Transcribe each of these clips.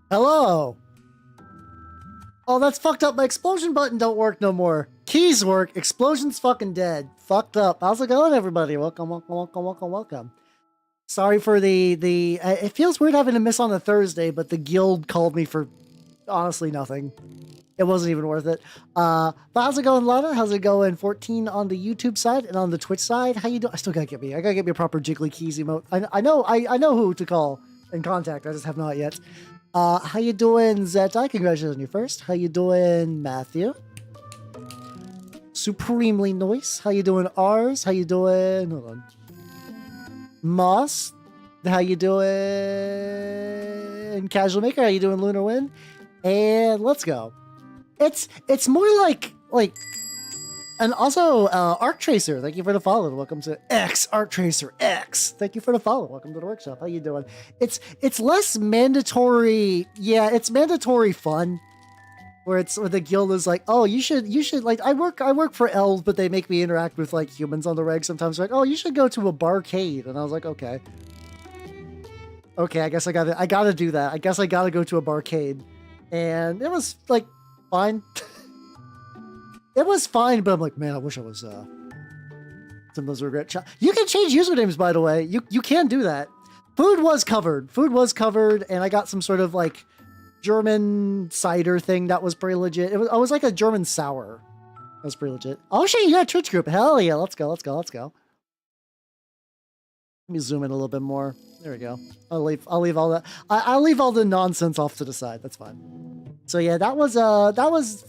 Hello. Oh, that's fucked up. My explosion button don't work no more. Keys work. Explosion's fucking dead. Fucked up. How's it going, everybody? Welcome, welcome, welcome, welcome, welcome. Sorry for the. It feels weird having to miss on a Thursday, but the guild called me for honestly nothing. It wasn't even worth it. But how's it going, Lana? How's it going? 14 on the YouTube side and on the Twitch side. How you doing? I still gotta get me. I gotta get me a proper Jiggly Keys emote. I know who to call and contact. I just have not yet. How you doing, Zeta? Congratulations on you first. How you doing, Matthew? Supremely nice. How you doing, Ars? How you doing? Hold on. Moss. How you doing, Casual Maker? How you doing, Lunar Wind? And let's go. It's more like and also Arc Tracer. Thank you for the follow. Welcome to X Arc Tracer X. Thank you for the follow. Welcome to the workshop. How you doing? It's less mandatory. Yeah, it's mandatory fun. Where the guild is like, oh, you should like I work for elves, but they make me interact with like humans on the reg sometimes. They're like, oh, you should go to a barcade, and I was like, okay, I guess I gotta do that. I guess I gotta go to a barcade, and it was like fine. It was fine, but I'm like, man, I wish I was some of those regret. You can change usernames, by the way. You can do that. Food was covered, and I got some sort of like German cider thing that was pretty legit. It was like a German sour. That was pretty legit. Oh shit, you got a Twitch group. Hell yeah, let's go. Let me zoom in a little bit more. There we go. I'll leave all that. I'll leave all the nonsense off to the side. That's fine. So yeah, that was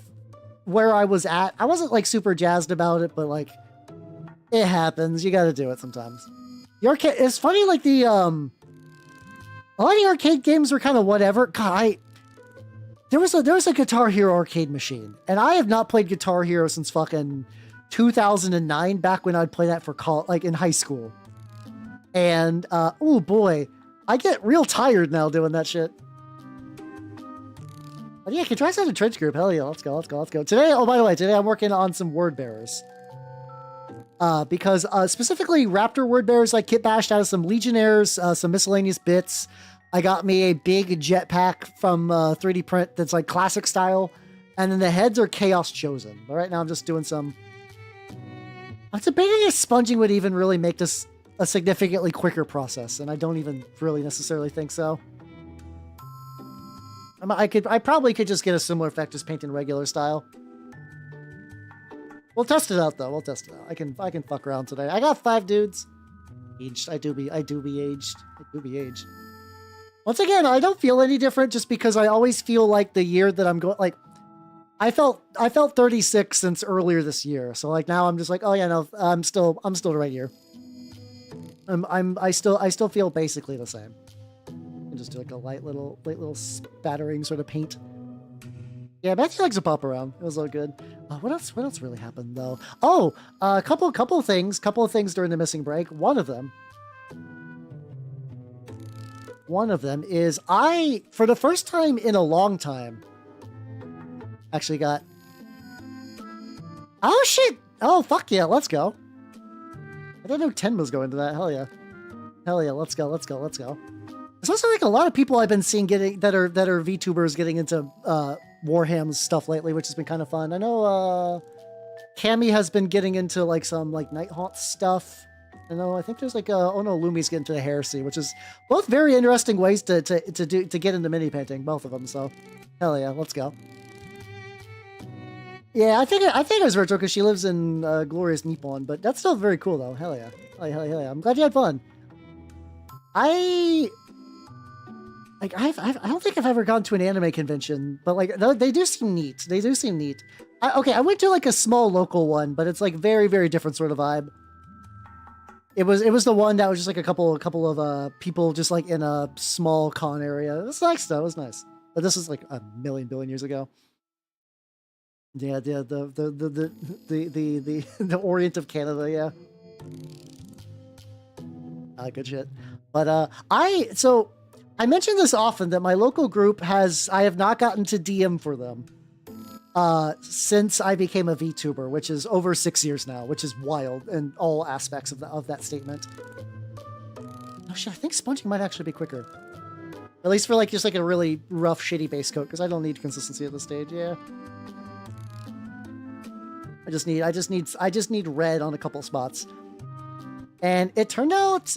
where I was at. I wasn't like super jazzed about it, but like it happens. You got to do it sometimes. The arcade. It's funny. Like a lot of the arcade games were kind of whatever. God, there was a Guitar Hero arcade machine, and I have not played Guitar Hero since fucking 2009. Back when I'd play that for like in high school. And oh boy, I get real tired now doing that shit. But yeah, can try out a Twitch group. Hell yeah, let's go. Today, oh, by the way, today I'm working on some word bearers. Because specifically Raptor word bearers like Kitbashed out of some Legionnaires, some miscellaneous bits. I got me a big jetpack from 3D print that's like classic style. And then the heads are Chaos Chosen. But right now I'm just doing some... I'm debating if sponging would even really make this a significantly quicker process. And I don't even really necessarily think so. I probably could just get a similar effect as painting regular style. We'll test it out though. We'll test it out. I can fuck around today. I got 5 dudes. Aged. I do be aged. Once again, I don't feel any different just because I always feel like the year that I'm going like I felt 36 since earlier this year. So like now I'm just like, oh yeah, no, I'm still the right year. I still feel basically the same. Just do like a light little spattering sort of paint. Yeah, Matthew likes to pop around. It was all good. What else really happened though? Oh, a couple of things during the missing break. One of them is I, for the first time in a long time, actually got. Oh shit! Oh fuck yeah! Let's go. I didn't know 10 was going to that. Hell yeah! Let's go. There's also like a lot of people I've been seeing getting that are VTubers getting into Warhammer stuff lately, which has been kind of fun. I know Cammy has been getting into like some like Nighthaunt stuff. I think there's like oh no, Lumi's getting into the Heresy, which is both very interesting ways to get into mini painting, both of them. So hell yeah, let's go. Yeah, I think it was virtual because she lives in glorious Nippon, but that's still very cool though. Hell yeah, hell yeah. I'm glad you had fun. I don't think I've ever gone to an anime convention, but like they do seem neat. I went to like a small local one, but it's like very, very different sort of vibe. It was the one that was just like a couple of people just like in a small con area. It was nice though. It was nice. But this was like a billion years ago. Yeah, the Orient of Canada, yeah. Good shit. But I mention this often that my local group I have not gotten to DM for them since I became a VTuber, which is over 6 years now, which is wild in all aspects of that statement. Oh shit, I think sponging might actually be quicker. At least for like just like a really rough, shitty base coat, because I don't need consistency at this stage. Yeah. I just need red on a couple spots. And it turned out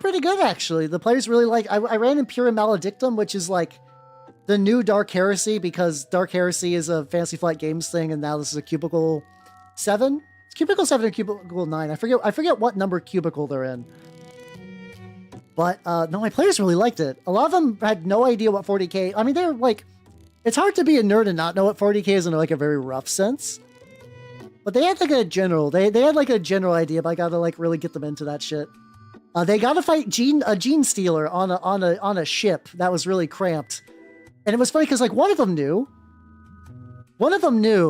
pretty good, actually. The players really like, I ran Imperium Maledictum, which is like the new Dark Heresy, because Dark Heresy is a Fantasy Flight Games thing, and now this is a Cubicle 7? It's Cubicle 7 or Cubicle 9. I forget what number cubicle they're in. But no, my players really liked it. A lot of them had no idea what 40k... I mean, they're like... It's hard to be a nerd and not know what 40k is in like a very rough sense. But they had like a general... They had like a general idea, but I gotta like really get them into that shit. They gotta fight a Gene Stealer on a ship that was really cramped. And it was funny because like one of them knew.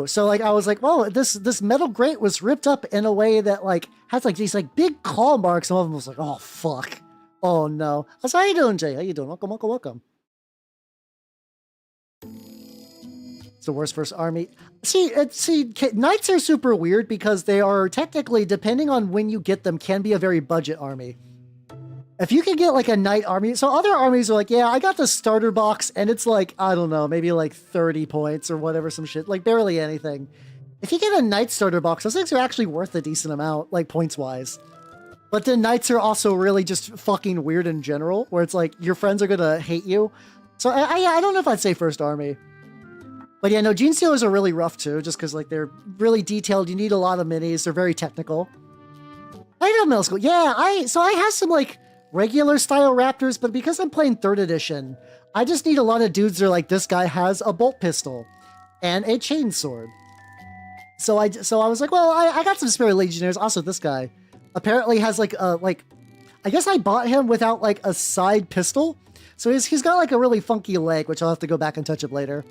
So like I was like, well, this metal grate was ripped up in a way that like has like these like big claw marks. Some of them was like, oh fuck. Oh no. So how you doing, Jay? How you doing? Welcome. It's the worst first army. See, knights are super weird because they are technically, depending on when you get them, can be a very budget army. If you can get like a knight army, so other armies are like, yeah, I got the starter box and it's like, I don't know, maybe like 30 points or whatever, some shit, like barely anything. If you get a knight starter box, those things are actually worth a decent amount, like points wise. But then knights are also really just fucking weird in general, where it's like your friends are gonna hate you. So I don't know if I'd say first army. But yeah, no, Gene Stealers are really rough too, just because like they're really detailed. You need a lot of minis. They're very technical. I know middle school. Yeah, I have some like regular style Raptors, but because I'm playing 3rd edition, I just need a lot of dudes that are like, this guy has a bolt pistol and a chain sword. So I was like, well, I got some spare Legionnaires. Also, this guy apparently has like a, I guess I bought him without like a side pistol. So he's got like a really funky leg, which I'll have to go back and touch up later.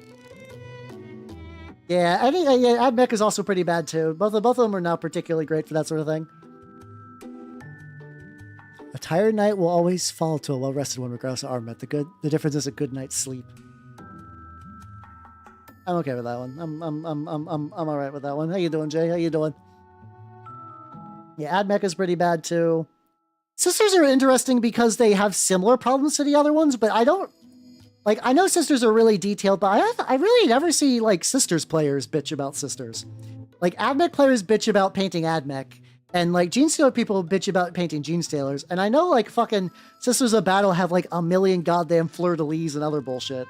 Yeah, I think Admech is also pretty bad too. Both of them are not particularly great for that sort of thing. A tired knight will always fall to a well-rested one regardless of armament. The difference is a good night's sleep. I'm okay with that one. I'm all right with that one. How you doing, Jay? How you doing? Yeah, Admech is pretty bad too. Sisters are interesting because they have similar problems to the other ones, but I don't like. I know sisters are really detailed, but I really never see like sisters players bitch about sisters. Like Admech players bitch about painting Admech. And, like, Gene Stealer people bitch about painting Gene Stealers. And I know, like, fucking Sisters of Battle have, like, a million goddamn fleur-de-lis and other bullshit.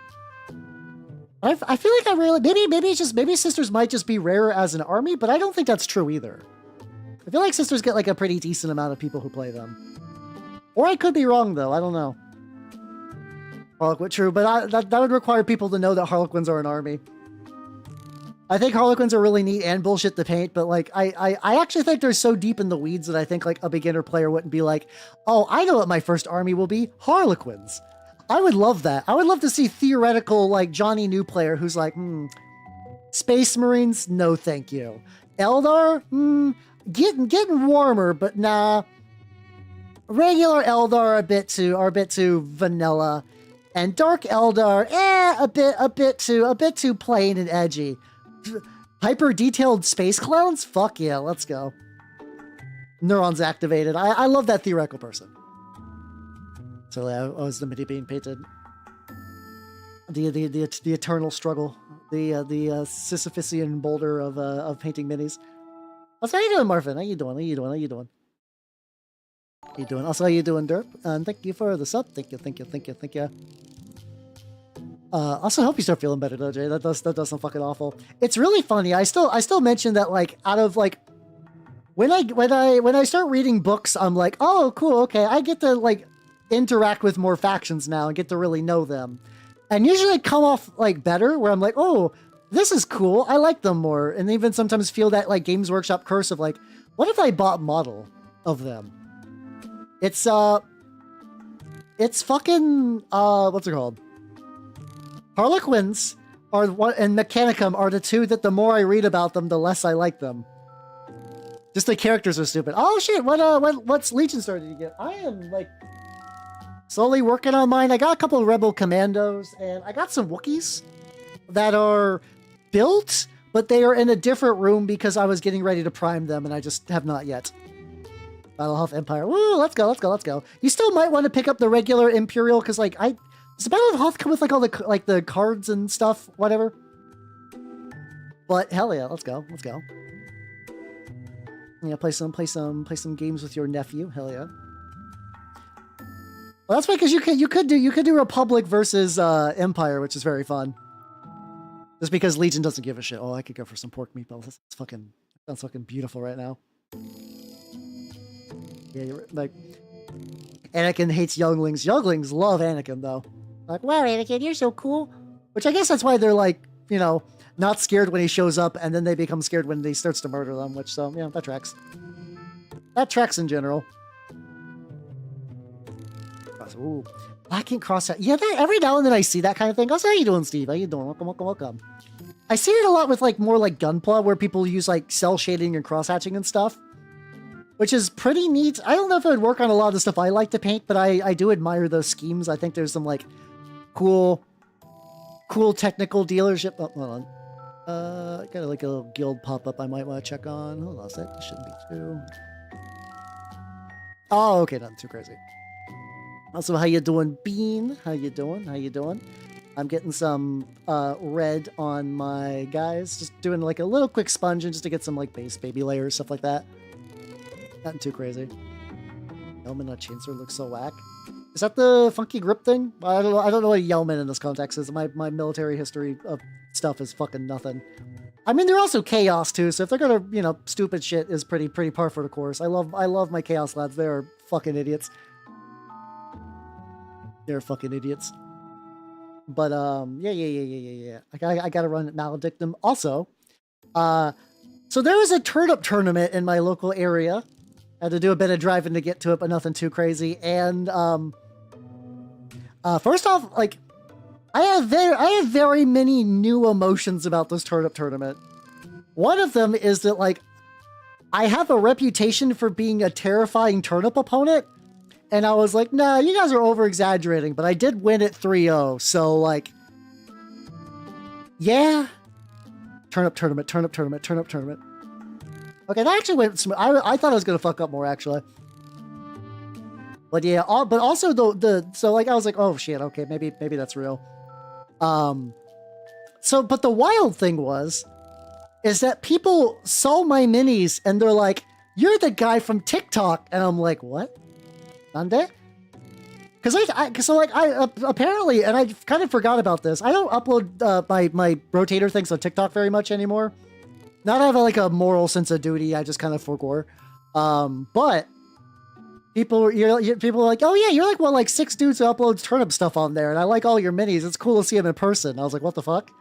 I feel like I really... Maybe Sisters might just be rarer as an army, but I don't think that's true either. I feel like Sisters get, like, a pretty decent amount of people who play them. Or I could be wrong, though. I don't know. Harlequin, true. But that would require people to know that Harlequins are an army. I think Harlequins are really neat and bullshit to paint, but like I actually think they're so deep in the weeds that I think like a beginner player wouldn't be like, oh, I know what my first army will be, Harlequins. I would love that. I would love to see theoretical like Johnny New player who's like, Space Marines, no thank you. Eldar, getting warmer, but nah. Regular Eldar are a bit too vanilla, and Dark Eldar, a bit too plain and edgy. Hyper detailed space clowns? Fuck yeah, let's go. Neurons activated. I love that theoretical person. So I was the midi being painted. The eternal struggle. The Sisyphusian boulder of painting minis. Also, how you doing, Marvin? How you doing? Also, how you doing, Derp? And thank you for the sub. Thank you. Also, hope you start feeling better though, Jay. That does sound fucking awful. It's really funny. I still mention that like out of like when I start reading books, I'm like, oh cool, okay, I get to like interact with more factions now and get to really know them. And usually I come off like better where I'm like, oh, this is cool. I like them more. And even sometimes feel that like Games Workshop curse of like, what if I bought model of them? It's fucking what's it called? Harlequins are what, and Mechanicum are the two that the more I read about them, the less I like them. Just the characters are stupid. Oh shit! What's Legion Star did you get? I am like slowly working on mine. I got a couple of Rebel Commandos, and I got some Wookiees that are built, but they are in a different room because I was getting ready to prime them, and I just have not yet. Battle Huff Empire. Woo, let's go, let's go, let's go. You still might want to pick up the regular Imperial, because like does the Battle of Hoth come with like all the cards and stuff, whatever? But hell yeah, let's go, let's go. Yeah, play some games with your nephew. Hell yeah. Well, that's right, because you could do Republic versus Empire, which is very fun. Just because Legion doesn't give a shit. Oh, I could go for some pork meatballs. That's fucking sounds fucking beautiful right now. Yeah, you're like Anakin hates younglings. Younglings love Anakin though. Like, wow, Anakin, you're so cool. Which I guess that's why they're like, you know, not scared when he shows up, and then they become scared when he starts to murder them. Which, so yeah, that tracks. That tracks in general. Ooh, Black Ink Cross. Yeah, that, every now and then I see that kind of thing. Also, how you doing, Steve? How you doing? Welcome, welcome, welcome. I see it a lot with like more like Gunpla, where people use like cell shading and cross hatching and stuff, which is pretty neat. I don't know if it would work on a lot of the stuff I like to paint, but I do admire those schemes. I think there's some like cool technical dealership. Oh, hold on. Got like a little guild pop up I might want to check on. Hold on a sec. This shouldn't be too. Oh, okay, nothing too crazy. Also, how you doing, Bean? How you doing? How you doing? I'm getting some red on my guys. Just doing like a little quick sponging just to get some like base baby layers, stuff like that. Nothing too crazy. Yeoman on Chainsaw looks so whack. Is that the funky grip thing? I don't know what a Yeoman in this context is. My military history of stuff is fucking nothing. I mean, they're also chaos too, so if they're gonna, you know, stupid shit is pretty par for the course. I love my chaos lads. They're fucking idiots. They're fucking idiots. But yeah. I gotta run Maledictum. Also, so there was a turnip tournament in my local area. I had to do a bit of driving to get to it, but nothing too crazy. And first off, like I have very many new emotions about this turnip tournament. One of them is that like I have a reputation for being a terrifying turnip opponent. And I was like, nah, you guys are over-exaggerating, but I did win at 3-0, so, like, yeah. Turnip tournament. Okay, that actually went smooth. I thought I was going to fuck up more, actually. But yeah, but also, so, like, I was like, oh, shit, okay, maybe that's real. So, but the wild thing is that people saw my minis, and they're like, you're the guy from TikTok, and I'm like, what? Sunday? Because I apparently, and I kind of forgot about this, I don't upload my rotator things on TikTok very much anymore. Not out of like a moral sense of duty, I just kind of forgot. But people are like, oh yeah, you're like one like 6 dudes who uploads turnip stuff on there, and I like all your minis. It's cool to see them in person. I was like, what the fuck?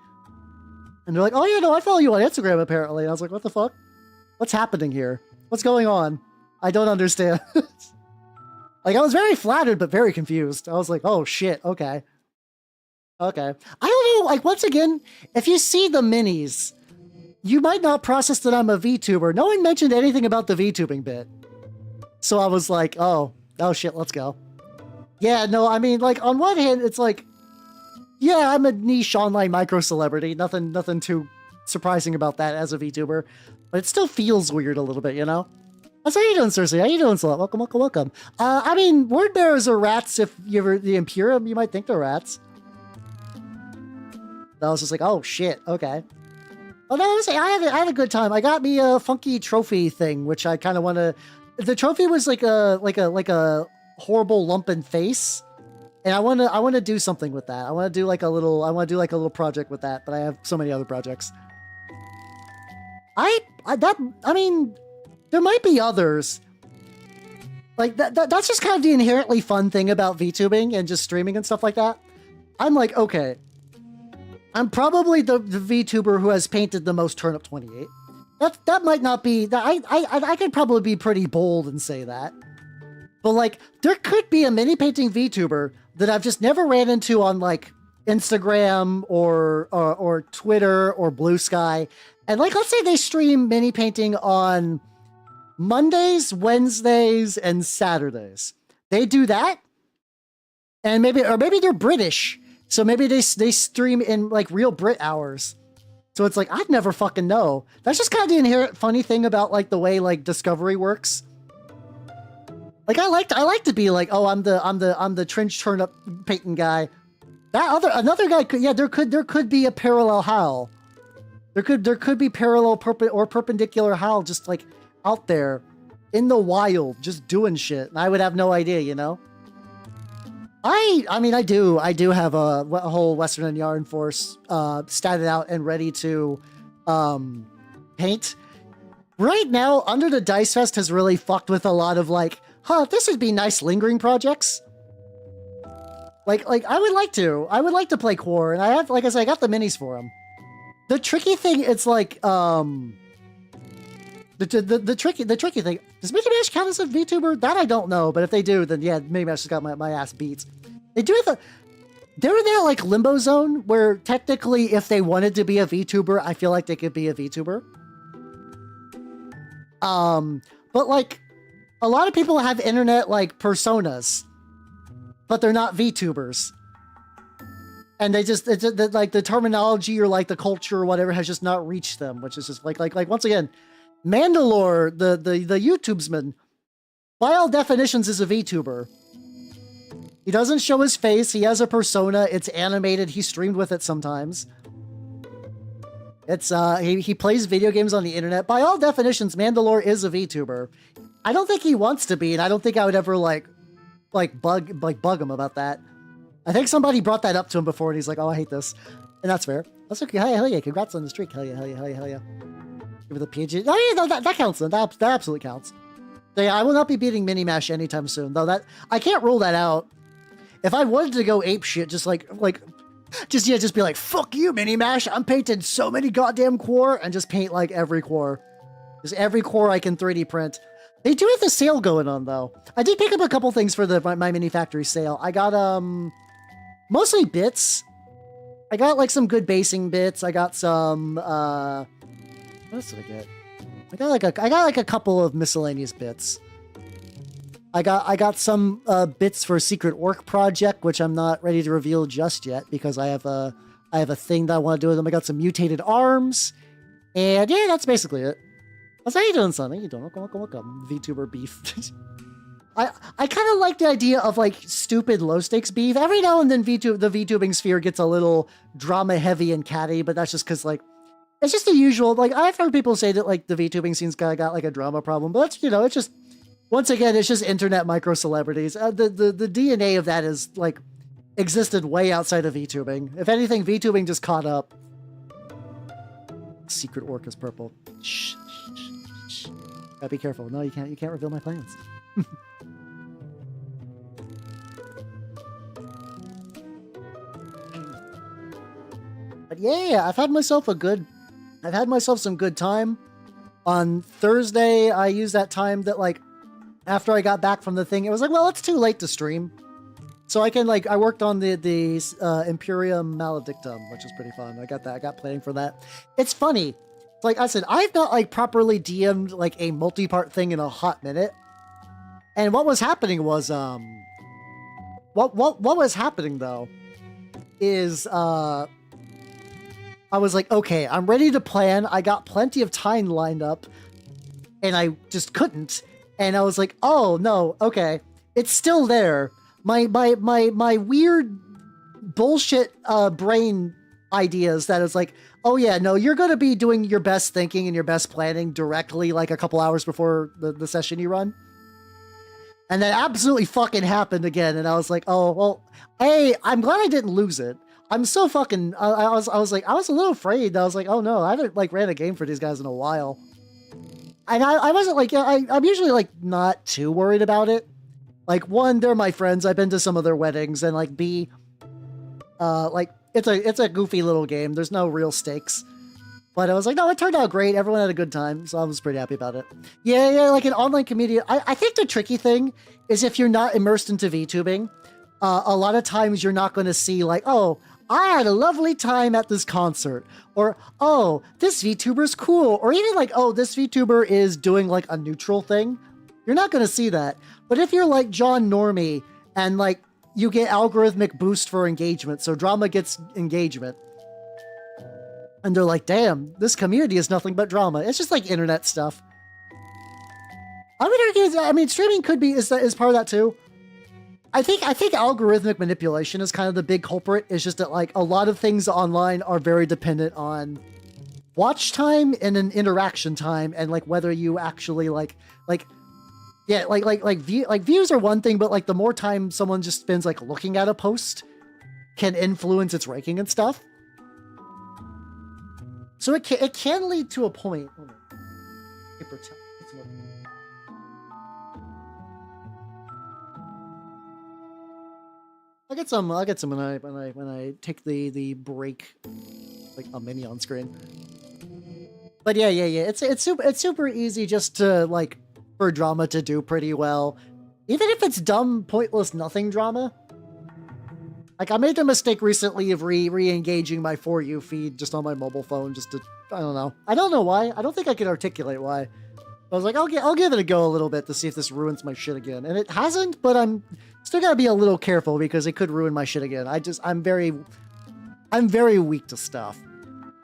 And they're like, oh yeah, no, I follow you on Instagram apparently. And I was like, what the fuck? What's happening here? What's going on? I don't understand. Like, I was very flattered, but very confused. I was like, oh, shit, okay. Okay. I don't know, like, once again, if you see the minis, you might not process that I'm a VTuber. No one mentioned anything about the VTubing bit. So I was like, oh shit, let's go. Yeah, no, I mean, like, on one hand, it's like, yeah, I'm a niche online micro-celebrity. Nothing too surprising about that as a VTuber. But it still feels weird a little bit, you know? How you doing, Cersei? How you doing, Slut? Welcome, welcome, welcome. I mean, word bearers are rats. If you're the Imperium, you might think they're rats. I was just like, oh shit, okay. Oh no, I had a good time. I got me a funky trophy thing, which I kind of want to. The trophy was like a horrible lumpen face, and I want to do something with that. I want to do like a little project with that. But I have so many other projects. I mean. There might be others. Like, that's just kind of the inherently fun thing about VTubing and just streaming and stuff like that. I'm like, okay. I'm probably the VTuber who has painted the most Turnip 28. That might not be... I could probably be pretty bold and say that. But, like, there could be a mini painting VTuber that I've just never ran into on, like, Instagram or Twitter or Blue Sky. And, like, let's say they stream mini painting on Mondays, Wednesdays, and Saturdays. They do that, and maybe they're British, so maybe they stream in like real Brit hours. So it's like I'd never fucking know. That's just kind of the inherent funny thing about like the way like Discovery works. Like I like to be like, oh, I'm the trench turnip painting guy. Another guy could, yeah, there could be a parallel Hal. There could be parallel or perpendicular Hal just like out there in the wild just doing shit, and I would have no idea, you know. I mean I do have a whole Western and Yarn force statted out and ready to paint. Right now, Under the Dice Fest has really fucked with a lot of like, this would be nice lingering projects. Like I would like to play Core, and I have, like I said, I got the minis for them. The tricky thing, it's like, the tricky thing, does Mickey Mash count as a VTuber? That I don't know, but if they do, then yeah, Mickey Mash just got my ass beat. They do have they're in that like limbo zone where technically if they wanted to be a VTuber, I feel like they could be a VTuber. But like, a lot of people have internet like personas, but they're not VTubers. And they just, like the terminology or like the culture or whatever has just not reached them, which is just like once again, Mandalore, the YouTubesman, by all definitions is a VTuber. He doesn't show his face, he has a persona, it's animated, he streamed with it sometimes. It's, he plays video games on the internet. By all definitions, Mandalore is a VTuber. I don't think he wants to be, and I don't think I would ever like bug him about that. I think somebody brought that up to him before, and he's like, "Oh, I hate this," and that's fair. That's okay. Hell yeah! Congrats on the streak. Hell yeah! Hell yeah! Hell yeah! Hell yeah! Give it the PG. Oh yeah, no, that counts. Then that absolutely counts. So, yeah, I will not be beating Mini Mash anytime soon, though. That I can't rule that out. If I wanted to go ape shit, just be like, "Fuck you, Mini Mash! I'm painting so many goddamn core," and just paint like every core. Just every core I can 3D print. They do have the sale going on though. I did pick up a couple things for my mini factory sale. I got mostly bits. I got like some good basing bits. I got some what else did I get? I got like a couple of miscellaneous bits. I got some bits for Secret Orc project, which I'm not ready to reveal just yet because I have a thing that I want to do with them. I got some mutated arms, and yeah, that's basically it. How you doing, son? How you doing? Welcome. VTuber beef. I kind of like the idea of like stupid low stakes beef. Every now and then the VTubing sphere gets a little drama heavy and catty, but that's just because like it's just the usual. Like I've heard people say that like the VTubing scene's kind of got like a drama problem, but that's, you know, it's just, once again, it's just internet micro celebrities. The DNA of that is like existed way outside of VTubing. If anything, VTubing just caught up. Secret Orc is purple. Shh. Gotta be careful. No, you can't reveal my plans. But yeah, I've had myself some good time. On Thursday, I used that time that like after I got back from the thing, it was like, well, it's too late to stream. So I can like, I worked on the Imperium Maledictum, which is pretty fun. I got planning for that. It's funny. Like I said, I've not like properly DM'd like a multi-part thing in a hot minute. And what was happening was, what was happening though, is, I was like, okay, I'm ready to plan. I got plenty of time lined up and I just couldn't. And I was like, oh no, okay. It's still there. My weird bullshit, brain ideas that is like, oh yeah, no, you're going to be doing your best thinking and your best planning directly like a couple hours before the session you run. And that absolutely fucking happened again. And I was like, oh, well, hey, I'm glad I didn't lose it. I'm so fucking, I was a little afraid. I was like, oh no, I haven't like ran a game for these guys in a while. And I wasn't like, I'm usually like not too worried about it. Like one, they're my friends. I've been to some of their weddings, and like B, like it's a goofy little game. There's no real stakes. But I was like, no, it turned out great. Everyone had a good time, so I was pretty happy about it. Yeah, like an online community. I think the tricky thing is if you're not immersed into VTubing, a lot of times you're not going to see like, oh, I had a lovely time at this concert, or oh, this VTuber's cool, or even like, oh, this VTuber is doing like a neutral thing. You're not going to see that. But if you're like John Normie and like you get algorithmic boost for engagement, so drama gets engagement, and they're like, damn, this community is nothing but drama. It's just like internet stuff. I would argue that, I mean, streaming could be, is part of that too. I think algorithmic manipulation is kind of the big culprit. It's just that like a lot of things online are very dependent on watch time and an interaction time, and like whether you actually views are one thing, but like the more time someone just spends like looking at a post can influence its ranking and stuff. So it can lead to a point. I'll get some when I take the break, like a mini on screen. But yeah. It's super easy just to like for drama to do pretty well, even if it's dumb, pointless, nothing drama. Like I made the mistake recently of re-engaging my For You feed just on my mobile phone, just to I don't know why. I don't think I can articulate why. I was like, I'll give it a go a little bit to see if this ruins my shit again, and it hasn't. But I'm still gotta be a little careful because it could ruin my shit again. I'm very weak to stuff.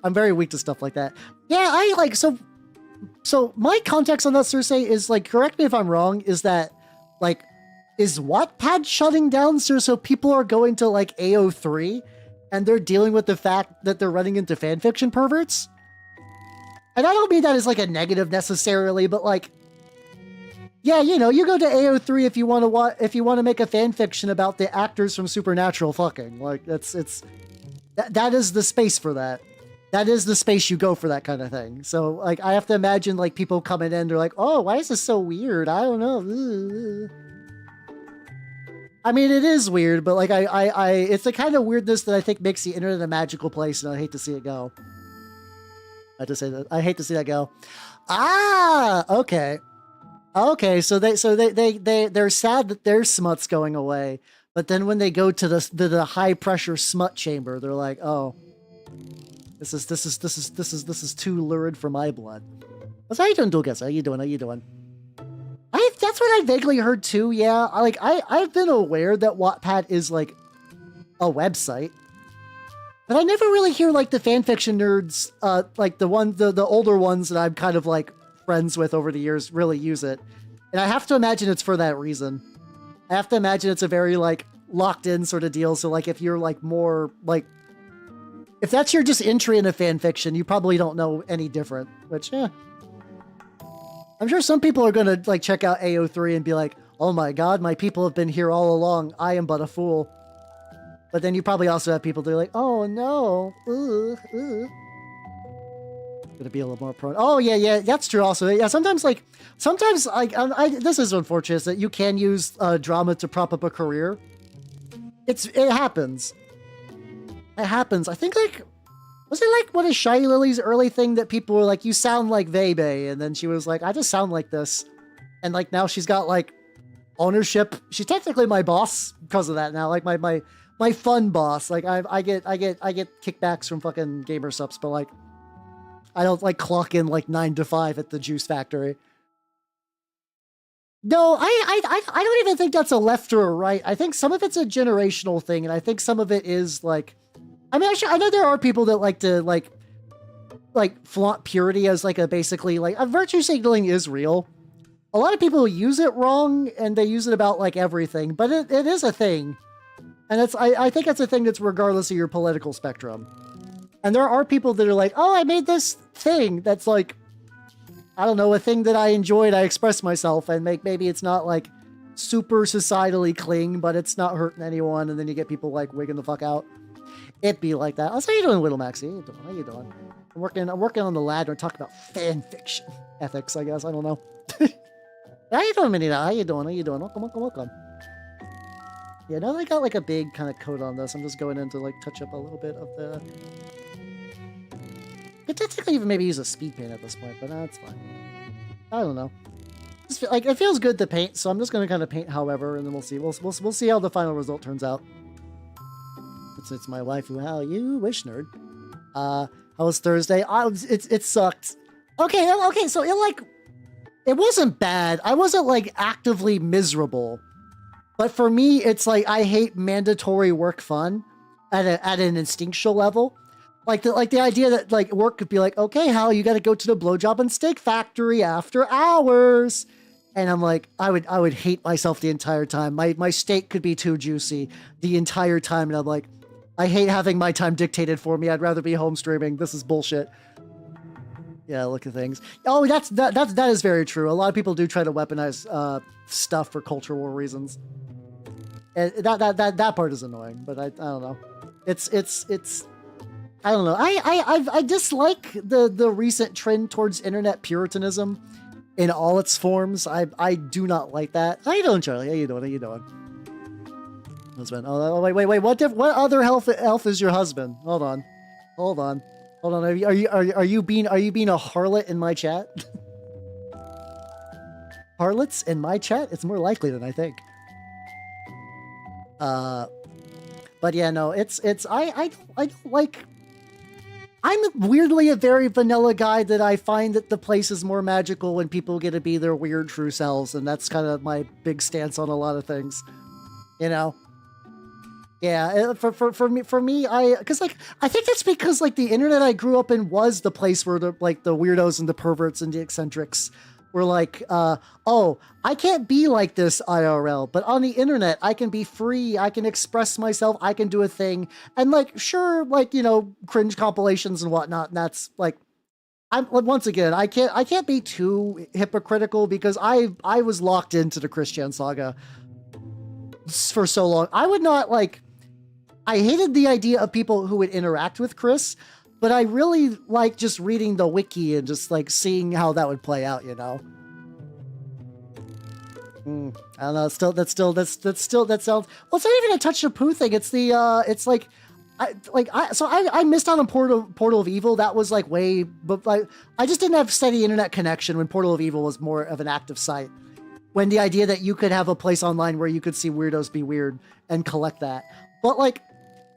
I'm very weak to stuff like that. Yeah, I like so my context on that, Cersei, is like, correct me if I'm wrong, is that like, is Wattpad shutting down so people are going to like AO3 and they're dealing with the fact that they're running into fanfiction perverts? And I don't mean that as like a negative necessarily, but like, yeah, you know, you go to AO3 if you want to make a fanfiction about the actors from Supernatural fucking. Like that is the space for that. That is the space you go for that kind of thing. So like, I have to imagine like people coming in, they're like, oh, why is this so weird? I don't know. I mean, it is weird, but like it's the kind of weirdness that I think makes the internet a magical place, and I hate to see it go. I have to say that I hate to see that go. Ah, okay. So they're sad that their smut's going away, but then when they go to the high pressure smut chamber, they're like, oh, this is too lurid for my blood. How you doing, Dulgas? How you doing? That's what I vaguely heard too. Yeah, I've been aware that Wattpad is like a website, but I never really hear like the fanfiction nerds, like the older ones that I'm kind of like friends with over the years really use it. And I have to imagine it's for that reason. I have to imagine it's a very like locked in sort of deal. So like if you're like more like, if that's your just entry into fanfiction, you probably don't know any different, which yeah. I'm sure some people are going to like check out AO3 and be like, oh my God, my people have been here all along. I am but a fool. But then you probably also have people that are like, oh no. Gonna be a little more prone. Oh yeah, that's true also. Yeah, sometimes like, this is unfortunate that you can use drama to prop up a career. It happens. It happens. I think like, was it like one of Shy Lily's early thing that people were like, you sound like Vebe, and then she was like, I just sound like this. And like now she's got like ownership. She's technically my boss because of that now. Like my fun boss. Like I get kickbacks from fucking gamer subs, but like I don't like clock in like 9 to 5 at the juice factory. No, I don't even think that's a left or a right. I think some of it's a generational thing, and I think some of it is like, I mean, actually, I know there are people that like to like flaunt purity as like a basically like a virtue signaling is real. A lot of people use it wrong, and they use it about like everything, but it is a thing, and I think it's a thing that's regardless of your political spectrum. And there are people that are like, oh, I made this thing that's like, I don't know, a thing that I enjoyed. I expressed myself, and maybe it's not like super societally clean, but it's not hurting anyone. And then you get people like wigging the fuck out. It be like that. How you doing, Little Maxie? How you doing? I'm working on the ladder and talking about fan fiction ethics, I guess. I don't know. How you doing, Minnie? How you doing? Welcome. Yeah, now that I got like a big kind of coat on this, I'm just going in to like touch up a little bit of the... I could technically even maybe use a speed paint at this point, but that's fine. I don't know. Just feel, like it feels good to paint, so I'm just going to kind of paint however, and then we'll see. We'll see how the final result turns out. It's my waifu. How you wish, nerd. How was Thursday? It sucked. Okay, so it wasn't bad. I wasn't like actively miserable. But for me, it's like I hate mandatory work fun at an instinctual level. Like the idea that like work could be like, okay, Hal, you got to go to the blowjob and steak factory after hours. And I'm like, I would hate myself the entire time. My steak could be too juicy the entire time. And I'm like, I hate having my time dictated for me. I'd rather be home streaming. This is bullshit. Yeah, look at things. Oh, that is very true. A lot of people do try to weaponize stuff for culture war reasons. And that part is annoying, but I don't know. It's I don't know. I dislike the recent trend towards internet puritanism in all its forms. I do not like that. How you doing, Charlie? How you doing? How you doing? Husband. Oh wait. What other elf is your husband? Hold on. Are you being a harlot in my chat? Harlots in my chat? It's more likely than I think. But yeah, no, I don't like. I'm weirdly a very vanilla guy that I find that the place is more magical when people get to be their weird true selves, and that's kind of my big stance on a lot of things, you know. Yeah, for me, I think that's because like the internet I grew up in was the place where the weirdos and the perverts and the eccentrics were like, oh, I can't be like this IRL, but on the internet I can be free, I can express myself, I can do a thing, and like sure, like, you know, cringe compilations and whatnot. And that's like, once again, I can't be too hypocritical because I was locked into the Christian saga for so long. I would not like. I hated the idea of people who would interact with Chris, but I really like just reading the wiki and just like seeing how that would play out, you know. I don't know. That sounds. Well, it's not even a touch of poo thing. It's the it's like. I missed out on Portal of Evil. That was like way, but like I just didn't have steady internet connection when Portal of Evil was more of an active site. When the idea that you could have a place online where you could see weirdos be weird and collect that, but like.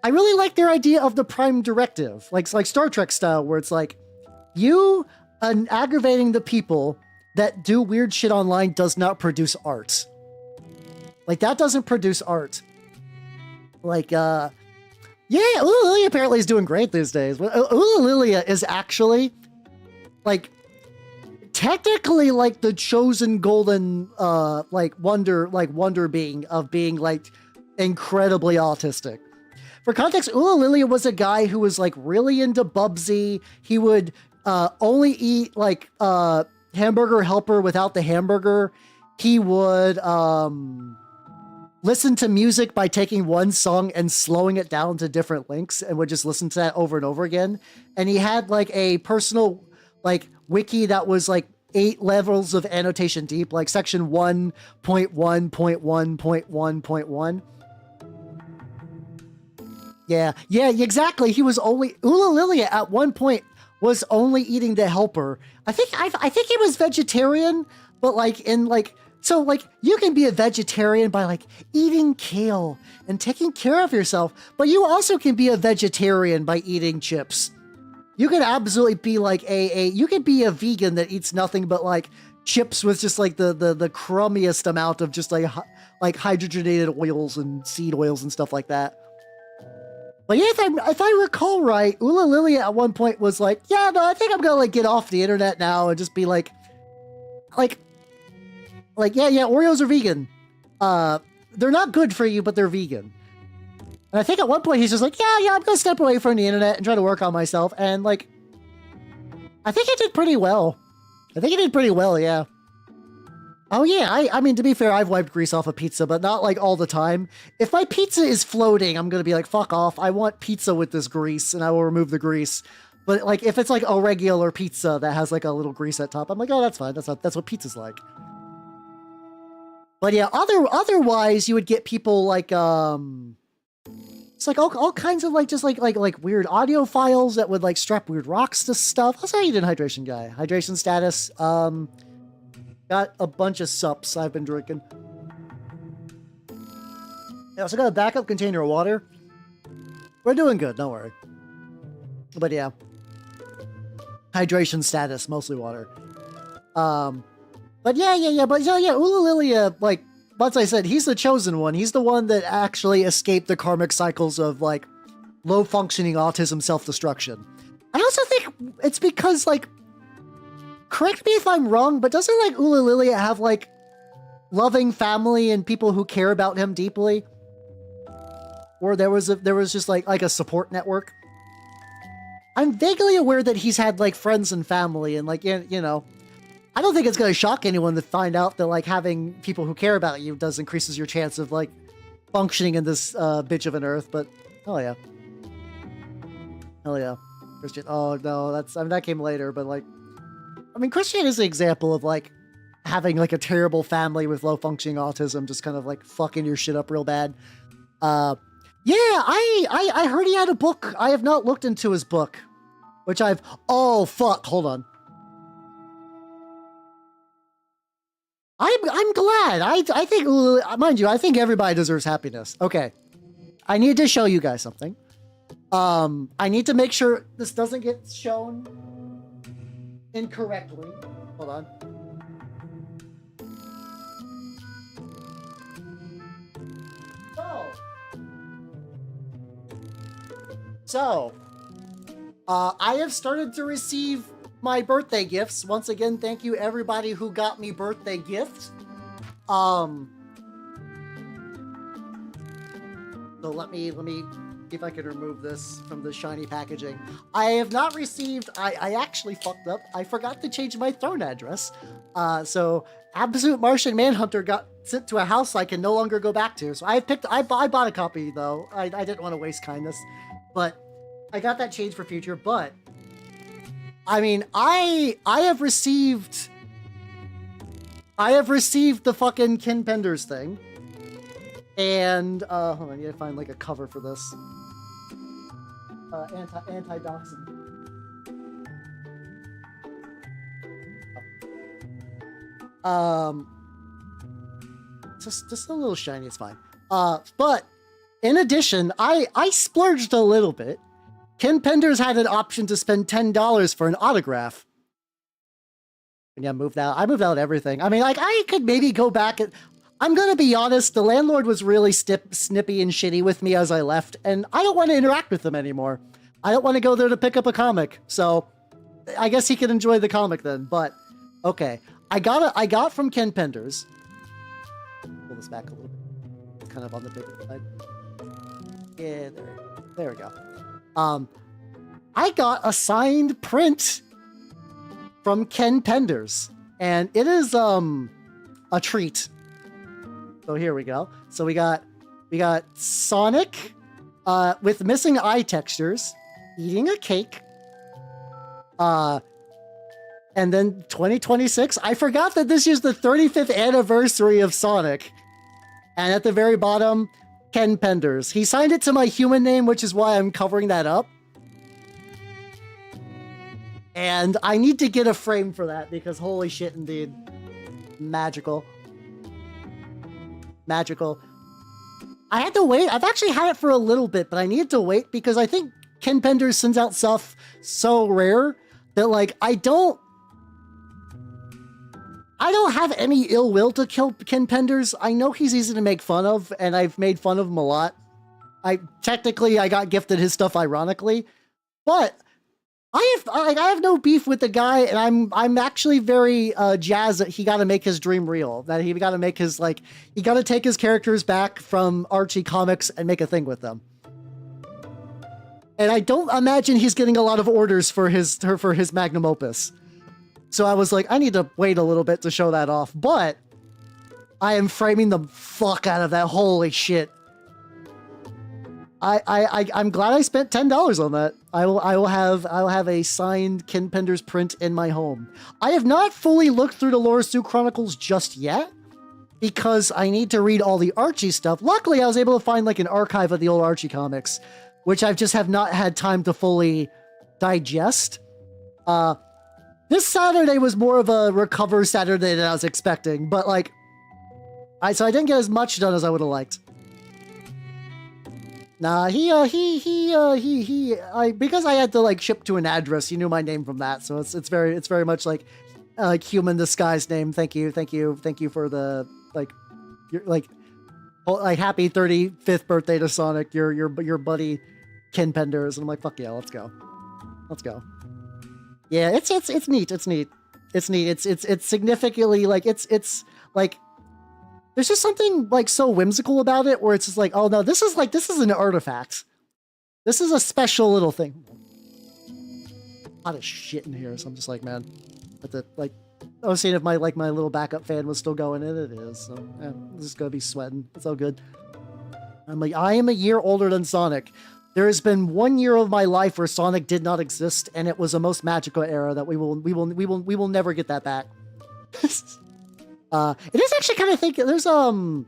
I really like their idea of the prime directive, like Star Trek style, where it's like, you aggravating the people that do weird shit online does not produce art. Like, that doesn't produce art. Like, yeah, Lilia apparently is doing great these days. Lilia is actually, like, technically, like, the chosen golden, wonder being of being, like, incredibly autistic. For context, Lilia was a guy who was like really into Bubsy. He would only eat like hamburger helper without the hamburger. He would listen to music by taking one song and slowing it down to different links and would just listen to that over and over again. And he had like a personal like wiki that was like 8 levels of annotation deep, like section 1.1.1.1.1. Yeah, exactly. He was only Lilia at one point was only eating the helper. I think he was vegetarian, but like in like so like you can be a vegetarian by like eating kale and taking care of yourself, but you also can be a vegetarian by eating chips. You can absolutely be like you could be a vegan that eats nothing but like chips with just like the crummiest amount of just like hydrogenated oils and seed oils and stuff like that. But yeah, if I recall right, Lilia at one point was like, yeah, no, I think I'm gonna like get off the internet now and just be like, yeah, Oreos are vegan. They're not good for you, but they're vegan. And I think at one point he's just like, yeah, I'm gonna step away from the internet and try to work on myself. And like, I think he did pretty well. Yeah. Oh yeah, I mean, to be fair, I've wiped grease off a pizza, but not like all the time. If my pizza is floating, I'm gonna be like, fuck off. I want pizza with this grease, and I will remove the grease. But like, if it's like a regular pizza that has like a little grease at top, I'm like, oh, that's fine. That's what pizza's like. But yeah, otherwise, you would get people like it's like all kinds of like just like weird audio files that would like strap weird rocks to stuff. How's how you doing, hydration guy? Hydration status. Got a bunch of sups I've been drinking. I also got a backup container of water. We're doing good, don't worry. But yeah. Hydration status, mostly water. But yeah. But yeah, Lilia, like, once I said, he's the chosen one. He's the one that actually escaped the karmic cycles of, like, low-functioning autism self-destruction. I also think it's because, like, correct me if I'm wrong, but doesn't, like, Lilia have, like, loving family and people who care about him deeply. Or there was just like a support network. I'm vaguely aware that he's had like friends and family, and like, you know, I don't think it's going to shock anyone to find out that like having people who care about you does increases your chance of like functioning in this bitch of an earth. But hell yeah. Hell yeah. Christian. Oh no, that came later, but like, I mean, Christian is an example of like having like a terrible family with low functioning autism, just kind of like fucking your shit up real bad. Yeah, I heard he had a book. I have not looked into his book, which oh fuck, hold on. I'm glad. I think, mind you, I think everybody deserves happiness. Okay. I need to show you guys something. I need to make sure this doesn't get shown incorrectly. Hold on. So, I have started to receive my birthday gifts. Once again, thank you everybody who got me birthday gifts. So let me see if I can remove this from the shiny packaging. I have not received, I actually fucked up. I forgot to change my throne address. So Absolute Martian Manhunter got sent to a house I can no longer go back to. So I bought a copy though. I didn't want to waste kindness, but I got that changed for future. But I mean, I have received the fucking Ken Penders thing. And hold on, I need to find like a cover for this. Anti-doxing. Just a little shiny, it's fine. But in addition, I splurged a little bit. Ken Penders had an option to spend $10 for an autograph. And yeah, I moved out everything. I mean, like, I could maybe go back and... I'm gonna be honest, the landlord was really snippy and shitty with me as I left, and I don't want to interact with him anymore. I don't want to go there to pick up a comic, so I guess he can enjoy the comic then, but okay. I got from Ken Penders. Pull this back a little bit. It's kind of on the bigger side. Yeah, there we go. I got a signed print from Ken Penders, and it is a treat. So here we go. So we got Sonic with missing eye textures, eating a cake. And then 2026. I forgot that this is the 35th anniversary of Sonic. And at the very bottom, Ken Penders. He signed it to my human name, which is why I'm covering that up. And I need to get a frame for that because holy shit, indeed. Magical. Magical. I had to wait. I've actually had it for a little bit, but I needed to wait because I think Ken Penders sends out stuff so rare that, like, I don't have any ill will to kill Ken Penders. I know he's easy to make fun of, and I've made fun of him a lot. I got gifted his stuff ironically, but I have no beef with the guy, and I'm actually very jazzed that he got to make his dream real. That he got to make his he got to take his characters back from Archie Comics and make a thing with them. And I don't imagine he's getting a lot of orders for his magnum opus. So I was like, I need to wait a little bit to show that off. But I am framing the fuck out of that. Holy shit. I'm glad I spent $10 on that. I will have a signed Ken Penders print in my home. I have not fully looked through the Lore Sue Chronicles just yet because I need to read all the Archie stuff. Luckily, I was able to find like an archive of the old Archie comics, which I just have not had time to fully digest. This Saturday was more of a recover Saturday than I was expecting, but like, so I didn't get as much done as I would have liked. Nah, because I had to like ship to an address, he knew my name from that, so it's very much like human disguised name. Thank you for the happy 35th birthday to Sonic, your buddy Ken Penders, and I'm like, fuck yeah, let's go. Yeah, it's neat. It's significantly like it's like there's just something like so whimsical about it where it's just like, oh no, this is an artifact. This is a special little thing. A lot of shit in here, so I'm just like, man, I was seeing if my little backup fan was still going, and it is. So I'm just gonna be sweating. It's all good. I'm like, I am a year older than Sonic. There has been 1 year of my life where Sonic did not exist, and it was a most magical era that we will never get that back. It is actually kind of thinking there's the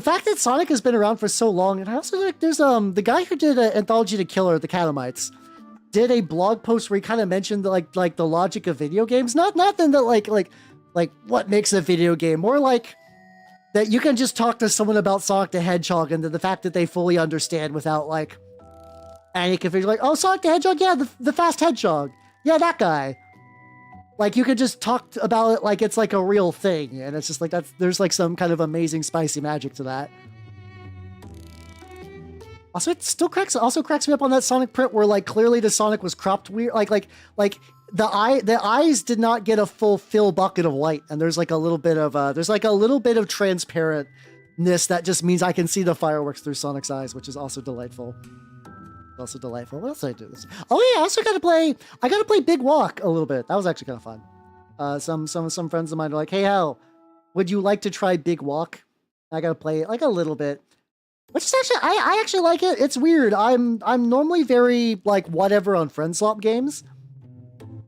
fact that Sonic has been around for so long, and I also like there's the guy who did an Anthology to Killer, the Catamites, did a blog post where he kind of mentioned like the logic of video games, not then that like what makes a video game, more like that you can just talk to someone about Sonic the Hedgehog and the fact that they fully understand without like any confusion. Like, oh, Sonic the Hedgehog, yeah, the fast hedgehog, yeah, that guy. Like, you could just talk about it like it's like a real thing, and it's just like there's like some kind of amazing spicy magic to that. Also, it still cracks me up on that Sonic print where like clearly the Sonic was cropped weird, like the eyes did not get a full fill bucket of light, and there's like a little bit of transparentness that just means I can see the fireworks through Sonic's eyes, which is also delightful. Also delightful. What else did I do this? Oh yeah, I got to play Big Walk a little bit. That was actually kind of fun. Some friends of mine are like, hey Hal, would you like to try Big Walk? I got to play it like a little bit. Which is actually, I actually like it. It's weird. I'm normally very like whatever on friend swap games.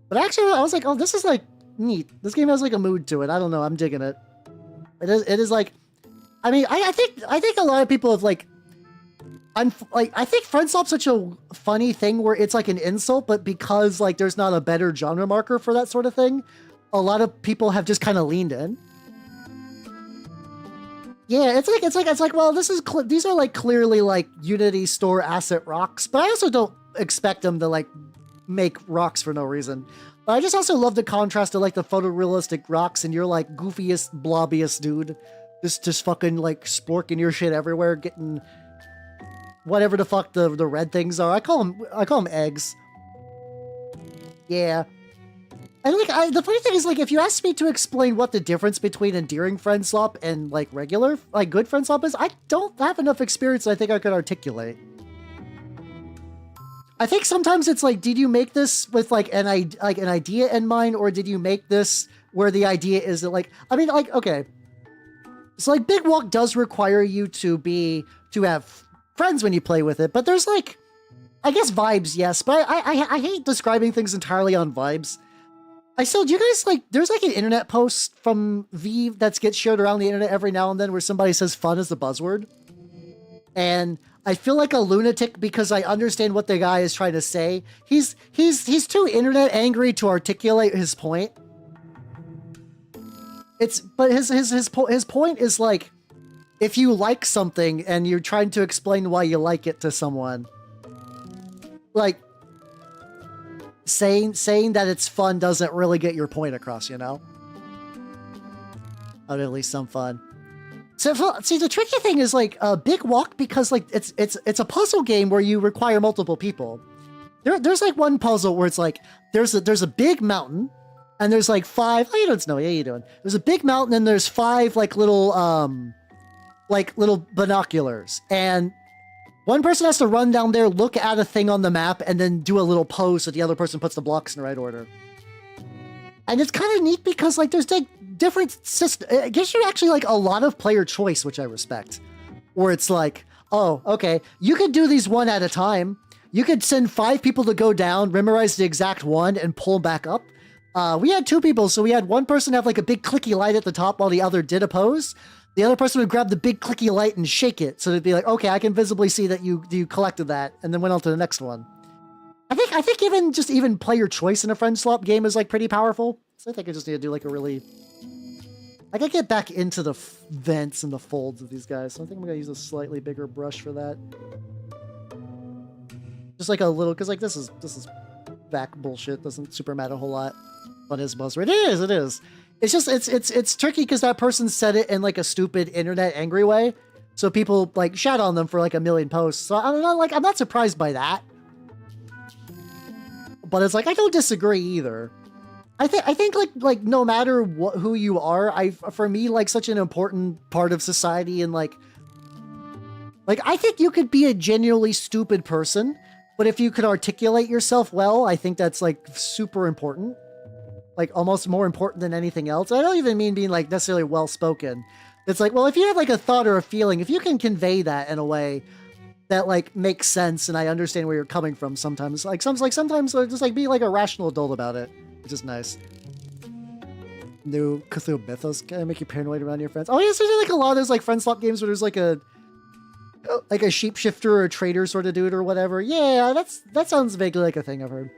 But actually I was like, oh, this is like neat. This game has like a mood to it. I don't know. I'm digging it. It is like, I mean, I think a lot of people have like, I think friend swap's such a funny thing where it's like an insult, but because like there's not a better genre marker for that sort of thing, a lot of people have just kind of leaned in. Yeah, it's like well, these are like clearly like Unity store asset rocks, but I also don't expect them to like make rocks for no reason. But I just also love the contrast to like the photorealistic rocks and you're like goofiest, blobbiest dude, just fucking like sporking your shit everywhere, getting whatever the fuck the red things are. I call them eggs. Yeah. And like the funny thing is like if you ask me to explain what the difference between endearing friend swap and like regular like good friend swap is, I don't have enough experience I think I could articulate. I think sometimes it's like, did you make this with like an idea in mind, or did you make this where the idea is that like, I mean, like, okay, so like Big Walk does require you to have friends when you play with it, but there's like, I guess vibes, yes, but I hate describing things entirely on vibes. Do you guys like, there's like an internet post from V that gets shared around the internet every now and then where somebody says fun is the buzzword. And I feel like a lunatic because I understand what the guy is trying to say. He's too internet angry to articulate his point. But his point is like, if you like something and you're trying to explain why you like it to someone, like saying that it's fun doesn't really get your point across, you know? Or at least some fun. So see, the tricky thing is like a Big Walk, because like it's a puzzle game where you require multiple people. There's like one puzzle where it's like there's a big mountain and there's like 5. Oh, you don't know. Yeah, you doing? There's a big mountain and there's 5 like little binoculars, and one person has to run down there, look at a thing on the map, and then do a little pose so the other person puts the blocks in the right order. And it's kind of neat because like there's like different systems. It gives you actually like a lot of player choice, which I respect. Where it's like, oh, okay, you could do these one at a time. You could send 5 people to go down, memorize the exact one, and pull them back up. We had 2 people, so we had one person have like a big clicky light at the top while the other did a pose. The other person would grab the big clicky light and shake it, so it'd be like, okay, I can visibly see that you collected that, and then went on to the next one. I think even player choice in a friend swap game is like pretty powerful. So I think I just need to do like a really, I gotta get back into the vents and the folds of these guys. So I think I'm gonna use a slightly bigger brush for that. Just like a little, because like this is back bullshit. Doesn't super matter a whole lot on his buzzword. It is. It's just it's tricky because that person said it in like a stupid internet angry way, so people like shout on them for like a million posts. So I don't know, like I'm not surprised by that, but it's like I don't disagree either. I think like no matter who you are, for me, like such an important part of society, and like I think you could be a genuinely stupid person, but if you could articulate yourself well, I think that's like super important. Like almost more important than anything else. I don't even mean being like necessarily well spoken. It's like, well, if you have like a thought or a feeling, if you can convey that in a way that like makes sense, and I understand where you're coming from sometimes, sometimes just like be like a rational adult about it, which is nice. New Cthulhu Mythos can make you paranoid around your friends. Oh yeah, so there's like a lot of those like friend swap games where there's like a shapeshifter or a trader sort of dude or whatever. Yeah, that sounds vaguely like a thing I've heard.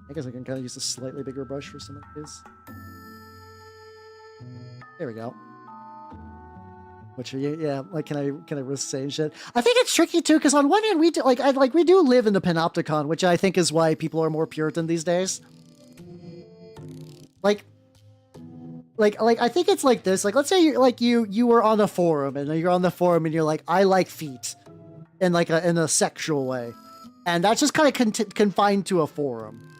I guess I can kind of use a slightly bigger brush for some of these. There we go. Which are you? Yeah, like can I risk saying shit? I think it's tricky too, because on one hand we do we do live in the panopticon, which I think is why people are more Puritan these days. Like I think it's like this. Like let's say you were on a forum, and you're on the forum and you're like, I like feet, in like in a sexual way, and that's just kind of confined to a forum.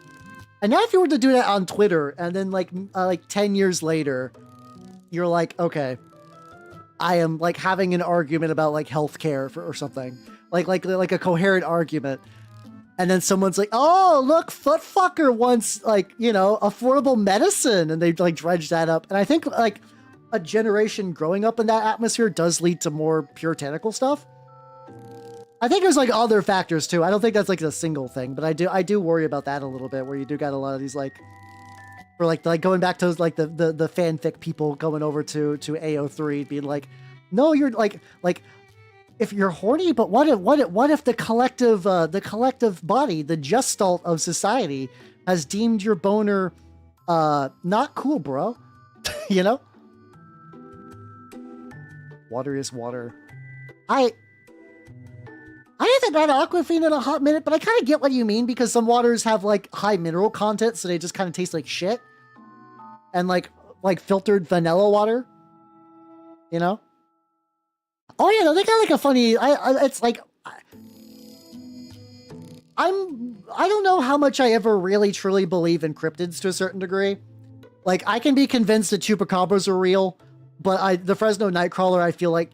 And now if you were to do that on Twitter, and then like 10 years later, you're like, okay, I am like having an argument about like healthcare or something, like a coherent argument, and then someone's like, oh look, Footfucker wants like, you know, affordable medicine, and they like dredge that up. And I think like a generation growing up in that atmosphere does lead to more puritanical stuff. I think there's like other factors too. I don't think that's like a single thing, but I do worry about that a little bit, where you do got a lot of these like, or like going back to like the fanfic people going over to AO3 being like, no, you're like if you're horny, but what if the collective body, the gestalt of society, has deemed your boner not cool, bro? You know? Water is water. I haven't had Aquafina in a hot minute, but I kind of get what you mean, because some waters have like high mineral content, so they just kind of taste like shit. And like filtered vanilla water, you know? Oh yeah, no, they got like a funny. It's like I don't know how much I ever really truly believe in cryptids to a certain degree. Like I can be convinced that chupacabras are real, but the Fresno Nightcrawler, I feel like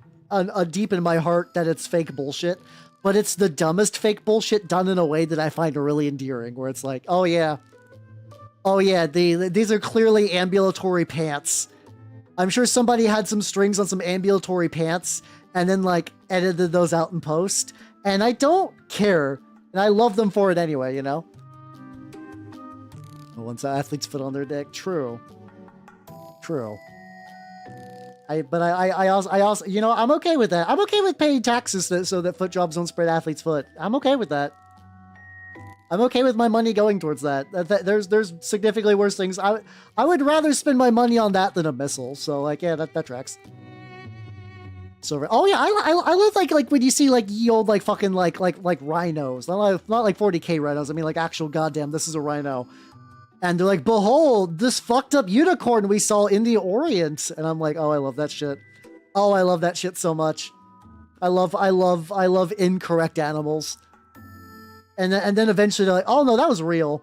deep in my heart that it's fake bullshit. But it's the dumbest fake bullshit done in a way that I find really endearing, where it's like, oh yeah, these are clearly ambulatory pants. I'm sure somebody had some strings on some ambulatory pants and then like edited those out in post, and I don't care, and I love them for it anyway, you know? Once athletes foot on their dick, true. I also, you know, I'm okay with that. I'm okay with paying taxes so that foot jobs don't spread athlete's foot. I'm okay with that. I'm okay with my money going towards that. There's significantly worse things. I would rather spend my money on that than a missile. So like, yeah, that tracks. So oh yeah, I love like when you see like ye old like fucking like rhinos. Not like 40K rhinos. I mean like actual goddamn, this is a rhino. And they're like, behold, this fucked up unicorn we saw in the Orient. And I'm like, oh, I love that shit. Oh, I love that shit so much. I love incorrect animals. And then eventually they're like, oh no, that was real.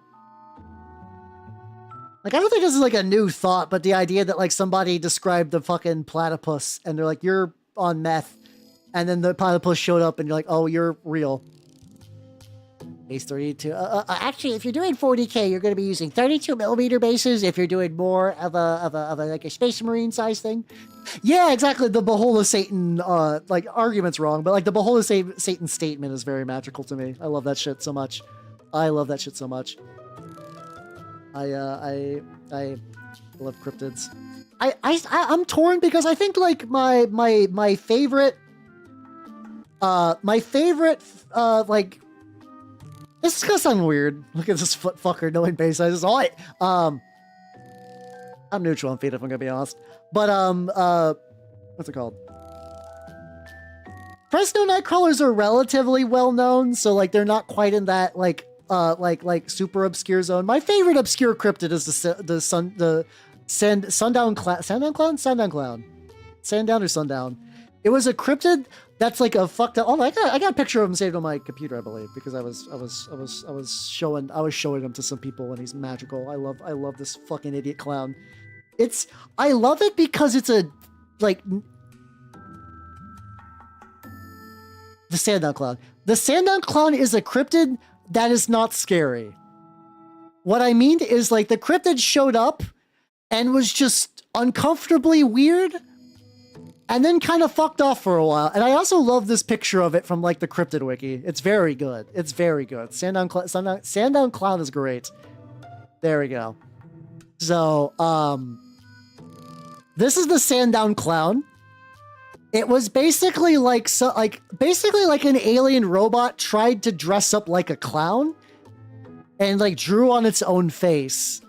Like, I don't think this is like a new thought, but the idea that like somebody described the fucking platypus and they're like, you're on meth. And then the platypus showed up and you're like, oh, you're real. Base 32. Actually, if you're doing 40K, you're going to be using 32mm bases. If you're doing more of a like a Space Marine size thing, yeah, exactly. The Behold of Satan like argument's wrong, but like the Behold of Satan statement is very magical to me. I love that shit so much. I love cryptids. I'm torn because I think like my favorite like. This is gonna sound weird. Look at this foot fucker knowing base sizes. Oh, I'm neutral on feet if I'm gonna be honest. But what's it called? Fresno Nightcrawlers are relatively well known, so like they're not quite in that like super obscure zone. My favorite obscure cryptid is Sundown Clown. Sandown or Sundown? It was a cryptid That's like a fucked up. Oh, I got a picture of him saved on my computer, I believe, because I was showing him to some people, and he's magical. I love this fucking idiot clown. I love it because it's a like the Sandown Clown. The Sandown Clown is a cryptid that is not scary. What I mean is, like, the cryptid showed up and was just uncomfortably weird and then kind of fucked off for a while. And I also love this picture of it from, like, the cryptid wiki. It's very good. It's very good. Sandown Clown is great. There we go. So, this is the Sandown Clown. It was basically like an alien robot tried to dress up like a clown and like drew on its own face.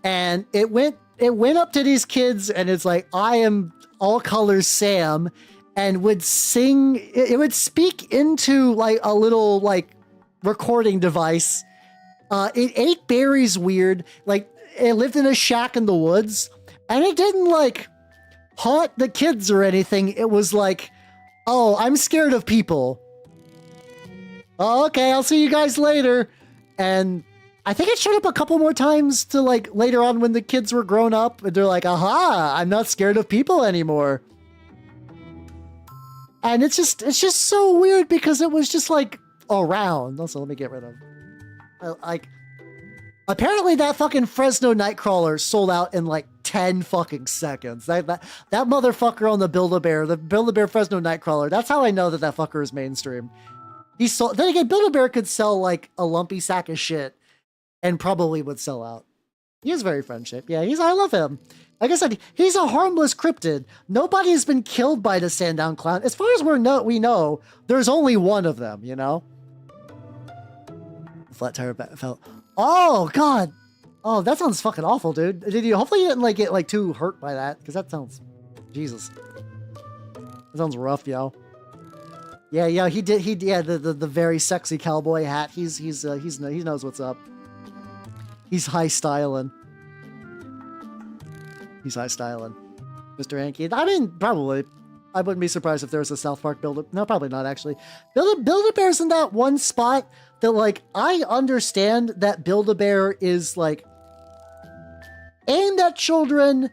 And it went up to these kids and it's like, I am all colors Sam, and would sing, it would speak into like a little like recording device. It ate berries weird, like it lived in a shack in the woods, and it didn't like haunt the kids or anything. It was like, oh, I'm scared of people. Oh, okay, I'll see you guys later. And I think it showed up a couple more times to like later on when the kids were grown up, and they're like, aha, I'm not scared of people anymore. And it's just so weird because it was just like around. Also, let me get rid of like, apparently that fucking Fresno Nightcrawler sold out in like 10 fucking seconds. That motherfucker on the Build-A-Bear Fresno Nightcrawler. That's how I know that fucker is mainstream. He sold. Then again, Build-A-Bear could sell like a lumpy sack of shit and probably would sell out. He is very friendship. Yeah, I love him. Like I said, he's a harmless cryptid. Nobody has been killed by the Sandown Clown. As far as we know, there's only one of them, you know? Flat tire fell. Oh, God. Oh, that sounds fucking awful, dude. Hopefully you didn't like get like too hurt by that, because that sounds, Jesus. That sounds rough, yo. Yeah, he did. Yeah, the very sexy cowboy hat. He knows what's up. He's high styling. Mr. Hankey. I mean, probably. I wouldn't be surprised if there was a South Park Build-A... No, probably not, actually. Build-A-Bear's in that one spot that, like, I understand that Build-A-Bear is, like, aimed at children,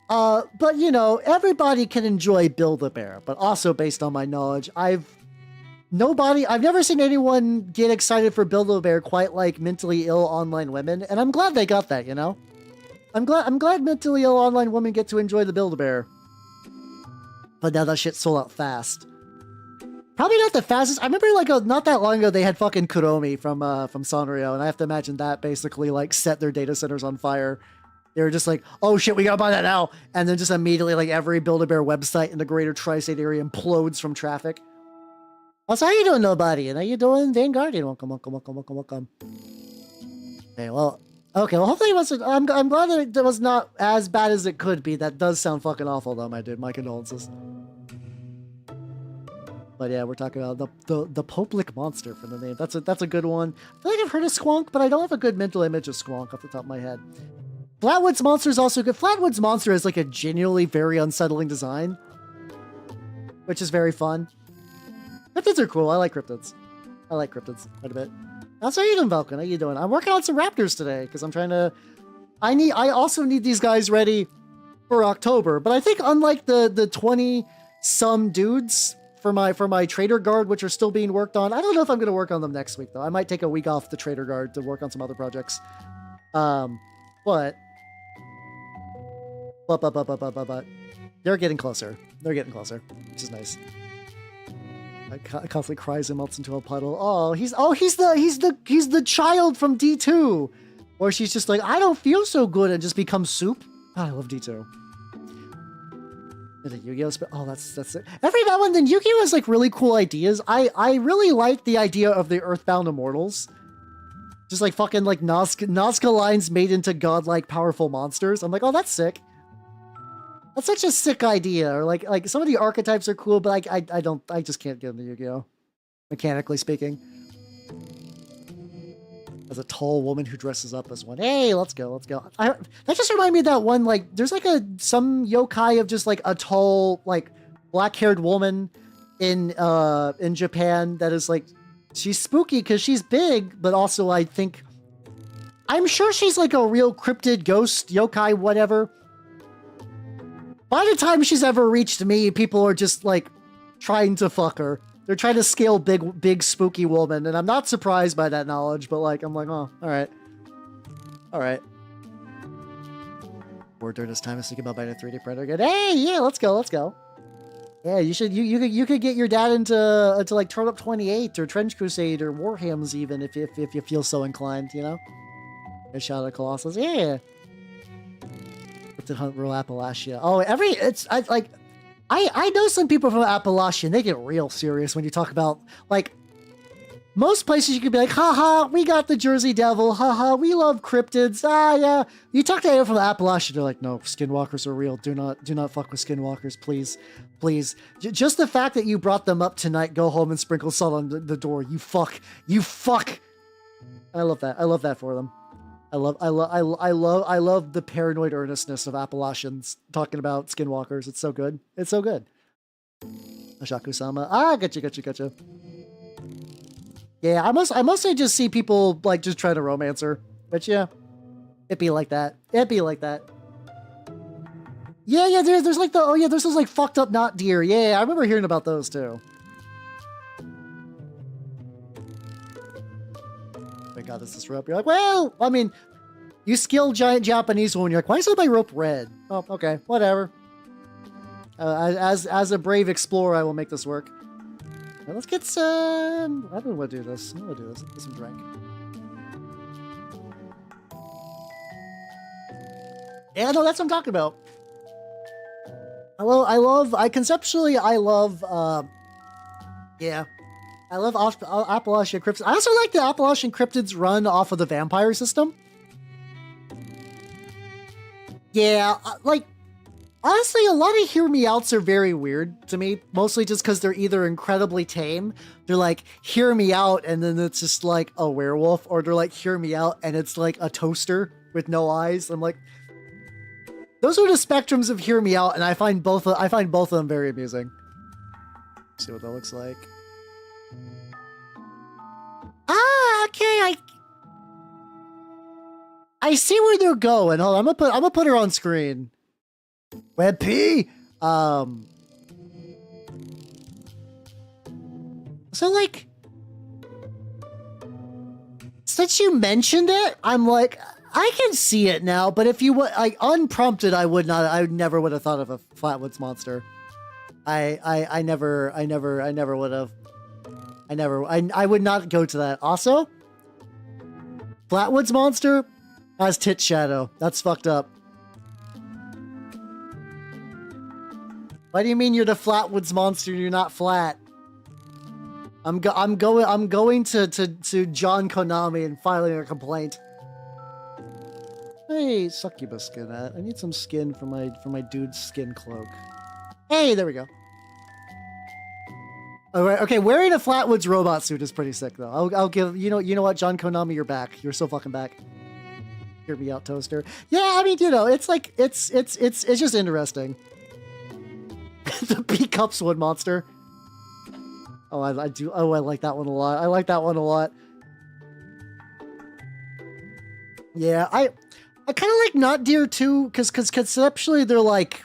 but, you know, everybody can enjoy Build-A-Bear. But also, based on my knowledge, I've never seen anyone get excited for Build-A-Bear quite like mentally ill online women, and I'm glad they got that, you know? I'm glad mentally ill online women get to enjoy the Build-A-Bear. But now that shit sold out fast. Probably not the fastest. I remember like not that long ago they had fucking Kuromi from Sanrio, and I have to imagine that basically like set their data centers on fire. They were just like, oh shit, we gotta buy that now, and then just immediately like every Build-A-Bear website in the greater tri-state area implodes from traffic. Also, how you doing, nobody? And how you doing, Vanguardian? Welcome. Okay, well, hopefully it wasn't. I'm glad that it was not as bad as it could be. That does sound fucking awful, though, my dude. My condolences. But yeah, we're talking about the Poplic monster for the name. That's a good one. I feel like I've heard of Squonk, but I don't have a good mental image of Squonk off the top of my head. Flatwoods Monster is also good. Flatwoods Monster is like a genuinely very unsettling design, which is very fun. Cryptids are cool. I like cryptids quite a bit. How's you doing, Vulcan? How you doing? I'm working on some Raptors today because I'm trying to. I also need these guys ready for October. But I think unlike the 20-some dudes for my Trader Guard, which are still being worked on, I don't know if I'm going to work on them next week though. I might take a week off the Trader Guard to work on some other projects. But they're getting closer. Which is nice. Constantly cries and melts into a puddle. Oh, he's the child from D2, where she's just like, I don't feel so good, and just becomes soup. God, I love D2. Yu-Gi-Oh! Oh, that's it. Every now and then, Yu-Gi-Oh! Has like really cool ideas. I really like the idea of the Earthbound Immortals, just like fucking like Nazca lines made into godlike powerful monsters. I'm like, oh, that's sick. That's such a sick idea. Or like some of the archetypes are cool, but I just can't get into Yu-Gi-Oh! Mechanically speaking. As a tall woman who dresses up as one. Hey, let's go. That just reminded me of that one, like, there's like some yokai of just like a tall, like, black-haired woman in Japan that is like, she's spooky because she's big, but also I'm sure she's like a real cryptid, ghost, yokai, whatever. By the time she's ever reached me, people are just like trying to fuck her. They're trying to scale big spooky woman, and I'm not surprised by that knowledge, but like, I'm like, oh, all right. All right. Or during this time, I was thinking about buying a 3D printer again. Hey, yeah, let's go. Yeah, you should. You could get your dad into like Turnip 28 or Trench Crusade or Warhams even if you feel so inclined. You know. A shout out to Colossus. Yeah. To hunt rural Appalachia. Oh, I know some people from Appalachia, and they get real serious when you talk about like. Most places you could be like, haha, we got the Jersey Devil, haha, we love cryptids, yeah. You talk to anyone from Appalachia, they're like, no, skinwalkers are real. Do not fuck with skinwalkers, please. Please. Just the fact that you brought them up tonight, go home and sprinkle salt on the door. You fuck. I love that. I love that for them. I love the paranoid earnestness of Appalachians talking about skinwalkers. It's so good. It's so good. Ashaku-sama. Gotcha. Yeah, I mostly just see people like just try to romance her. But yeah, it'd be like that. Yeah, there's like there's those like fucked up not deer. Yeah, I remember hearing about those too. Thank God this is rope. You're like, well, I mean, you skill giant Japanese woman. You're like, why is my rope red? Oh, okay, whatever. As a brave explorer, I will make this work. Now let's get some. I don't want to do this. Let's get some drink. Yeah, no, that's what I'm talking about. Conceptually, I love Appalachian cryptids. I also like the Appalachian cryptids run off of the vampire system. Yeah, honestly, a lot of hear me outs are very weird to me, mostly just because they're either incredibly tame, they're like, hear me out, and then it's just like a werewolf, or they're like, hear me out, and it's like a toaster with no eyes. I'm like, those are the spectrums of hear me out, and I find both of them very amusing. Let's see what that looks like. Okay, I see where they're going. Hold on, I'm gonna put her on screen. Web P. So like, since you mentioned it, I'm like, I can see it now. But if you would, like, unprompted, I never would have thought of a Flatwoods monster. I never would have. I would not go to that. Also, Flatwoods monster has tit shadow. That's fucked up. Why do you mean you're the Flatwoods monster and you're not flat? I'm going to John Konami and filing a complaint. Hey, succubus skin. I need some skin for my dude's skin cloak. Hey, there we go. All right, okay. Wearing a Flatwoods robot suit is pretty sick, though. I'll give you know what, John Konami, you're back. You're so fucking back. Hear me out, toaster. Yeah, I mean, it's like it's just interesting. The B-Cups one monster. Oh, I do. Oh, I like that one a lot. Yeah, I kind of like not deer too, because conceptually they're like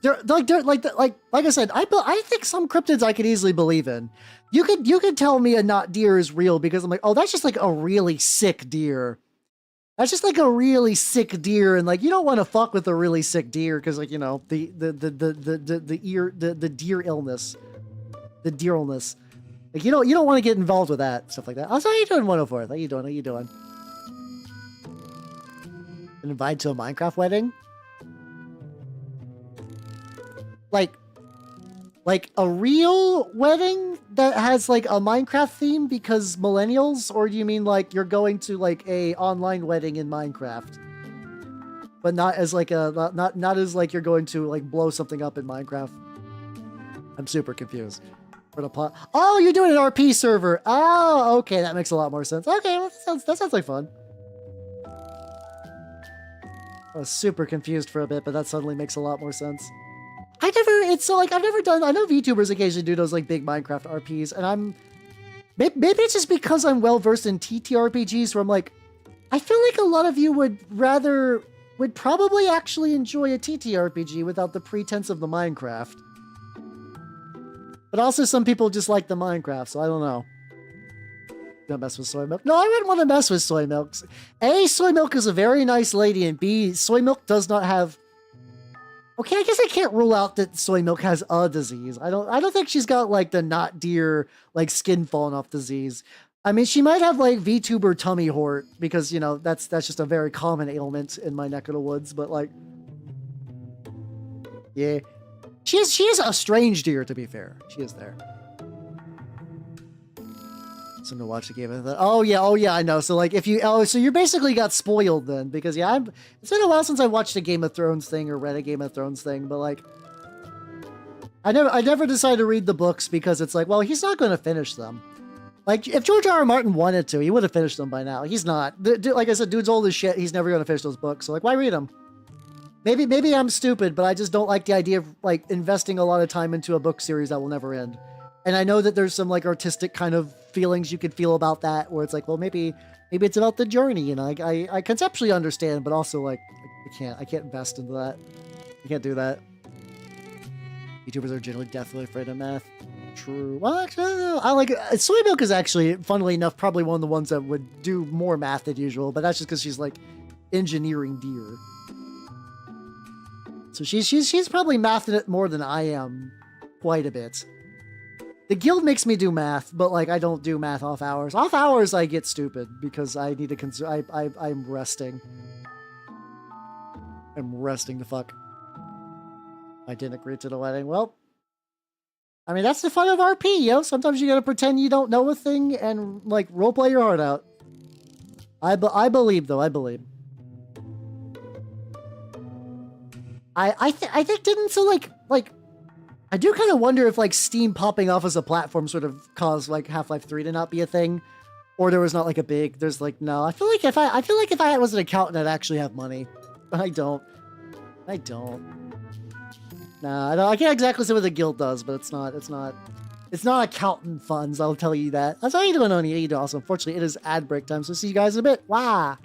I said, I think some cryptids I could easily believe in. You could tell me a not deer is real because I'm like, oh, that's just like a really sick deer. That's just like a really sick deer, and like you don't want to fuck with a really sick deer because like, you know, the deer illness. Like you don't want to get involved with that stuff like that. Also, how you doing, 104? How you doing? Been invited to a Minecraft wedding? Like a real wedding that has like a Minecraft theme because millennials, or do you mean like you're going to like a online wedding in Minecraft, but not as like not as like you're going to like blow something up in Minecraft? I'm super confused. For the plot. Oh, you're doing an RP server. Oh, okay, that makes a lot more sense. Okay, well, that sounds like fun. I was super confused for a bit, but that suddenly makes a lot more sense. it's so like, I've never done, I know VTubers occasionally do those like big Minecraft RPs, and maybe it's just because I'm well versed in TTRPGs where I'm like, I feel like a lot of you would probably actually enjoy a TTRPG without the pretense of the Minecraft. But also some people just like the Minecraft, so I don't know. Don't mess with soy milk. No, I wouldn't want to mess with soy milk. A, soy milk is a very nice lady, and B, soy milk does not have... Okay, I guess I can't rule out that soy milk has a disease. I don't think she's got like the not deer, like skin falling off disease. I mean, she might have like VTuber tummy hort because, you know, that's just a very common ailment in my neck of the woods, but like, yeah. She is a strange deer, to be fair. She is there. Something to watch the game of that. Oh yeah, I know. So like, if you, so you basically got spoiled then, because yeah, it's been a while since I watched a Game of Thrones thing or read a Game of Thrones thing, but like, I never decided to read the books because it's like, well, he's not going to finish them. Like, if George R. R. Martin wanted to, he would have finished them by now. He's not. Like I said, dude's old as shit. He's never going to finish those books. So like, why read them? Maybe I'm stupid, but I just don't like the idea of like investing a lot of time into a book series that will never end. And I know that there's some like artistic kind of feelings you could feel about that, where it's like, well, maybe it's about the journey, you know. I conceptually understand, but also like I can't invest into that. I can't do that. YouTubers are generally definitely afraid of math. True. Well, actually, I don't know. I like soy milk is actually, funnily enough, probably one of the ones that would do more math than usual, but that's just because she's like engineering deer. So she's probably mathing it more than I am, quite a bit. The guild makes me do math, but like I don't do math off hours. Off hours I get stupid because I need to I'm resting. I'm resting the fuck. I didn't agree to the wedding. Well, I mean, that's the fun of RP, yo. Sometimes you gotta pretend you don't know a thing and like roleplay your heart out. I believe though. I believe. I think didn't so like I do kind of wonder if like Steam popping off as a platform sort of caused like Half-Life 3 to not be a thing, or there was not like a big. There's like no. I feel like if I was an accountant, I'd actually have money, but I don't. Nah, I can't exactly say what the guild does, but it's not accountant funds. I'll tell you that. That's how you doing, Oni. You doing awesome. Unfortunately, it is ad break time, so see you guys in a bit. Wow.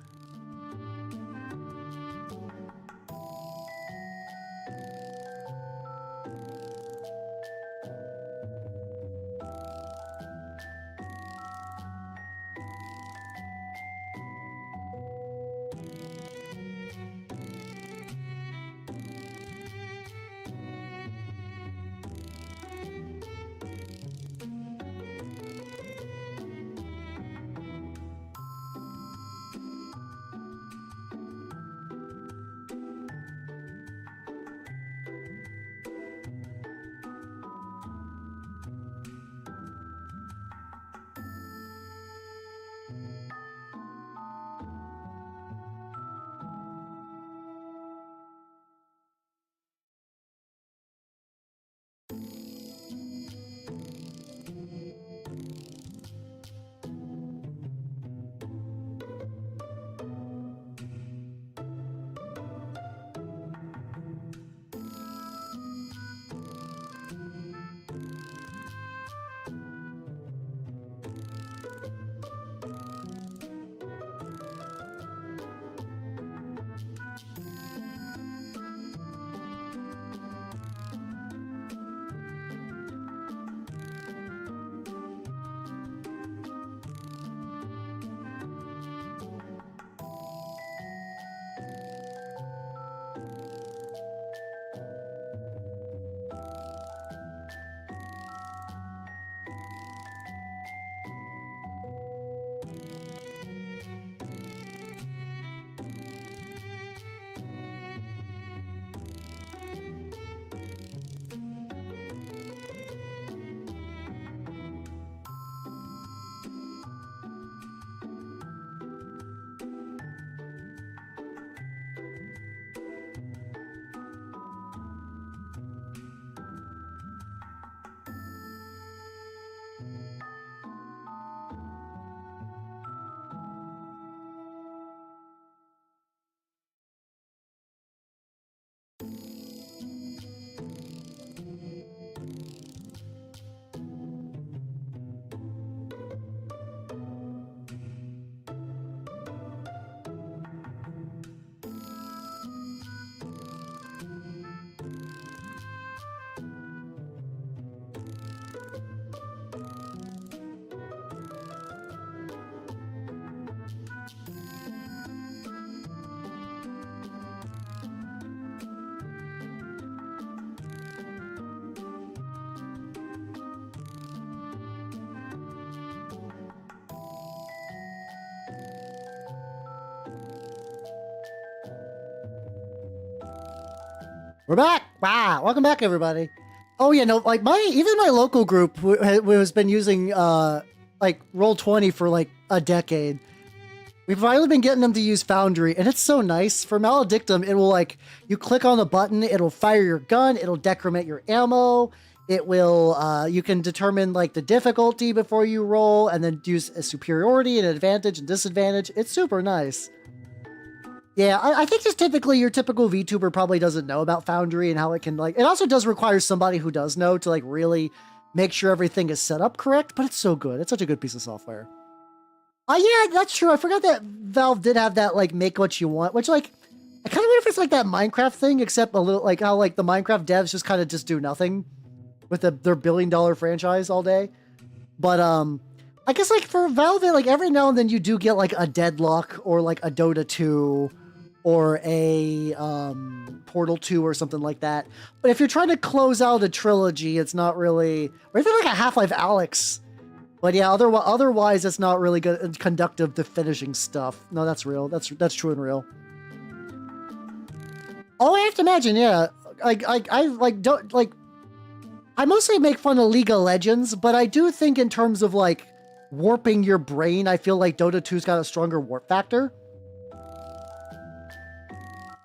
We're back! Wow, welcome back, everybody. Oh yeah, no, like even my local group who has been using like Roll20 for like a decade. We've finally been getting them to use Foundry, and it's so nice. For Maledictum, it will like you click on the button, it'll fire your gun, it'll decrement your ammo. It will you can determine like the difficulty before you roll, and then use a superiority and advantage and disadvantage. It's super nice. Yeah, I think just typically your typical VTuber probably doesn't know about Foundry and how it can like, it also does require somebody who does know to like really make sure everything is set up correct, but it's so good. It's such a good piece of software. Yeah, that's true. I forgot that Valve did have that like make what you want, which like, I kind of wonder if it's like that Minecraft thing, except a little like how like the Minecraft devs just kind of just do nothing with their $1 billion franchise all day. But I guess like for Valve, like every now and then you do get like a Deadlock or like a Dota 2 or a Portal 2 or something like that. But if you're trying to close out a trilogy, it's not really, or even like a Half-Life Alyx. But yeah, otherwise it's not really good conductive to finishing stuff. No, that's real. That's true and real. Oh, I have to imagine, yeah. I mostly make fun of League of Legends, but I do think in terms of like warping your brain, I feel like Dota 2's got a stronger warp factor.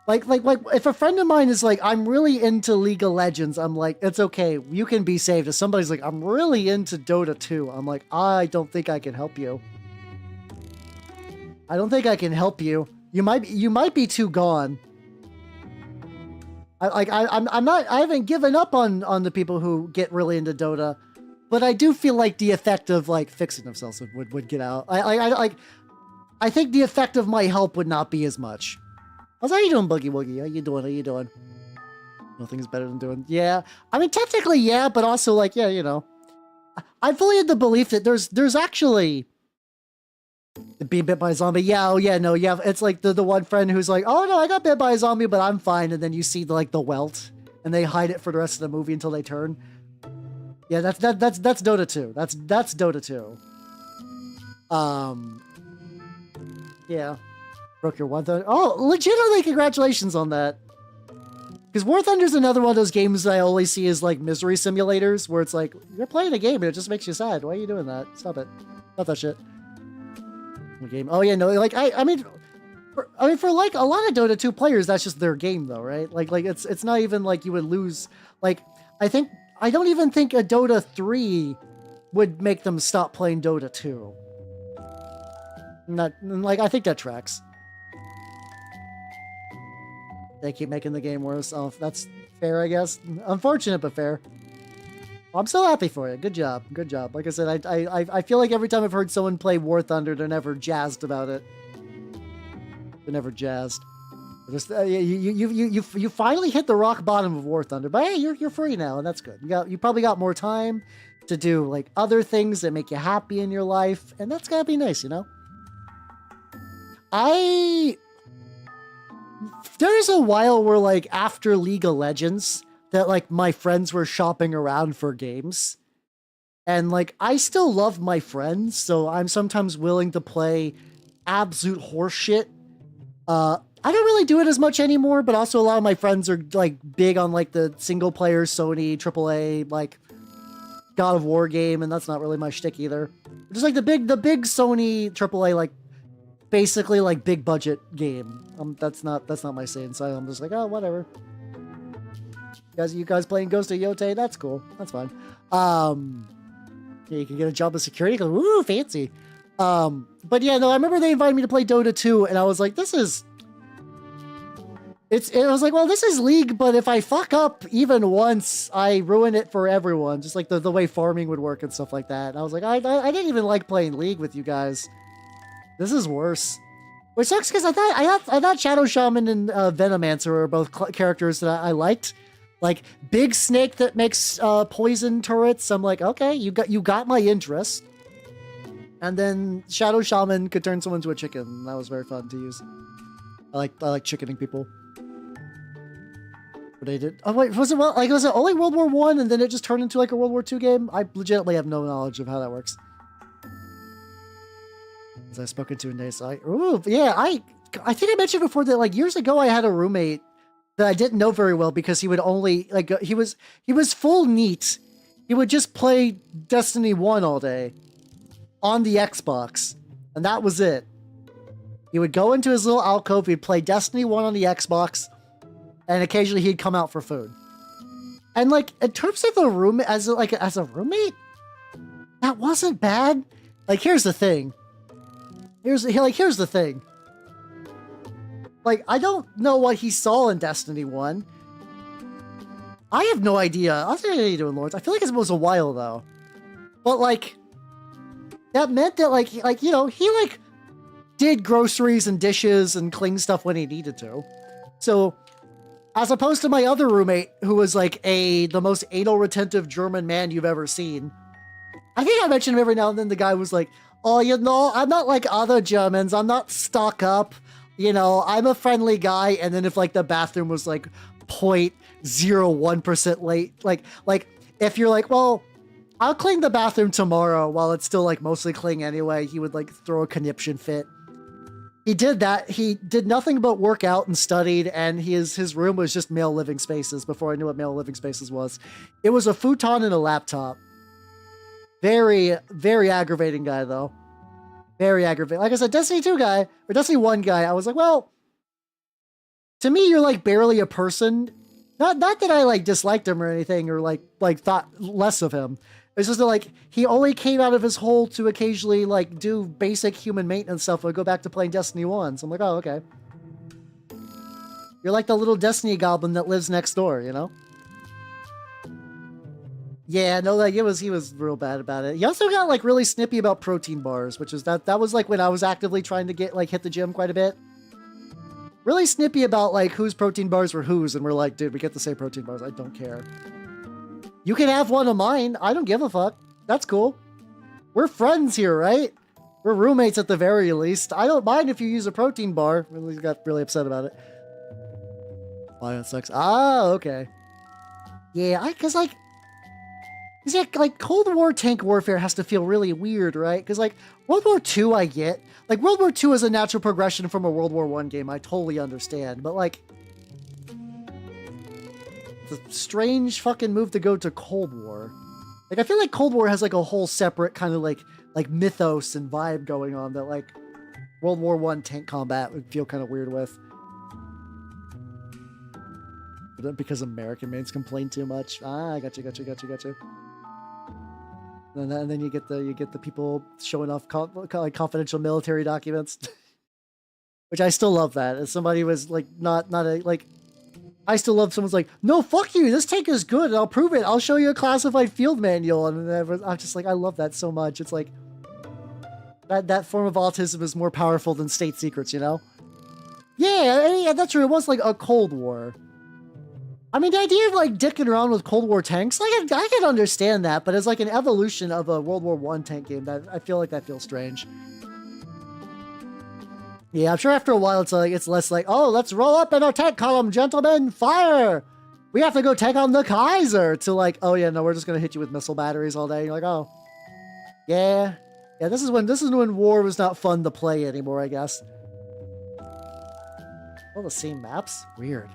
Like if a friend of mine is like, I'm really into League of Legends, I'm like, it's okay, you can be saved. If somebody's like, I'm really into Dota 2, I'm like, I don't think I can help you. I don't think I can help you. You might be too gone. I haven't given up on the people who get really into Dota, but I do feel like the effect of like fixing themselves would get out. I think the effect of my help would not be as much. How you doing, Boogie Woogie? How you doing? How you doing? Nothing's better than doing. Yeah, I mean technically, yeah, but also like, yeah, you know, I fully had the belief that there's actually being bit by a zombie. Yeah, oh yeah, no, yeah, it's like the one friend who's like, oh no, I got bit by a zombie, but I'm fine, and then you see the welt, and they hide it for the rest of the movie until they turn. Yeah, that's Dota 2. That's Dota 2. Yeah. Broke your War Thunder. Oh, legitimately, congratulations on that. Because War Thunder's another one of those games that I always see as like misery simulators, where it's like, you're playing a game and it just makes you sad. Why are you doing that? Stop it. Stop that shit. Game. Oh yeah, no, like I mean, for like a lot of Dota 2 players, that's just their game though, right? Like it's not even like you would lose. Like I don't even think a Dota 3 would make them stop playing Dota 2. Not like I think that tracks. They keep making the game worse. Oh, that's fair, I guess. Unfortunate, but fair. Well, I'm so happy for you. Good job. Good job. Like I said, I feel like every time I've heard someone play War Thunder, they're never jazzed about it. They're never jazzed. Just you finally hit the rock bottom of War Thunder, but hey, you're free now, and that's good. You probably got more time to do like other things that make you happy in your life, and that's gotta be nice, you know. There's a while where like after League of Legends that like my friends were shopping around for games, and like I still love my friends, so I'm sometimes willing to play absolute horseshit. I don't really do it as much anymore, but also a lot of my friends are like big on like the single player Sony AAA like God of War game, and that's not really my shtick either. Just like the big Sony AAA like basically like big budget game. That's not my scene, so I'm just like, oh, whatever. You guys playing Ghost of Yote? That's cool. That's fine. Yeah, you can get a job as security. Go, ooh, fancy. But yeah, no, I remember they invited me to play Dota 2, and I was like, this is League, but if I fuck up even once, I ruin it for everyone. Just like the way farming would work and stuff like that. And I was like, I didn't even like playing League with you guys. This is worse. Which sucks because I thought Shadow Shaman and Venomancer were both characters that I liked. Like Big Snake that makes poison turrets. I'm like, okay, you got my interest. And then Shadow Shaman could turn someone into a chicken. That was very fun to use. I like chickening people. But they did. Oh wait, was it only World War I and then it just turned into like a World War II game? I legitimately have no knowledge of how that works. As I've spoken to in days, I think I mentioned before that like years ago I had a roommate that I didn't know very well because he would only like he was full neat. He would just play Destiny 1 all day on the Xbox, and that was it. He would go into his little alcove, he'd play Destiny 1 on the Xbox, and occasionally he'd come out for food. And like in terms of a room as a roommate, that wasn't bad. Like here's the thing. Here's the thing. Like, I don't know what he saw in Destiny 1. I have no idea. I'll say, how you doing, Lawrence? I feel like it was a while, though. But, like, that meant that, like, you know, he, like, did groceries and dishes and clean stuff when he needed to. So, as opposed to my other roommate, who was, like, the most anal-retentive German man you've ever seen. I think I mentioned him every now and then. The guy was like, oh, you know, I'm not like other Germans. I'm not stuck up. You know, I'm a friendly guy, and then if, like, the bathroom was, like, 0.01% late, like, if you're like, well, I'll clean the bathroom tomorrow while it's still, like, mostly clean anyway, he would, like, throw a conniption fit. He did that. He did nothing but work out and studied, and his room was just male living spaces before I knew what male living spaces was. It was a futon and a laptop. Very, very aggravating guy, though. Very aggravating. Like I said, Destiny 2 guy, or Destiny 1 guy, I was like, well, to me, you're like barely a person. Not that I like disliked him or anything, or like thought less of him. It's just that like he only came out of his hole to occasionally like do basic human maintenance stuff or go back to playing Destiny 1. So I'm like, oh, okay. You're like the little Destiny goblin that lives next door, you know? Yeah, no, like he was real bad about it. He also got like really snippy about protein bars, which is that was like when I was actively trying to get like hit the gym quite a bit. Really snippy about like whose protein bars were whose, and we're like, dude, we get the same protein bars. I don't care. You can have one of mine. I don't give a fuck. That's cool. We're friends here, right? We're roommates at the very least. I don't mind if you use a protein bar. Really got really upset about it. Why that sucks. Ah, okay. Yeah, because like Cold War tank warfare has to feel really weird, right? Because like World War II, I get. Like World War II is a natural progression from a World War I game. I totally understand. But like, it's a strange fucking move to go to Cold War. Like I feel like Cold War has like a whole separate kind of like mythos and vibe going on that like World War I tank combat would feel kind of weird with. But because American mains complain too much. Ah, I got you. And then you get the people showing off like confidential military documents, which I still love that. As somebody was like not a like, I still love someone's like, no, fuck you, this tank is good, and I'll prove it. I'll show you a classified field manual, and I'm just like, I love that so much. It's like that form of autism is more powerful than state secrets, you know? Yeah, that's true. It was like a Cold War. I mean, the idea of like dicking around with Cold War tanks, like I can understand that, but as like an evolution of a World War I tank game, that I feel like that feels strange. Yeah, I'm sure after a while it's less like, oh, let's roll up in our tank column, gentlemen, fire! We have to go take on the Kaiser, to like, oh yeah, no, we're just gonna hit you with missile batteries all day. And you're like, oh, yeah, this is when war was not fun to play anymore, I guess. All the same maps, weird.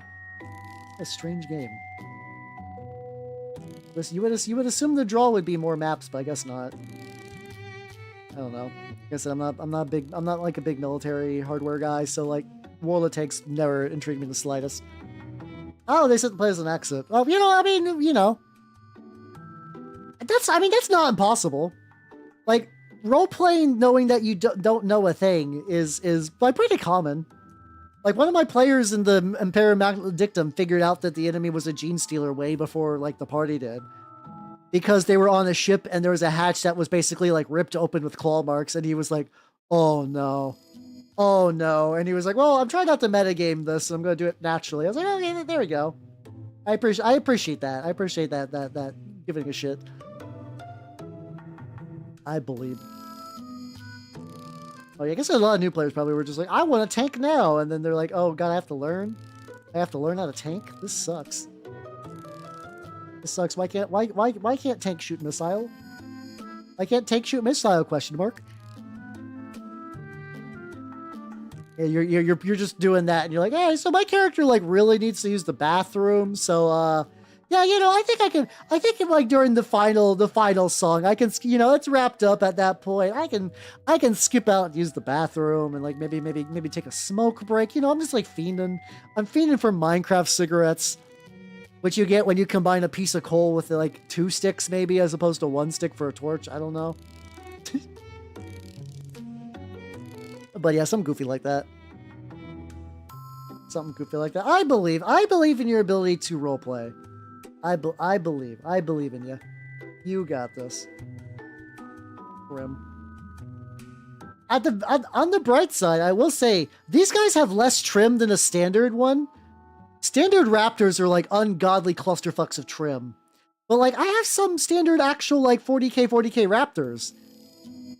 A strange game. You would assume the draw would be more maps, but I guess not. I don't know. Like I said, I'm not like a big military hardware guy, so like War of Tanks never intrigued me the slightest. Oh, they said the play as an exit. Oh, that's not impossible. Like role playing knowing that you don't know a thing is like pretty common. Like, one of my players in the Imperium Maledictum figured out that the enemy was a gene stealer way before, like, the party did. Because they were on a ship and there was a hatch that was basically, like, ripped open with claw marks, and he was like, oh, no. Oh, no. And he was like, well, I'm trying not to metagame this, so I'm going to do it naturally. I was like, okay, there we go. I appreciate that. I appreciate that giving a shit. I believe. Oh, yeah, I guess a lot of new players probably were just like, I want a tank now. And then they're like, oh, God, I have to learn. I have to learn how to tank? This sucks. This sucks. Why can't tank shoot missile? Why can't tank shoot missile? Question mark. You're just doing that, and you're like, hey, so my character like really needs to use the bathroom, so yeah, I think like during the final song, I can, it's wrapped up at that point. I can skip out and use the bathroom and like maybe take a smoke break. I'm just like fiending. I'm fiending for Minecraft cigarettes, which you get when you combine a piece of coal with like 2 sticks maybe as opposed to 1 stick for a torch. I don't know. But yeah, something goofy like that. Something goofy like that. I believe in your ability to roleplay. I believe in you. You got this. Grim. On the bright side, I will say, these guys have less trim than a standard one. Standard Raptors are like ungodly clusterfucks of trim. But like, I have some standard actual like 40k Raptors.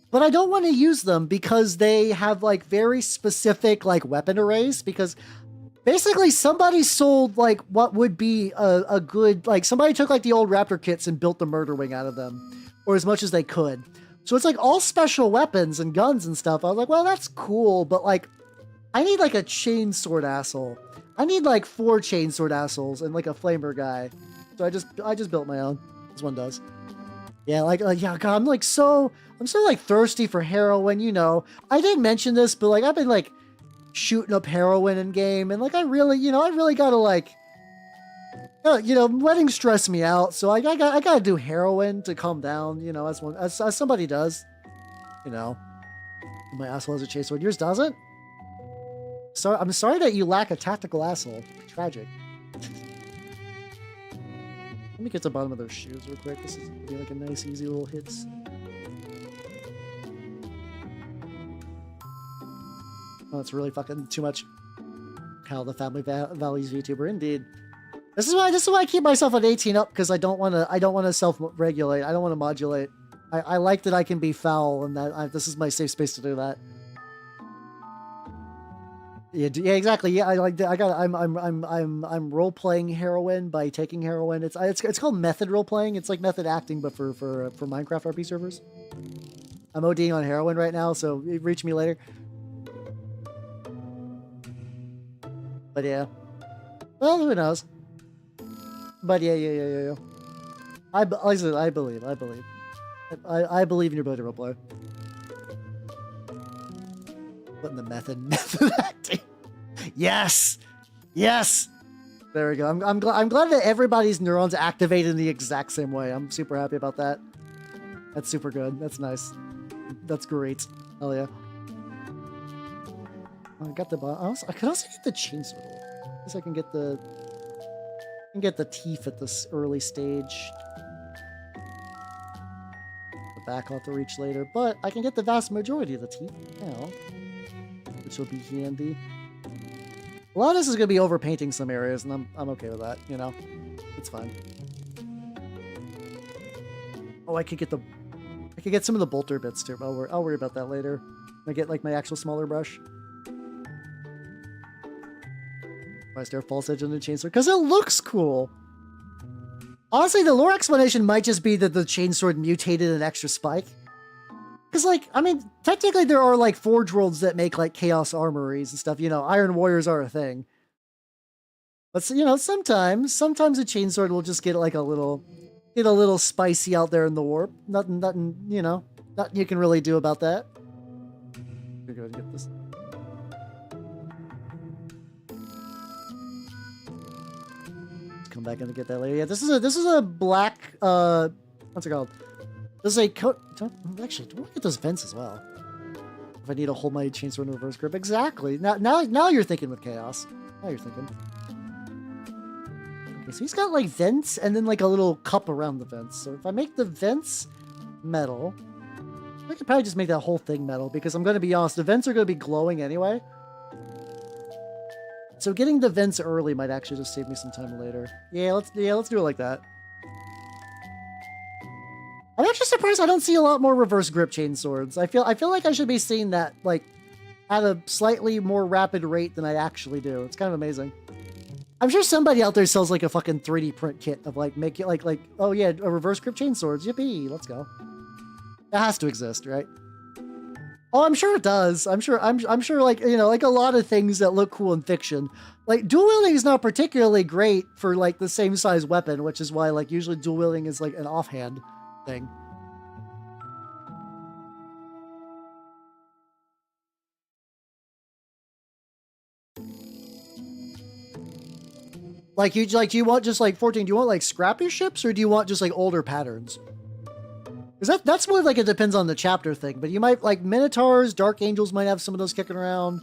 But I don't want to use them because they have like very specific like weapon arrays, because basically somebody sold like what would be a good, like somebody took like the old Raptor kits and built the murder wing out of them, or as much as they could. So it's like all special weapons and guns and stuff. I was like, well, that's cool, but like I need like a chainsword asshole. I need like 4 chainsword assholes and like a flamer guy. So I just built my own. This one does. Yeah, yeah, God, I'm so like thirsty for heroin, I didn't mention this, but like I've been like shooting up heroin in game, and like I really gotta like, weddings stress me out, so I gotta do heroin to calm down, as somebody does, My asshole has a chainsword. Yours doesn't. So I'm sorry that you lack a tactical asshole. Tragic. Let me get to the bottom of those shoes real quick. This is gonna be like a nice, easy little hits. Oh, it's really fucking too much. How the family values Vtuber, indeed. This is why I keep myself at 18 up, because I don't want to self-regulate. I don't want to modulate. I like that I can be foul, and that this is my safe space to do that. Yeah, exactly. Yeah, I like that. I'm role playing heroin by taking heroin. It's called method role playing. It's like method acting, but for Minecraft RP servers. I'm ODing on heroin right now, so reach me later. But yeah, well, who knows? But yeah. I believe in your ability to roleplay. But in the method acting. Yes. There we go. I'm glad that everybody's neurons activated in the exact same way. I'm super happy about that. That's super good. That's nice. That's great. Hell yeah. I got the I could also get the chainsword. I guess I can get the teeth at this early stage. The back I'll have to reach later, but I can get the vast majority of the teeth now, which will be handy. A lot of this is going to be overpainting some areas, and I'm okay with that. It's fine. Oh, I could get some of the bolter bits too. But I'll worry about that later. I get like my actual smaller brush. Why is there a false edge on the chainsword? Because it looks cool. Honestly, the lore explanation might just be that the chainsword mutated an extra spike. Because, like, I mean, technically there are, like, forge worlds that make, like, chaos armories and stuff. Iron warriors are a thing. But, sometimes a chainsword will just get, like, a little spicy out there in the warp. Nothing, nothing you can really do about that. We're going to get this. Come back in to get that later. Yeah, this is a black, what's it called? This is a coat. Actually, do I want to get those vents as well? If I need to hold my chainsword in reverse grip. Exactly. Now you're thinking with chaos. Now you're thinking. Okay, so he's got like vents and then like a little cup around the vents. So if I make the vents metal, I could probably just make that whole thing metal, because I'm going to be honest, the vents are going to be glowing anyway. So getting the vents early might actually just save me some time later. Yeah, let's do it like that. I'm actually surprised I don't see a lot more reverse grip chainswords. I feel like I should be seeing that like at a slightly more rapid rate than I actually do. It's kind of amazing. I'm sure somebody out there sells like a fucking 3D print kit of like make it like oh yeah, a reverse grip chainswords. Yippee, let's go. That has to exist, right? Oh, I'm sure it does. I'm sure like, you know, like a lot of things that look cool in fiction. Like dual wielding is not particularly great for like the same size weapon, which is why like usually dual wielding is like an offhand thing. Like do you want just like 14, do you want like scrappy ships or do you want just like older patterns? Because that's more like it depends on the chapter thing, but you might like Minotaurs, Dark Angels might have some of those kicking around.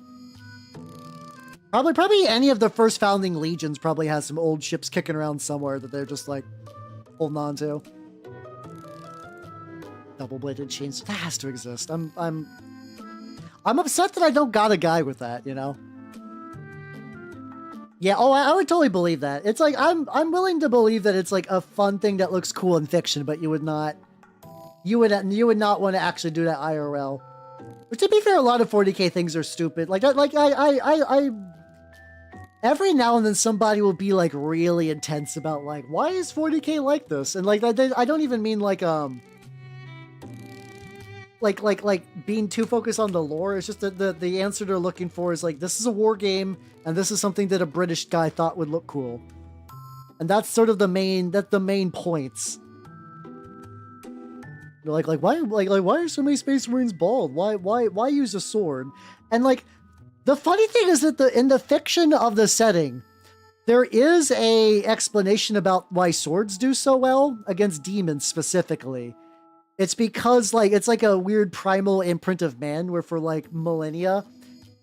Probably any of the first founding legions probably has some old ships kicking around somewhere that they're just like holding on to. Double-bladed chains, that has to exist. I'm upset that I don't got a guy with that, you know? Yeah, oh, I would totally believe that. It's like I'm willing to believe that it's like a fun thing that looks cool in fiction, but you would not want to actually do that IRL. But to be fair, a lot of 40k things are stupid. Like I every now and then somebody will be like really intense about like, why is 40k like this? And like I don't even mean like being too focused on the lore. It's just that the answer they're looking for is like, this is a war game and this is something that a British guy thought would look cool. And that's sort of the main points. Like why are so many Space Marines bald? Why use a sword? And like the funny thing is that in the fiction of the setting, there is a explanation about why swords do so well against demons specifically. It's because like it's like a weird primal imprint of man where for like millennia,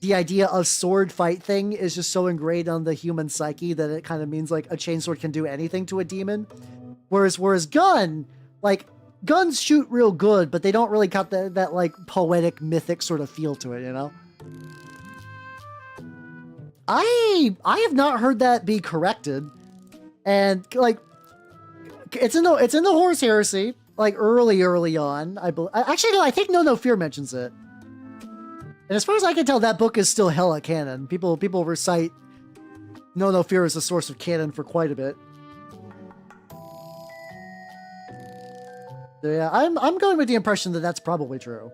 the idea of sword fight thing is just so ingrained on the human psyche that it kind of means like a chainsword can do anything to a demon. Whereas guns shoot real good, but they don't really got that like poetic, mythic sort of feel to it, you know? I have not heard that be corrected. And like it's in the Horus Heresy, like early on. Actually no, I think No Fear mentions it. And as far as I can tell, that book is still hella canon. People recite No Fear as a source of canon for quite a bit. So yeah, I'm going with the impression that that's probably true.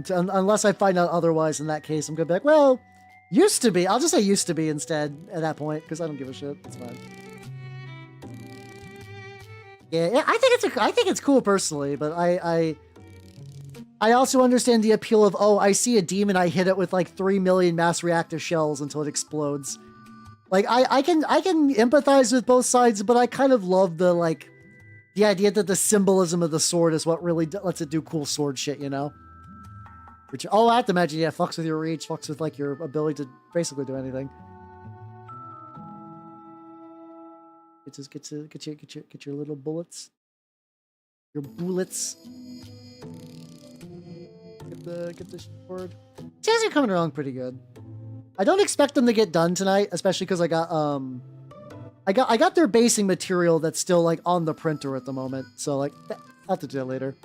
Unless I find out otherwise, in that case, I'm gonna be like, well, used to be. I'll just say used to be instead at that point, because I don't give a shit. It's fine. Yeah, I think it's cool personally, but I also understand the appeal of, oh, I see a demon, I hit it with like 3 million mass reactor shells until it explodes. Like I can empathize with both sides, but I kind of love the idea that the symbolism of the sword is what really lets it do cool sword shit, you know? Which, I have to imagine, yeah, fucks with your reach, fucks with, like, your ability to basically do anything. Get your little bullets. Your bullets. Get the sword. These guys are coming along pretty good. I don't expect them to get done tonight, especially because I got their basing material that's still like on the printer at the moment. So like I'll have to do that later.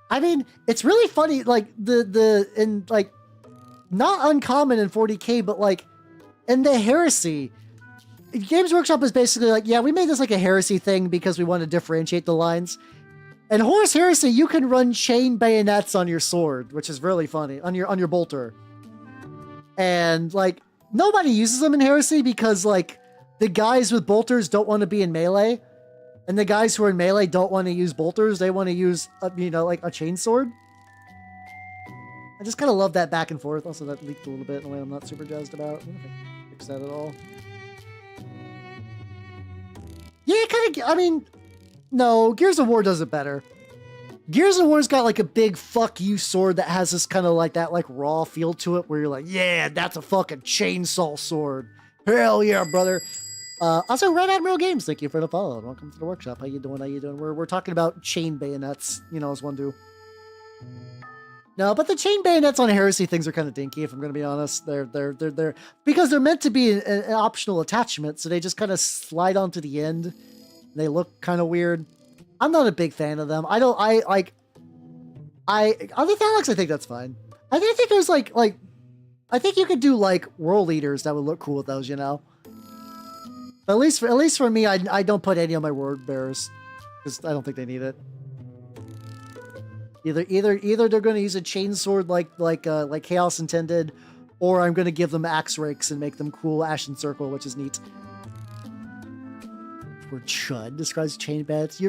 I mean, it's really funny, like not uncommon in 40k, but like in the Heresy, Games Workshop is basically like, yeah, we made this like a Heresy thing because we want to differentiate the lines. And Horus Heresy, you can run chain bayonets on your sword, which is really funny, on your bolter. And like nobody uses them in Heresy because like the guys with bolters don't want to be in melee, and the guys who are in melee don't want to use bolters. They want to use like a chainsword. I just kind of love that back and forth. Also, that leaked a little bit in a way I'm not super jazzed about. I don't know if I fix that at all. Yeah, kind of. I mean, no, Gears of War does it better. Gears of War's got like a big fuck you sword that has this kind of like that like raw feel to it where you're like, yeah, that's a fucking chainsaw sword. Hell yeah, brother. Also, Red Admiral Games, thank you for the follow. Welcome to the workshop. How you doing? We're talking about chain bayonets, as one do. No, but the chain bayonets on Heresy things are kind of dinky, if I'm going to be honest. They're because they're meant to be an optional attachment, so they just kind of slide onto the end. They look kind of weird. I'm not a big fan of them. Other Alex, I think that's fine. I think there's I think you could do like world leaders that would look cool with those, But at least for me, I don't put any on my word bearers because I don't think they need it. Either they're going to use a chainsword like Chaos intended, or I'm going to give them axe rakes and make them cool Ashen Circle, which is neat. Or Chud describes chain bats.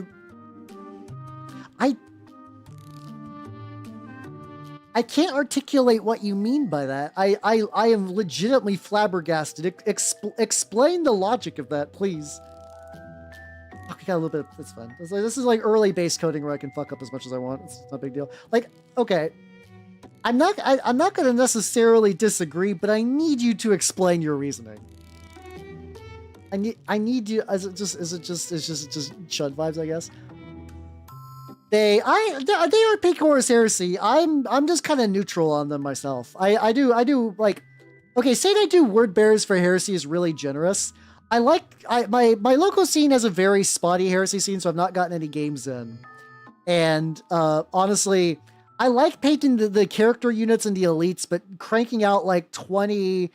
I can't articulate what you mean by that. I am legitimately flabbergasted. Explain the logic of that, please. Okay, got a little bit. That's fun. This is like early base coding where I can fuck up as much as I want. It's not a big deal. Like, okay, I'm not going to necessarily disagree, but I need you to explain your reasoning. I need you. Is it just Chud vibes, I guess. They are peak Horus Heresy. I'm just kind of neutral on them myself. I do like, okay, saying I do word bearers for Heresy is really generous. My local scene has a very spotty Heresy scene, so I've not gotten any games in. And honestly, I like painting the character units and the elites, but cranking out like 20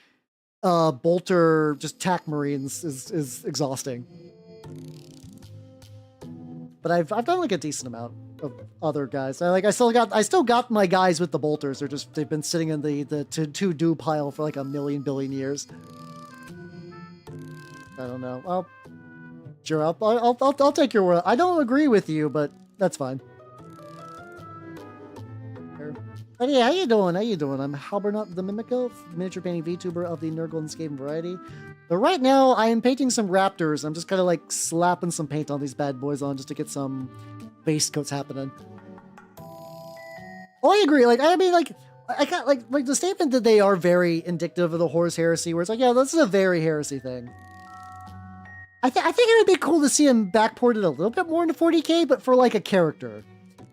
bolter just tack marines is exhausting. But I've done like a decent amount of other guys. I still got my guys with the bolters. They've been sitting in the to-do pile for like a billion years. I don't know. I'll take your word. I don't agree with you, but that's fine. But yeah, how you doing? I'm Halbernut the Mimico, miniature painting VTuber of the Nurgle variety. But right now, I am painting some Raptors. I'm just kind of like slapping some paint on these bad boys on just to get some base coats happening. Oh, I agree. Like, I mean, like, I got like the statement that they are very indicative of the Horus Heresy, where it's like, yeah, this is a very Heresy thing. I think it would be cool to see him backported a little bit more into 40k, but for like a character.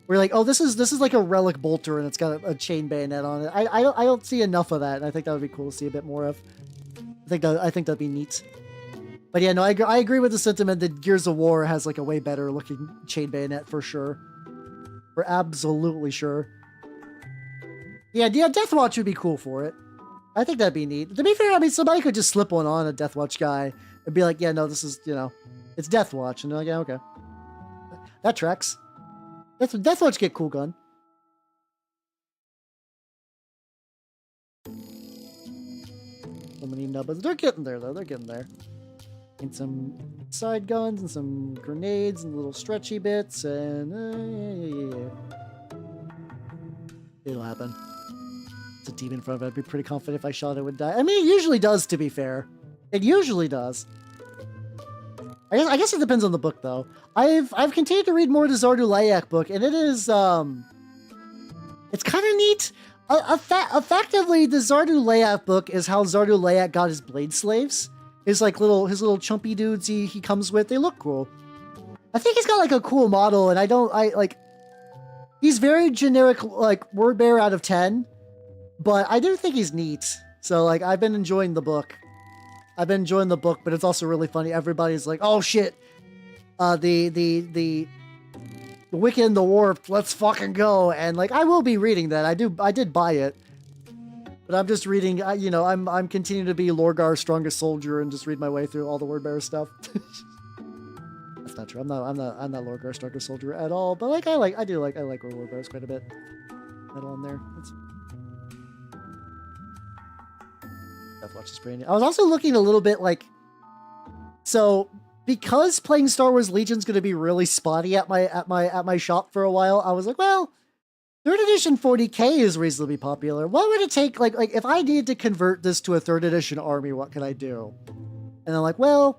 We're like, oh, this is like a relic bolter and it's got a chain bayonet on it. I don't see enough of that, and I think that would be cool to see a bit more of. I think that'd be neat. But yeah, no, I agree with the sentiment that Gears of War has like a way better looking chain bayonet for sure. For absolutely sure. Yeah, Deathwatch would be cool for it. I think that'd be neat. To be fair, I mean, somebody could just slip one on a Deathwatch guy and be like, yeah, no, this is, it's Deathwatch. And they're like, yeah, okay. That tracks. Deathwatch get cool gun. So many nubbas. They're getting there, though. They're getting there. And some side guns and some grenades and little stretchy bits. And yeah. It'll happen. It's a demon in front of it. I'd be pretty confident if I shot it would die. I mean, it usually does, to be fair. It usually does. I guess it depends on the book, though. I've continued to read more of the Zardu Layak book, and it is, it's kind of neat. Effectively, the Zardu Layak book is how Zardu Layak got his blade slaves. His little chumpy dudes he comes with. They look cool. I think he's got like a cool model, and he's very generic, like word bearer out of 10, but I do think he's neat. So like, I've been enjoying the book. But it's also really funny. Everybody's like, "Oh shit, the Wicked and the Warped, let's fucking go!" And like, I will be reading that. I did buy it, but I'm just reading. I'm continuing to be Lorgar's strongest soldier and just read my way through all the word bearer stuff. That's not true. I'm not Lorgar's strongest soldier at all. But like, I do like word bearers quite a bit. That on there. Deathwatch is pretty neat. I was also looking a little bit like, so because playing Star Wars Legion's going to be really spotty at my shop for a while, I was like, well, 3rd edition 40k is reasonably popular. What would it take? Like if I needed to convert this to a 3rd edition army, what could I do? And I'm like, well,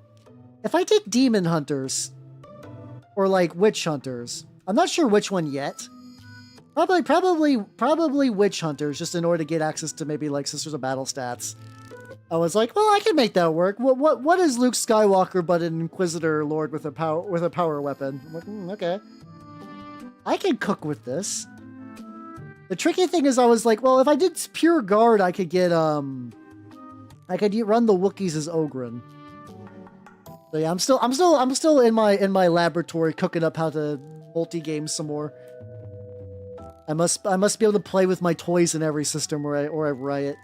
if I did demon hunters or like witch hunters, I'm not sure which one yet. Probably witch hunters, just in order to get access to maybe like Sisters of Battle stats. I was like, well, I can make that work. What is Luke Skywalker but an Inquisitor Lord with a power weapon? I'm like, okay. I can cook with this. The tricky thing is I was like, well, if I did pure guard, I could get run the Wookiees as Ogryn. So yeah, I'm still in my laboratory cooking up how to multi-game some more. I must be able to play with my toys in every system or I riot.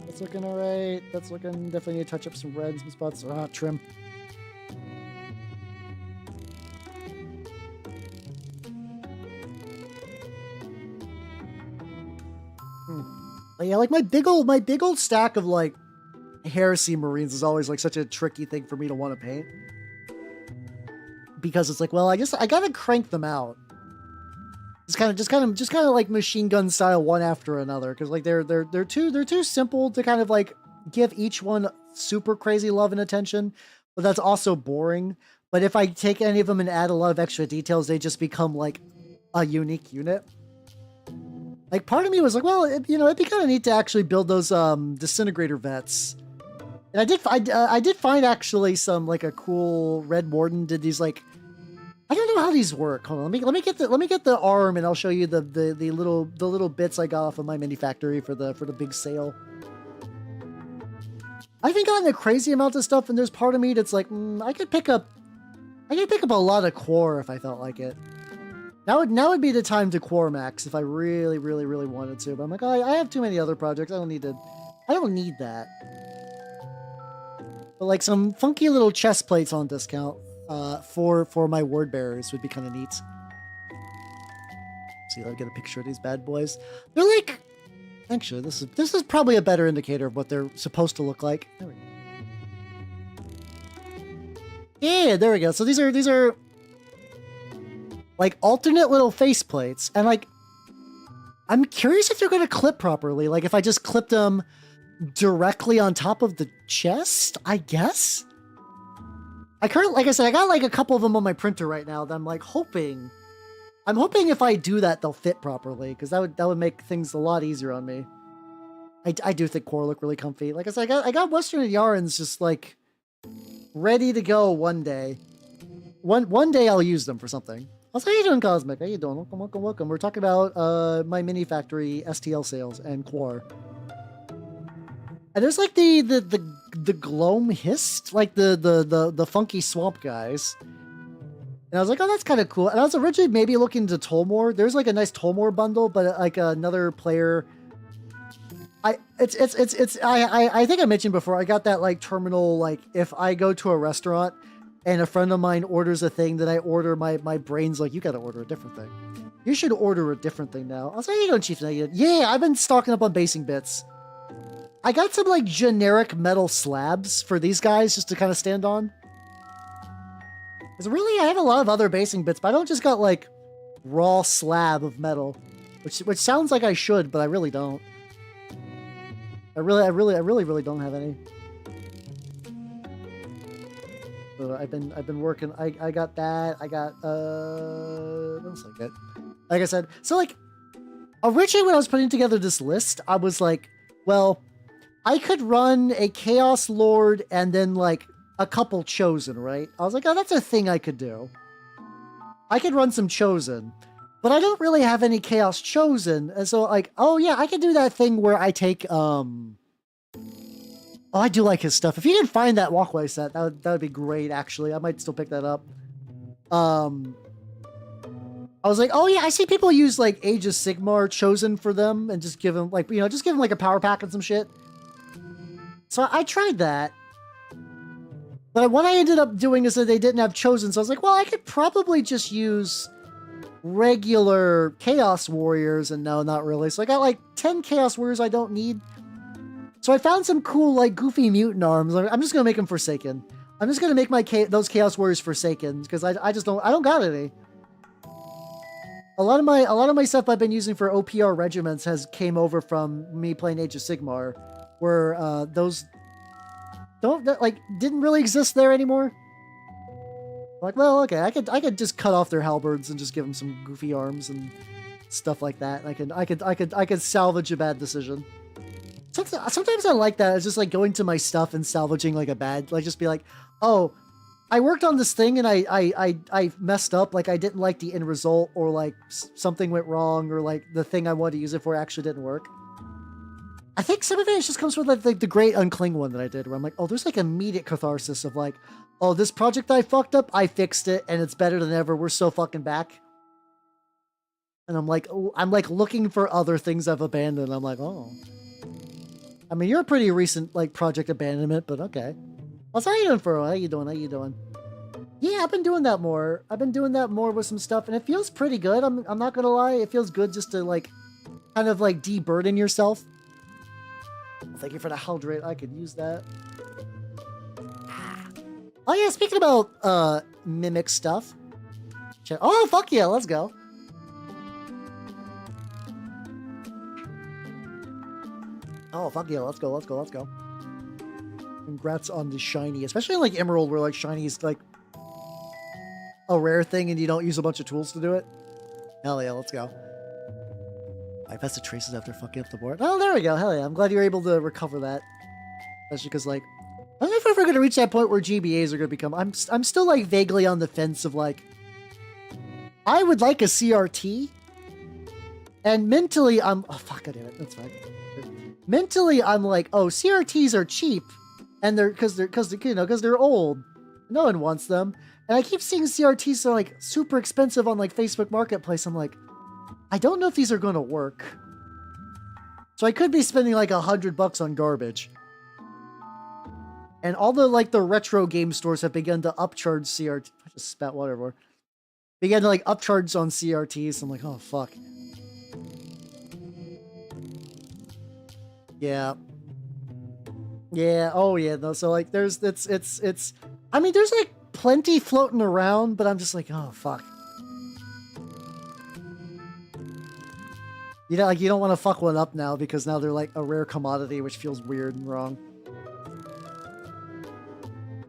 That's looking alright. That's looking, definitely need to touch up some red, some spots. Trim. But yeah, like my big old stack of like Heresy Marines is always like such a tricky thing for me to want to paint. Because it's like, well, I gotta crank them out. Just kind of like machine gun style one after another. Cause like they're too simple to kind of like give each one super crazy love and attention, but that's also boring. But if I take any of them and add a lot of extra details, they just become like a unique unit. Like part of me was like, well, it'd be kind of neat to actually build those disintegrator vets. And I did find actually some like a cool Red Warden did these like, I don't know how these work. Hold on, let me get the arm and I'll show you the little bits I got off of my mini factory for the big sale. I haven't gotten a crazy amount of stuff, and there's part of me that's like, I could pick up a lot of core if I felt like it. Now would be the time to core max if I really wanted to. But I'm like, oh, I have too many other projects. I don't need that. But like some funky little chest plates on discount for my word bearers would be kind of neat. See, I'll get a picture of these bad boys. They're like, actually, this is probably a better indicator of what they're supposed to look like. There we go. Yeah, there we go. So these are like alternate little face plates, and like I'm curious if they're going to clip properly. Like if I just clipped them directly on top of the chest, I guess. Like I said, I got like a couple of them on my printer right now that I'm like hoping if I do that, they'll fit properly, because that would make things a lot easier on me. I do think core look really comfy. Like I said, I got Western Yarns just like ready to go one day. One day I'll use them for something. Also, how you doing, Cosmic? How you doing? Welcome. We're talking about my mini factory STL sales and core. And there's like the Gloam Hist, like the funky swamp guys. And I was like, oh, that's kind of cool. And I was originally maybe looking to Tolmor. There's like a nice Tolmor bundle, but like another player. I think I mentioned before, I got that like terminal, like if I go to a restaurant and a friend of mine orders a thing that I order, my brain's like, you got to order a different thing. You should order a different thing now. I was like, how you doing, Chief Knight? Yeah, I've been stocking up on basing bits. I got some like generic metal slabs for these guys just to kind of stand on. Because really, I have a lot of other basing bits, but I don't just got like raw slab of metal, which sounds like I should, but I really don't. I really don't have any. So I've been working. I got that. I got what else I get? Like I said, so like originally when I was putting together this list, I was like, well, I could run a Chaos Lord and then like a couple Chosen, right? I was like, oh, that's a thing I could do. I could run some Chosen, but I don't really have any Chaos Chosen. And so like, oh yeah, I could do that thing where I take, oh, I do like his stuff. If you can find that walkway set, that would be great, actually. I might still pick that up. I was like, oh yeah, I see people use like Age of Sigmar Chosen for them and just give them like, just give them like a power pack and some shit. So I tried that. But what I ended up doing is that they didn't have Chosen, so I was like, well, I could probably just use regular Chaos Warriors, and no, not really. So I got like 10 Chaos Warriors I don't need. So I found some cool, like, goofy mutant arms. I'm just gonna make them Forsaken. I'm just gonna make those Chaos Warriors Forsaken, because I don't got any. A lot of my stuff I've been using for OPR regiments came over from me playing Age of Sigmar, where those didn't really exist there anymore. Like, well, okay, I could just cut off their halberds and just give them some goofy arms and stuff like that. I could salvage a bad decision. Sometimes I like that. It's just like going to my stuff and salvaging like a bad, like just be like, oh, I worked on this thing and I messed up. Like I didn't like the end result, or like something went wrong, or like the thing I wanted to use it for actually didn't work. I think some of it just comes with like the Great Uncling one that I did, where I'm like, oh, there's like immediate catharsis of like, oh, this project I fucked up, I fixed it, and it's better than ever. We're so fucking back. And I'm like looking for other things I've abandoned. I'm like, oh. I mean, you're a pretty recent like project abandonment, but okay. How you doing, Furrow? How you doing? Yeah, I've been doing that more. I've been doing that more with some stuff, and it feels pretty good. I'm not gonna lie, it feels good just to like kind of like de-burden yourself. Thank you for the hydrate. I could use that. Oh yeah, speaking about mimic stuff. Oh fuck yeah, let's go. Oh fuck yeah, let's go, let's go, let's go. Congrats on the shiny, especially in like Emerald, where like shiny is like a rare thing and you don't use a bunch of tools to do it. Hell yeah, let's go. I best the traces after fucking up the board. Oh, there we go. Hell yeah, I'm glad you were able to recover that. Especially because like, I don't know if we're ever going to reach that point where GBAs are going to become... I'm still, like, vaguely on the fence of, like... I would like a CRT. And mentally, I'm... Oh, fuck, I did it. That's fine. Mentally, I'm like, oh, CRTs are cheap. And they're... Because they're old. No one wants them. And I keep seeing CRTs that are, like, super expensive on, like, Facebook Marketplace. I'm like, I don't know if these are going to work. So I could be spending, like, $100 on garbage. And all the, like, the retro game stores have begun to upcharge CRT. I just spat water everywhere. Began to, like, upcharge on CRTs. I'm like, oh, fuck. Yeah. Yeah. Oh, yeah. No, so, like, there's, it's, I mean, there's, like, plenty floating around, but I'm just like, oh, fuck. You know, like, you don't want to fuck one up now because now they're, like, a rare commodity, which feels weird and wrong.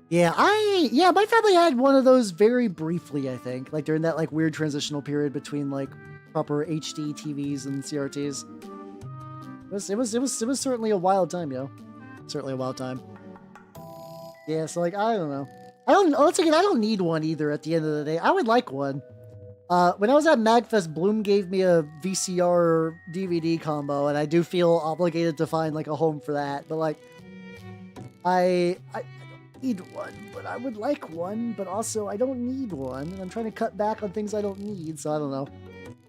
Yeah, my family had one of those very briefly, I think. Like, during that, like, weird transitional period between, like, proper HD TVs and CRTs. It was certainly a wild time, yo. Certainly a wild time. Yeah, so, like, I don't know. Once again, I don't need one either at the end of the day. I would like one. When I was at MagFest, Bloom gave me a VCR DVD combo, and I do feel obligated to find, like, a home for that. But, like, I need one, but I would like one, but also I don't need one, and I'm trying to cut back on things I don't need, so I don't know.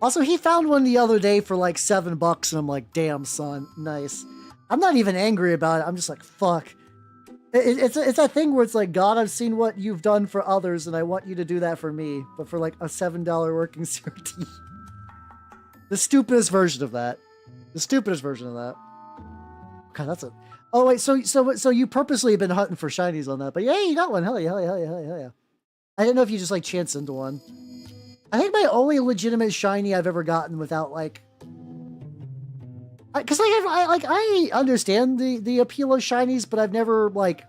Also, he found one the other day for like $7, and I'm like, damn, son, nice. I'm not even angry about it. I'm just like, fuck. It's that thing where it's like, God, I've seen what you've done for others, and I want you to do that for me, but for like a $7 working CRT. The stupidest version of that. The stupidest version of that. God, that's a... Oh wait, so you purposely have been hunting for shinies on that, but yeah, you got one. Hell yeah, hell yeah, hell yeah, hell yeah. I didn't know if you just like chanced into one. I think my only legitimate shiny I've ever gotten without like, because I understand the appeal of shinies, but I've never like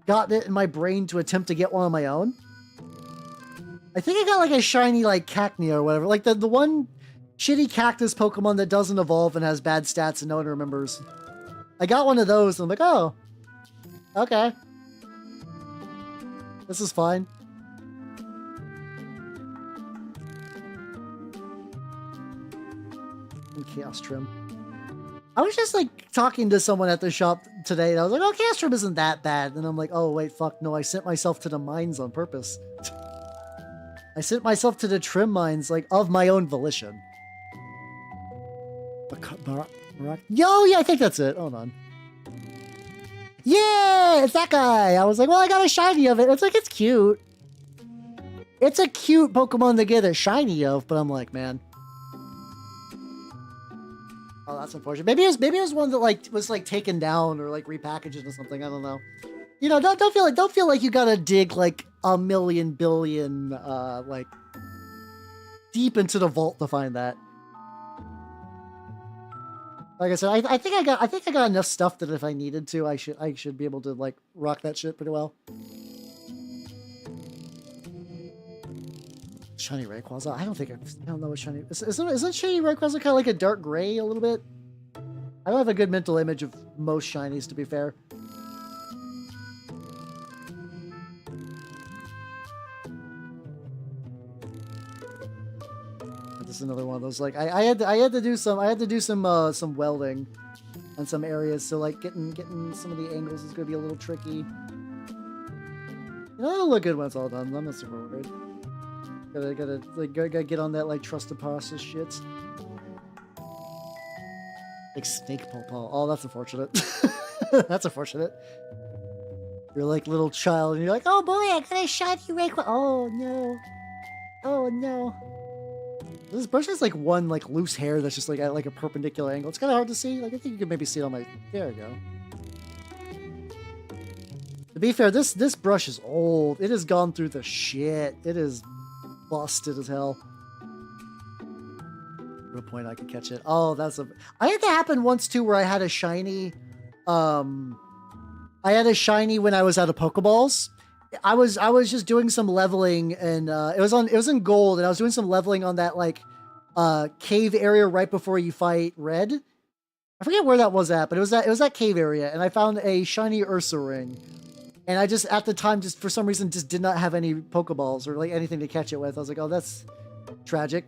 gotten it in my brain to attempt to get one on my own. I think I got like a shiny like Cacnea or whatever, like the one shitty cactus Pokemon that doesn't evolve and has bad stats and no one remembers. I got one of those, and I'm like, oh, okay. This is fine. And Chaos Trim. I was just, like, talking to someone at the shop today, and I was like, oh, Chaos Trim isn't that bad. And I'm like, oh, wait, fuck, no, I sent myself to the mines on purpose. I sent myself to the trim mines, like, of my own volition. Yo, yeah, I think that's it. Hold on. Yeah, it's that guy. I was like, well, I got a shiny of it. It's like, it's cute. It's a cute Pokemon to get a shiny of, but I'm like, man. Oh, that's unfortunate. Maybe it was one that like was like taken down or like repackaged or something. I don't know. You know, don't feel like you gotta dig like a million billion like deep into the vault to find that. Like I said, I think I got enough stuff that if I needed to, I should be able to like rock that shit pretty well. Shiny Rayquaza. I don't know what shiny. Isn't shiny Rayquaza kind of like a dark gray a little bit? I don't have a good mental image of most shinies, to be fair. This is another one of those. Like I had to do some welding on some areas, so like getting some of the angles is gonna be a little tricky. You know, it'll look good when it's all done. I'm not super worried. Gotta get on that like trusted process shit. Like snake paw. Oh, that's unfortunate. That's unfortunate. You're like little child, and you're like, oh boy, I got a shiny Rayquaza. Oh no. Oh no. This brush has like one like loose hair that's just like at like a perpendicular angle. It's kind of hard to see. Like I think you can maybe see it on my. There we go. To be fair, this brush is old. It has gone through the shit. It is busted as hell. At a point I could catch it. Oh, that's a... I had that happen once too, where I had a shiny... I had a shiny when I was out of Pokeballs. I was just doing some leveling, and it was in gold, and I was doing some leveling on that like cave area right before you fight Red. I forget where that was at, but it was that cave area, and I found a shiny Ursa ring. And I just, at the time, just for some reason, just did not have any Pokeballs or like anything to catch it with. I was like, oh, that's tragic.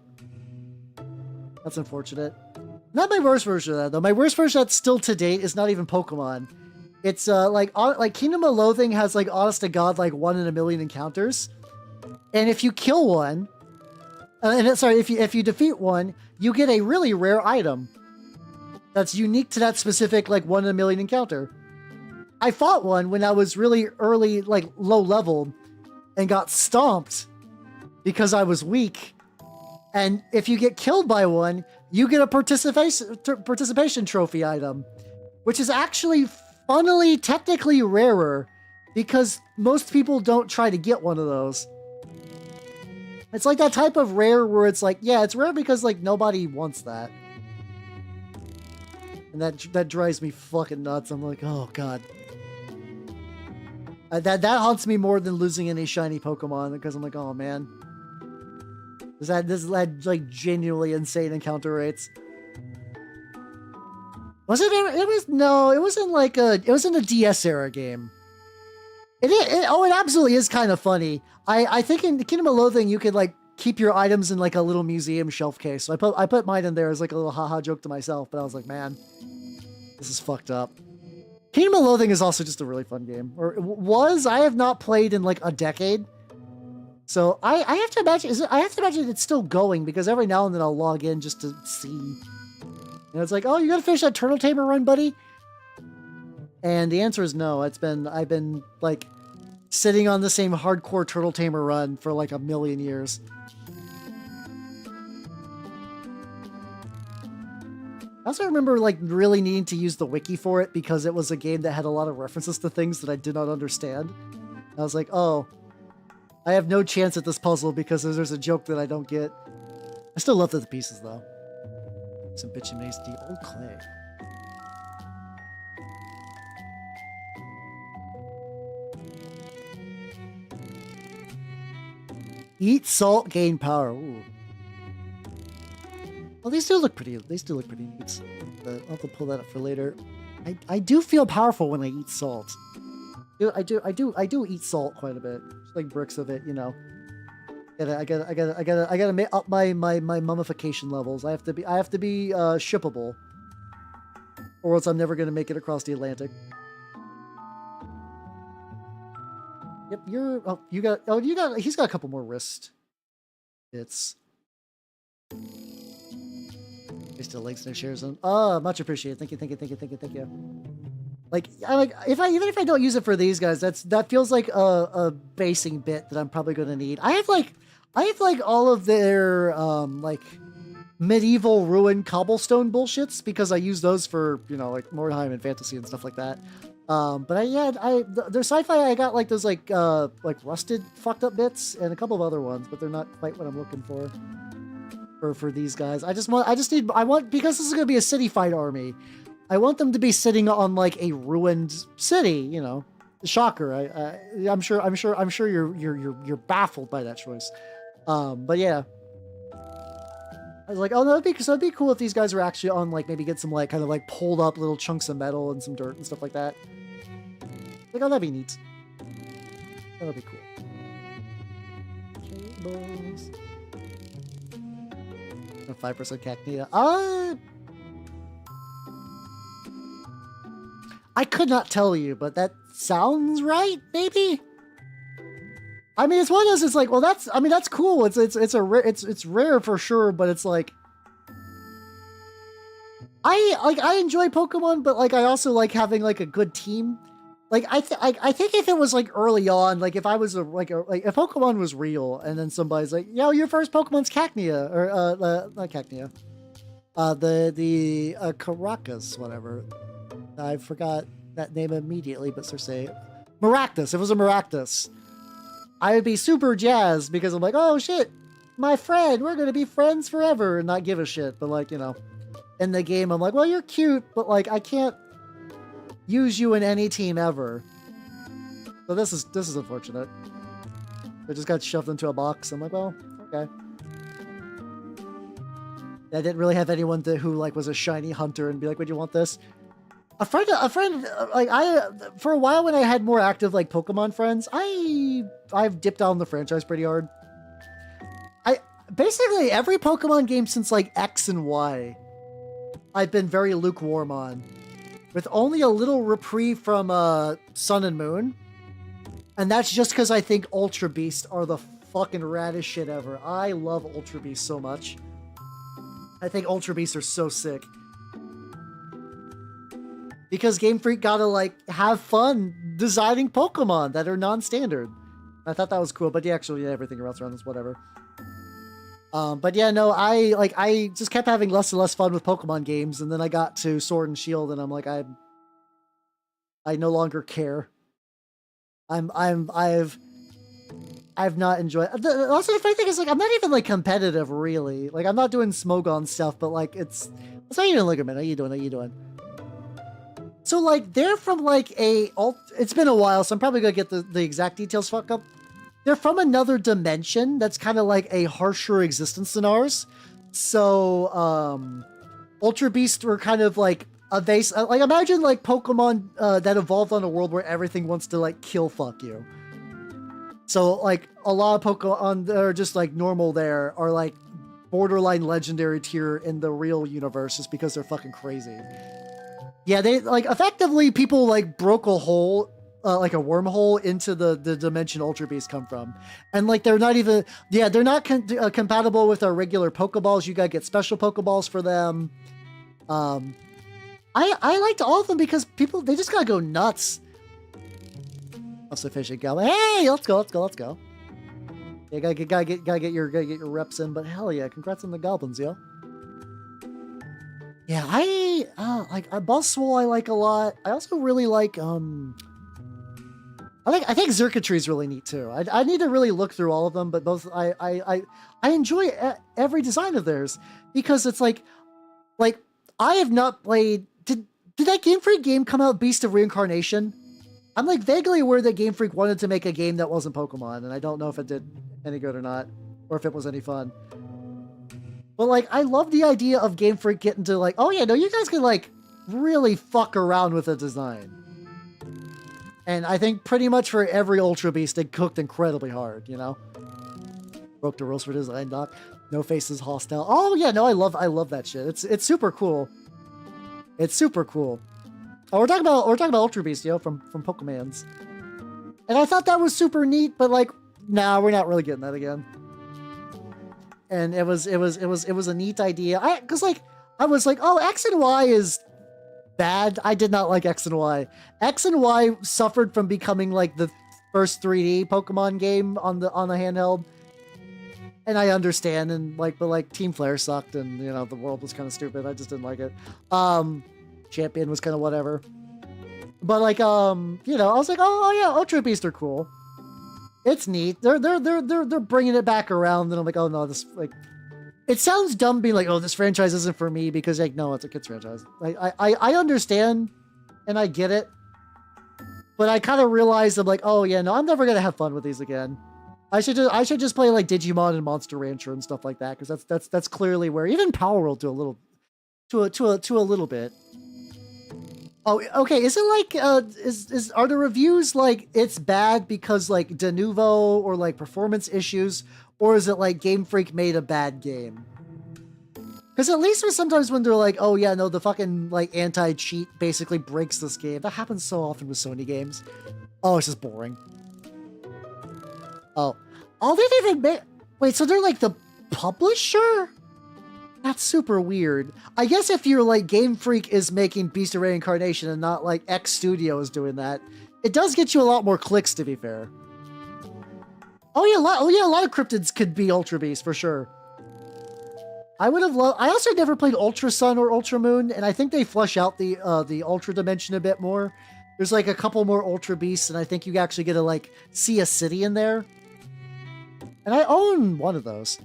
That's unfortunate. Not my worst version of that, though. My worst version that's still to date is not even Pokemon. It's like Kingdom of Loathing has like honest to God like 1 in a million encounters, and if you kill one, if you defeat one, you get a really rare item that's unique to that specific like 1 in a million encounter. I fought one when I was really early, like low level, and got stomped because I was weak. And if you get killed by one, you get a participation trophy item, which is actually funnily technically rarer because most people don't try to get one of those. It's like that type of rare where it's like, yeah, it's rare because like nobody wants that. And that drives me fucking nuts. I'm like, oh god. That haunts me more than losing any shiny Pokemon because I'm like, oh man. This led like genuinely insane encounter rates. Was it? It was in a DS era game. It absolutely is kind of funny. I think in Kingdom of Loathing you could like keep your items in like a little museum shelf case. So I put mine in there as like a little haha joke to myself. But I was like, man, this is fucked up. Kingdom of Loathing is also just a really fun game. Or it was. I have not played in like a decade. So I have to imagine it's still going because every now and then I'll log in just to see. And it's like, oh, you gotta finish that Turtle Tamer run, buddy? And the answer is no. I've been like sitting on the same hardcore Turtle Tamer run for like a million years. I also remember like really needing to use the wiki for it because it was a game that had a lot of references to things that I did not understand. I was like, oh, I have no chance at this puzzle because there's a joke that I don't get. I still love the pieces though. Some bitchy maze deep old clay. Eat salt, gain power. Ooh. Well, these do look pretty. These do look pretty neat. But I'll have to pull that up for later. I do feel powerful when I eat salt. I do eat salt quite a bit. Just like bricks of it, you know. I gotta make up my mummification levels. I have to be shippable, or else I'm never gonna make it across the Atlantic. Yep, he's got a couple more wrist hits. He still links no shares them. Oh, much appreciated. Thank you. Like even if I don't use it for these guys, that feels like a basing bit that I'm probably gonna need. I have all of their like medieval ruin cobblestone bullshits because I use those for, you know, like Mordheim and fantasy and stuff like that. But their sci-fi I got like those like rusted fucked up bits and a couple of other ones, but they're not quite what I'm looking for these guys. I want because this is gonna be a city fight army. I want them to be sitting on like a ruined city, you know. Shocker. I'm sure you're baffled by that choice. But yeah. I was like, oh no, that'd be cool if these guys were actually on like maybe get some like kind of like pulled up little chunks of metal and some dirt and stuff like that. Like, oh, that'd be neat. That'd be cool. Cables. 5% cacnea. I could not tell you, but that sounds right, maybe? I mean, it's one of those, it's like, well, that's cool. It's rare for sure, but it's like, I enjoy Pokemon, but like, I also like having like a good team. Like, I think if it was like early on, like if I was if Pokemon was real and then somebody's like, yo, your first Pokemon's Cacnea, or, not Cacnea, the Caracas, whatever. I forgot that name immediately, but Cersei. Maractus. If it was a Maractus, I would be super jazzed because I'm like, oh shit, my friend, we're gonna be friends forever and not give a shit. But like, you know, in the game, I'm like, well, you're cute, but like, I can't use you in any team ever. So this is unfortunate. I just got shoved into a box. I'm like, well, okay. I didn't really have anyone who like was a shiny hunter and be like, would you want this? A friend, like for a while when I had more active like Pokemon friends, I've dipped down the franchise pretty hard. Basically every Pokemon game since like X and Y, I've been very lukewarm on, with only a little reprieve from Sun and Moon, and that's just because I think Ultra Beasts are the fucking raddest shit ever. I love Ultra Beasts so much. I think Ultra Beasts are so sick. Because Game Freak gotta, like, have fun designing Pokemon that are non-standard. I thought that was cool, but yeah, actually, yeah, everything else around is whatever. But yeah, no, I just kept having less and less fun with Pokemon games, and then I got to Sword and Shield, and I'm like, I no longer care. I've not enjoyed. Also, the funny thing is, like, I'm not even like competitive, really. Like, I'm not doing Smogon stuff, but like, it's how you doing, Ligament? How you doing? How you doing? So like, they're from like it's been a while, so I'm probably gonna get the exact details fucked up. They're from another dimension that's kind of like a harsher existence than ours. So, Ultra Beasts were kind of like like imagine like Pokemon that evolved on a world where everything wants to like kill fuck you. So like a lot of Pokemon that are just like normal there are like borderline legendary tier in the real universe just because they're fucking crazy. Yeah, they like effectively people like broke a hole, like a wormhole into the dimension Ultra Beasts come from. And like they're not even, yeah, they're not compatible with our regular Pokeballs. You gotta get special Pokeballs for them. I liked all of them because people, they just gotta go nuts. Sufficient go. Hey, let's go. Yeah, gotta get your reps in. But hell yeah, congrats on the goblins, yo. Yeah, I like Buzzwole. I like a lot. I also really like I think Xurkitree is really neat too. I need to really look through all of them, but both I enjoy every design of theirs because it's like I have not played. Did that Game Freak game come out, Beast of Reincarnation? I'm like vaguely aware that Game Freak wanted to make a game that wasn't Pokemon, and I don't know if it did any good or not, or if it was any fun. But like, I love the idea of Game Freak getting to like, oh yeah, no, you guys can like really fuck around with a design. And I think pretty much for every Ultra Beast, they cooked incredibly hard, you know? Broke the rules for design, doc. No faces hostile. Oh yeah, no, I love that shit. It's super cool. It's super cool. Oh, we're talking about Ultra Beast, yo, from Pokemans. And I thought that was super neat, but like, nah, we're not really getting that again. And it was a neat idea. Cause like, I was like, oh, X and Y is bad. I did not like X and Y. X and Y suffered from becoming like the first 3D Pokemon game on the handheld. And I understand, and like, but like Team Flare sucked, and you know, the world was kind of stupid. I just didn't like it. Champion was kind of whatever. But like, you know, I was like, oh yeah, Ultra Beasts are cool. It's neat. They're bringing it back around, and I'm like, oh no, this like, it sounds dumb being like, oh, this franchise isn't for me because like, no, it's a kids franchise. Like, I understand, and I get it, but I kind of realized I'm like, oh yeah, no, I'm never gonna have fun with these again. I should just play like Digimon and Monster Rancher and stuff like that because that's clearly where even Power World to a little bit. Oh, okay. Is it like are the reviews like it's bad because like de novo or like performance issues, or is it like Game Freak made a bad game? Because at least sometimes when they're like, oh yeah, no, the fucking like anti-cheat basically breaks this game. That happens so often with Sony games. Oh, it's just boring. Oh, they didn't even make. Wait, so they're like the publisher? That's super weird. I guess if you're like Game Freak is making Beast of Reincarnation and not like X Studio is doing that, it does get you a lot more clicks, to be fair. Oh yeah, a lot of cryptids could be Ultra Beast for sure. I would have loved. I also never played Ultra Sun or Ultra Moon, and I think they flesh out the Ultra Dimension a bit more. There's like a couple more Ultra Beasts, and I think you actually get to like see a city in there. And I own one of those.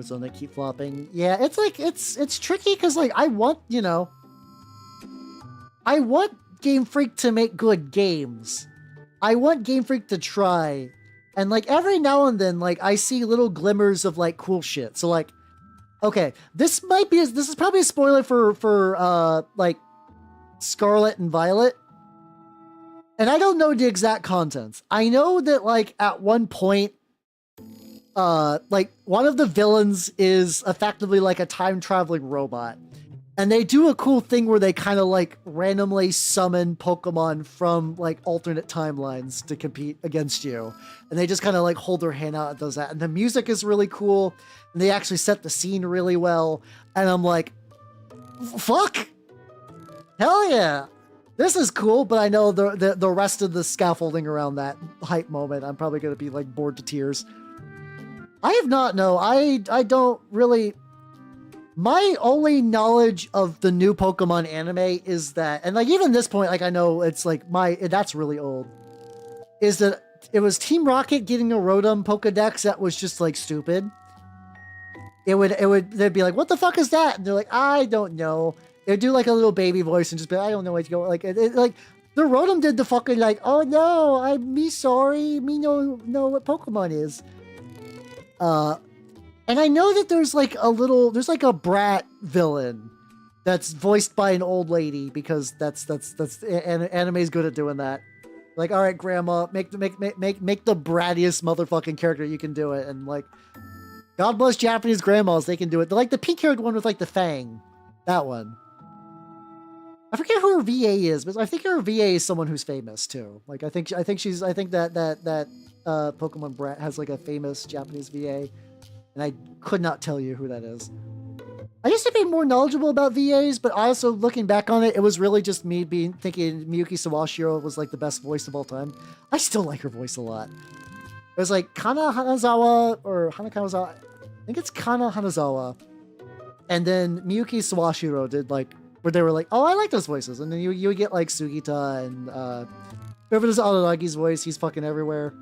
Zone that keep flopping. Yeah, it's like it's tricky because like I want, you know, I want Game Freak to make good games. I want Game Freak to try. And like every now and then, like I see little glimmers of like cool shit. So like, okay, this is probably a spoiler for like Scarlet and Violet. And I don't know the exact contents. I know that like at one point, like one of the villains is effectively like a time traveling robot. And they do a cool thing where they kind of like randomly summon Pokemon from like alternate timelines to compete against you. And they just kind of like hold their hand out and does that. And the music is really cool. And they actually set the scene really well. And I'm like, fuck! Hell yeah! This is cool, but I know the rest of the scaffolding around that hype moment, I'm probably going to be like bored to tears. I have not, no, I don't really... My only knowledge of the new Pokemon anime is that, and like even this point, like I know it's like that's really old, is that it was Team Rocket getting a Rotom Pokedex that was just like stupid. They'd be like, what the fuck is that? And they're like, I don't know. They'd do like a little baby voice and just be like, I don't know where to go. Like, like the Rotom did the fucking like, oh no, me sorry, me know what Pokemon is. And I know that there's like a brat villain that's voiced by an old lady because that's anime's good at doing that. Like, all right, grandma, make the brattiest motherfucking character you can do it. And like, God bless Japanese grandmas, they can do it. They're like the pink-haired one with like the fang, that one. I forget who her VA is, but I think her VA is someone who's famous too. Like, I think that Pokemon brat has like a famous Japanese VA. And I could not tell you who that is. I used to be more knowledgeable about VAs, but also looking back on it, it was really just me thinking Miyuki Sawashiro was like the best voice of all time. I still like her voice a lot. It was like Kana Hanazawa or Hanakazawa. I think it's Kana Hanazawa. And then Miyuki Sawashiro did like, where they were like, oh, I like those voices. And then you would get like Sugita and whoever does Aonagi's voice, he's fucking everywhere.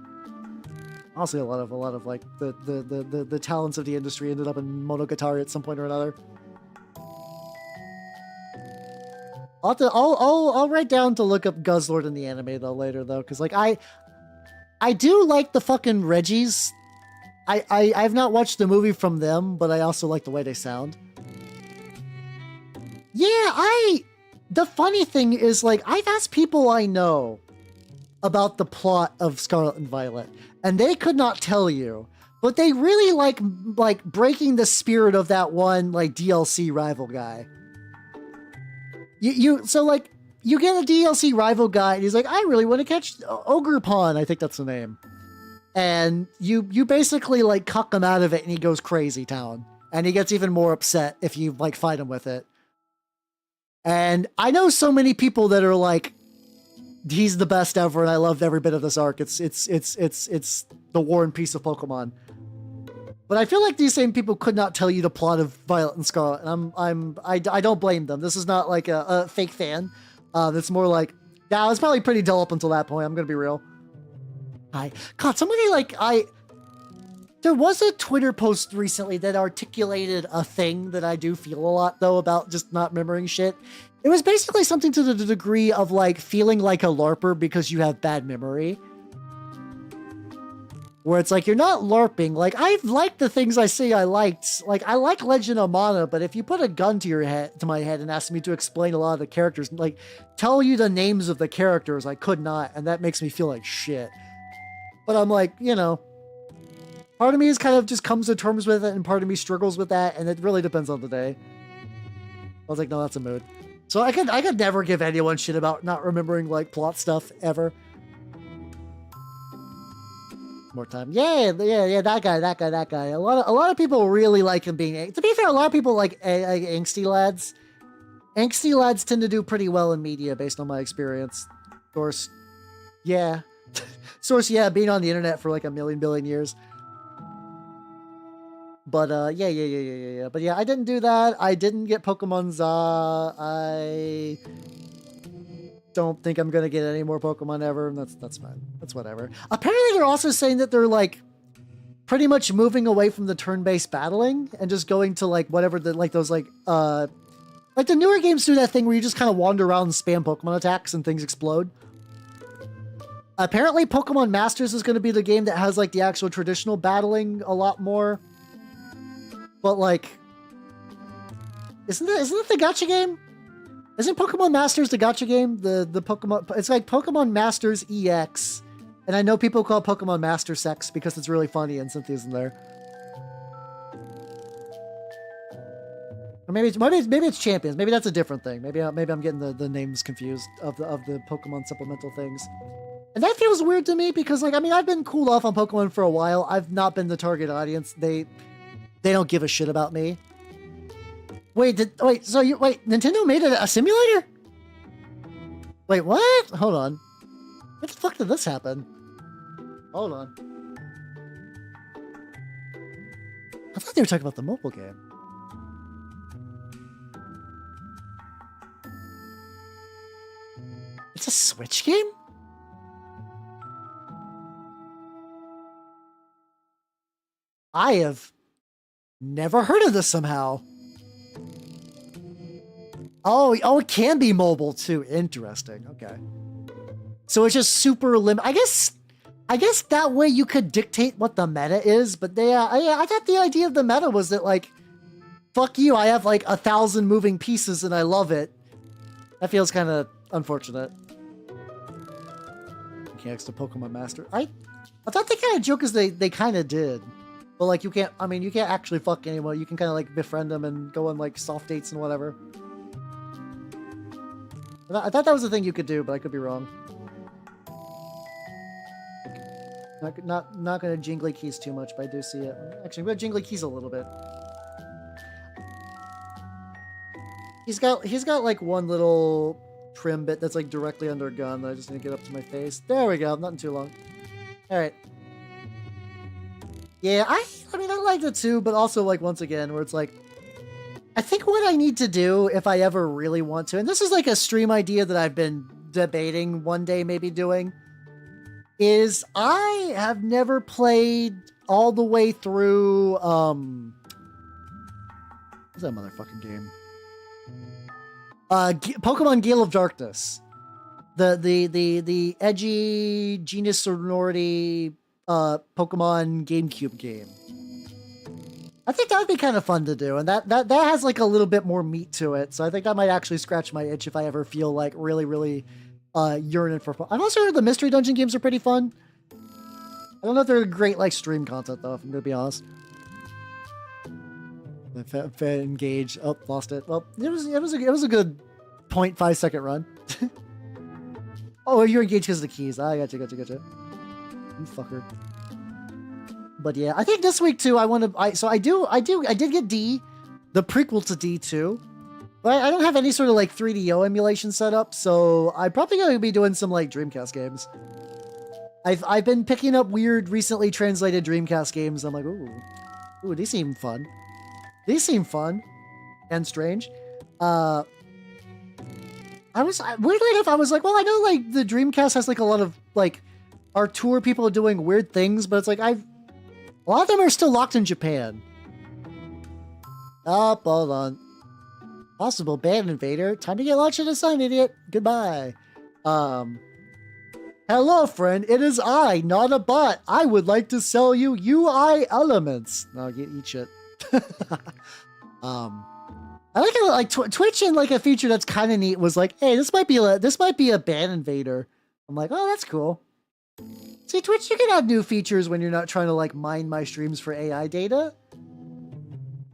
Honestly, a lot of like the talents of the industry ended up in Monogatari at some point or another. I'll write down to look up Guzzlord in the anime though later though, because like I do like the fucking Reggies. I've not watched the movie from them, but I also like the way they sound. Yeah, the funny thing is like I've asked people I know about the plot of Scarlet and Violet, and they could not tell you, but they really like breaking the spirit of that one like DLC rival guy. So like you get a DLC rival guy, and he's like, I really want to catch Ogerpon, I think that's the name, and you basically like cuck him out of it, and he goes crazy town, and he gets even more upset if you like fight him with it. And I know so many people that are like, he's the best ever, and I loved every bit of this arc. It's the War and Peace of Pokemon. But I feel like these same people could not tell you the plot of Violet and Scarlet, and I don't blame them. This is not like a fake fan. That's more like, yeah, I was probably pretty dull up until that point. I'm gonna be real. God, somebody like there was a Twitter post recently that articulated a thing that I do feel a lot though about just not remembering shit. It was basically something to the degree of like feeling like a LARPer because you have bad memory. Where it's like, you're not LARPing. Like, I've liked the things I say I liked. Like, I like Legend of Mana, but if you put a gun to my head and asked me to explain a lot of the characters, like, tell you the names of the characters, I could not, and that makes me feel like shit. But I'm like, you know, part of me is kind of just comes to terms with it, and part of me struggles with that, and it really depends on the day. I was like, no, that's a mood. So I could never give anyone shit about not remembering like plot stuff ever. More time. Yeah, that guy. A lot of people really like him being, to be fair, a lot of people like angsty lads. Angsty lads tend to do pretty well in media based on my experience. Source. Yeah. Source, yeah, being on the internet for like a million billion years. But yeah. But yeah, I didn't do that. I didn't get Pokemon Za. I don't think I'm gonna get any more Pokemon ever, and that's fine. That's whatever. Apparently, they're also saying that they're like pretty much moving away from the turn-based battling and just going to like whatever the like those like the newer games do that thing where you just kind of wander around and spam Pokemon attacks and things explode. Apparently, Pokemon Masters is going to be the game that has like the actual traditional battling a lot more. But like, isn't it the gacha game? Isn't Pokemon Masters the gacha game? The Pokemon, it's like Pokemon Masters EX, and I know people call it Pokemon Master Sex because it's really funny and Cynthia's in there. Or maybe it's Champions. Maybe that's a different thing. Maybe I'm getting the names confused of the Pokemon supplemental things. And that feels weird to me because like I mean I've been cooled off on Pokemon for a while. I've not been the target audience. They don't give a shit about me. Wait, Nintendo made a simulator? Wait, what? Hold on. What the fuck did this happen? Hold on. I thought they were talking about the mobile game. It's a Switch game? I have never heard of this somehow. Oh, it can be mobile too. Interesting. Okay. So it's just super limited. I guess that way you could dictate what the meta is, but I thought the idea of the meta was that like, fuck you, I have like 1,000 moving pieces and I love it. That feels kind of unfortunate. Mechanics to Pokemon Master. I thought they kind of joke as they kind of did. But like you can't actually fuck anyone. You can kind of like befriend them and go on like soft dates and whatever. I thought that was the thing you could do, but I could be wrong. Not gonna jingly keys too much, but I do see it. Actually, I'm gonna jingly keys a little bit. He's got like one little trim bit that's like directly under a gun that I just need to get up to my face. There we go. Nothing too long. All right. Yeah, I mean I liked it too, but also like once again where it's like. I think what I need to do if I ever really want to, and this is like a stream idea that I've been debating one day maybe doing, is I have never played all the way through, what's that motherfucking game? Pokemon Gale of Darkness. The edgy Genius Sonority Pokemon GameCube game. I think that would be kind of fun to do, and that has like a little bit more meat to it, so I think that might actually scratch my itch if I ever feel like really yearning for fun. I've also heard the Mystery Dungeon games are pretty fun. I don't know if they're great like stream content though, if I'm gonna be honest. Engage. Oh, lost it. Well, it was a good 0.5 second run. Oh, you're engaged because of the keys. I gotcha. You fucker. But yeah, I think this week too, I did get D, the prequel to D too, but I don't have any sort of like 3DO emulation set up, so I'm probably going to be doing some like Dreamcast games. I've been picking up weird, recently translated Dreamcast games. I'm like, ooh, these seem fun. These seem fun and strange. Weirdly enough, I was like, well, I know like the Dreamcast has like a lot of like our tour people doing weird things, but it's like a lot of them are still locked in Japan. Oh, hold on. Possible ban invader. Time to get launched in the sun, idiot. Goodbye. Hello, friend. It is I, not a bot. I would like to sell you UI elements. No, eat shit. I like it. Like Twitch and like a feature that's kind of neat was like, hey, this might be a ban invader. I'm like, oh, that's cool. See, Twitch, you can add new features when you're not trying to like mine my streams for AI data.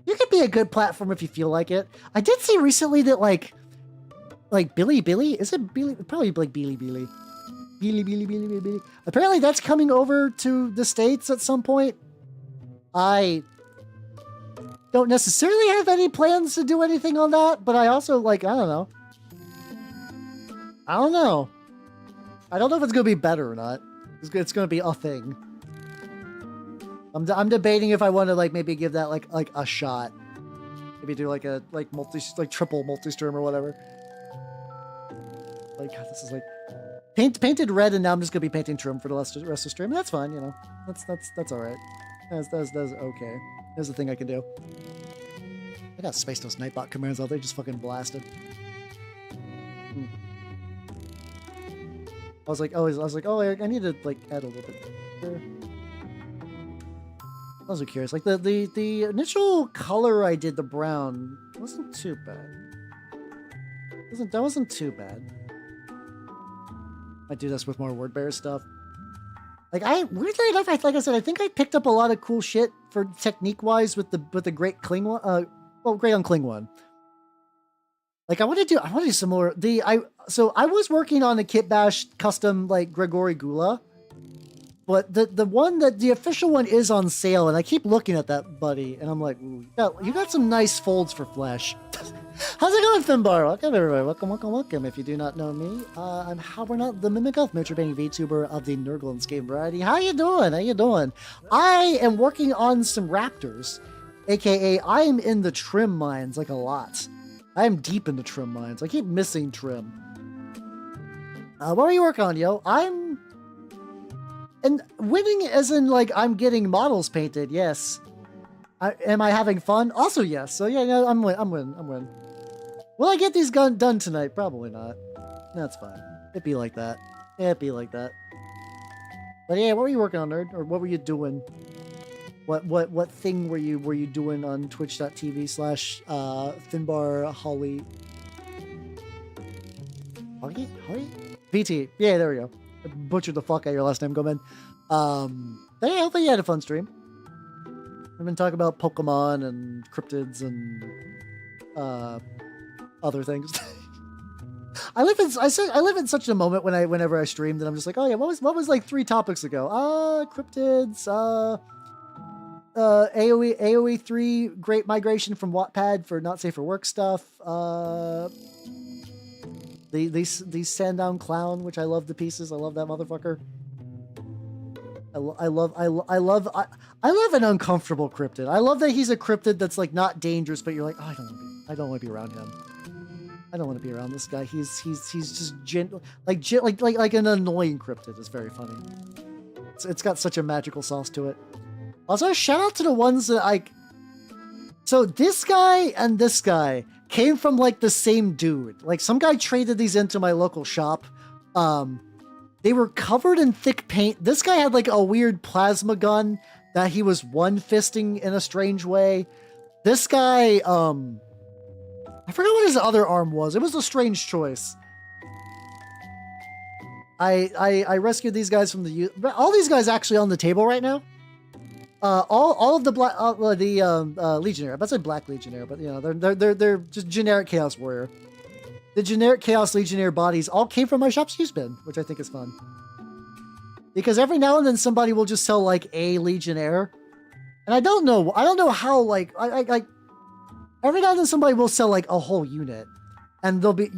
You could be a good platform if you feel like it. I did see recently that like Billy, is it Billy? Probably like Billy. Apparently that's coming over to the States at some point. I don't necessarily have any plans to do anything on that, but I also like, I don't know. I don't know if it's going to be better or not. It's going to be a thing. I'm debating if I want to like maybe give that like a shot. Maybe do like a triple multi-stream or whatever. Like God, this is like painted red, and now I'm just gonna be painting trim for the rest of the stream. That's fine, you know. That's all right. That's okay. There's the thing I can do. I got Space Toast Nightbot commands out there, just fucking blasted. I was like, oh, I need to like add a little bit here. I was curious. Like the initial color I did, the brown, wasn't too bad. That wasn't too bad. I do this with more word bearer stuff. Like weirdly enough, like I said, I think I picked up a lot of cool shit for technique wise with the Great Cling one. Great Uncling one. Like I want to do some more. So I was working on a Kitbashed custom like Gregory Gula, but the one that the official one is on sale, and I keep looking at that buddy, and I'm like, ooh, you got some nice folds for flesh. How's it going, Finbar? Welcome everybody. Welcome. If you do not know me, I'm Howard, the Mimic Elf, miniature painting VTuber of the Nurglin's game variety. How you doing? I am working on some Raptors, aka I am in the trim mines like a lot. I am deep in the trim mines. I keep missing trim. What are you working on, yo? And winning as in like I'm getting models painted. Yes. Am I having fun? Also, yes. So yeah, no, I'm win. Will I get these done tonight? Probably not. That's fine. It'd be like that. But yeah, what were you working on, nerd? Or what were you doing? What thing were you doing on twitch.tv/Finbar Holly? Holly? VT. Yeah, there we go. I butchered the fuck out of your last name, Gomen. But yeah, hopefully you had a fun stream. I've been talking about Pokemon and cryptids and other things. I live in such a moment whenever I stream that I'm just like, oh yeah, what was like 3 topics ago? Cryptids, AoE 3 Great Migration from Wattpad for not safe for work stuff. The Sandown Clown, which I love to pieces. I love that motherfucker. I love an uncomfortable cryptid. I love that he's a cryptid that's like not dangerous, but you're like, oh, I don't want to be around him. I don't want to be around this guy. He's just like an annoying cryptid. It's very funny. It's got such a magical sauce to it. Also, shout out to the ones that like. So this guy and this guy came from like the same dude. Like some guy traded these into my local shop. They were covered in thick paint. This guy had like a weird plasma gun that he was one-fisting in a strange way. This guy, I forgot what his other arm was. It was a strange choice. I rescued these guys from the... All these guys actually on the table right now. All of the black... Legionnaire. I said Black Legionnaire, but you know, they're just generic Chaos Warrior. The generic Chaos Legionnaire bodies all came from my shop's use bin, which I think is fun. Because every now and then somebody will just sell like a Legionnaire. And I don't know how like, I every now and then somebody will sell like a whole unit. And they'll be,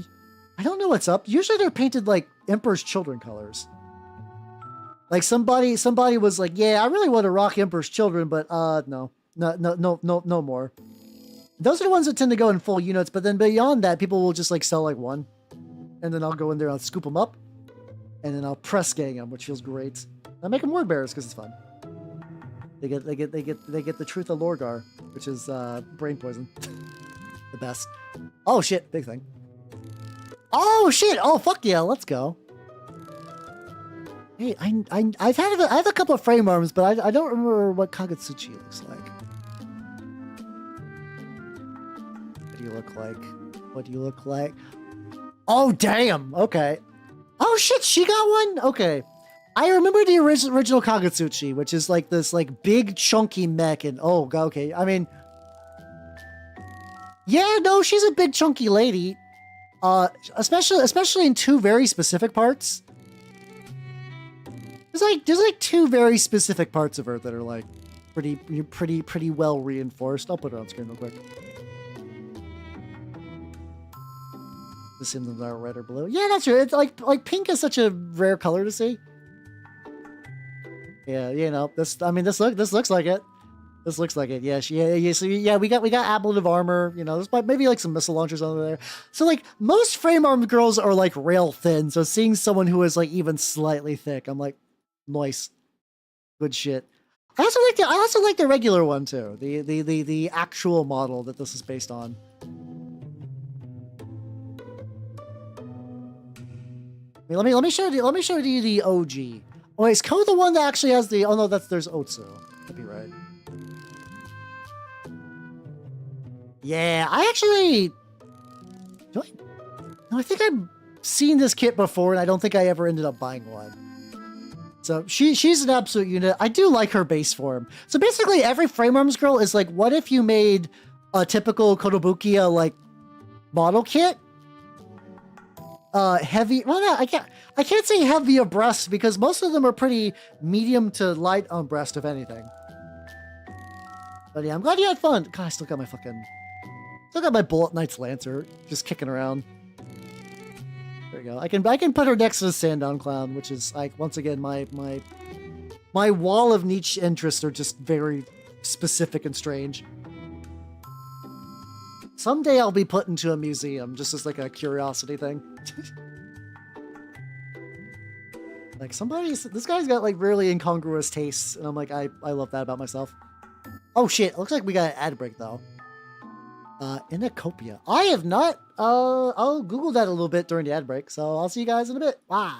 I don't know what's up. Usually they're painted like Emperor's Children colors. Like somebody was like, yeah, I really want to rock Emperor's Children, but no more. Those are the ones that tend to go in full units, but then beyond that, people will just like sell like one. And then I'll go in there, I'll scoop them up, and then I'll press gang them, which feels great. I make them word bearers because it's fun. They get the truth of Lorgar, which is brain poison. The best. Oh shit, big thing. Oh shit! Oh fuck yeah, let's go. Hey, I have a couple of frame arms, but I don't remember what Kagetsuchi looks like. What do you look like? Oh, damn. Okay. Oh, shit. She got one? Okay. I remember the original Kagetsuchi, which is like this like big chunky mech. And oh, god. Okay. I mean, yeah, no, she's a big chunky lady. Especially in 2 very specific parts. There's like 2 very specific parts of her that are like pretty well reinforced. I'll put it on screen real quick. The Simpsons are red or blue. Yeah, that's true. It's like pink is such a rare color to see. Yeah, you know, this. I mean, this looks like it. This looks like it. Yeah, yeah. So yeah, we got ablative armor. You know, there's maybe like some missile launchers under there. So like most frame armed girls are like rail thin. So seeing someone who is like even slightly thick, I'm like, nice, good shit. I also like the regular one too. The actual model that this is based on. I mean, let me show you the OG. Oh, wait, is Ko the one that actually has the? Oh no, there's Otsu. That'd be right. Yeah, I actually. No, I think I've seen this kit before, and I don't think I ever ended up buying one. So she's an absolute unit. I do like her base form. So basically, every frame arms girl is like, what if you made a typical Kotobukiya like model kit? Heavy. Well, no, I can't say heavy of breast because most of them are pretty medium to light on breast, if anything. But yeah, I'm glad you had fun. God, I still got my Bullet Knight's Lancer just kicking around. There we go. I can put her next to the Sandown Clown, which is like once again my wall of niche interests are just very specific and strange. Someday I'll be put into a museum just as like a curiosity thing. Like this guy's got like really incongruous tastes, and I'm like, I love that about myself. Oh shit, looks like we got an ad break though. Inacopia. I have not, I'll Google that a little bit during the ad break, so I'll see you guys in a bit. Wow.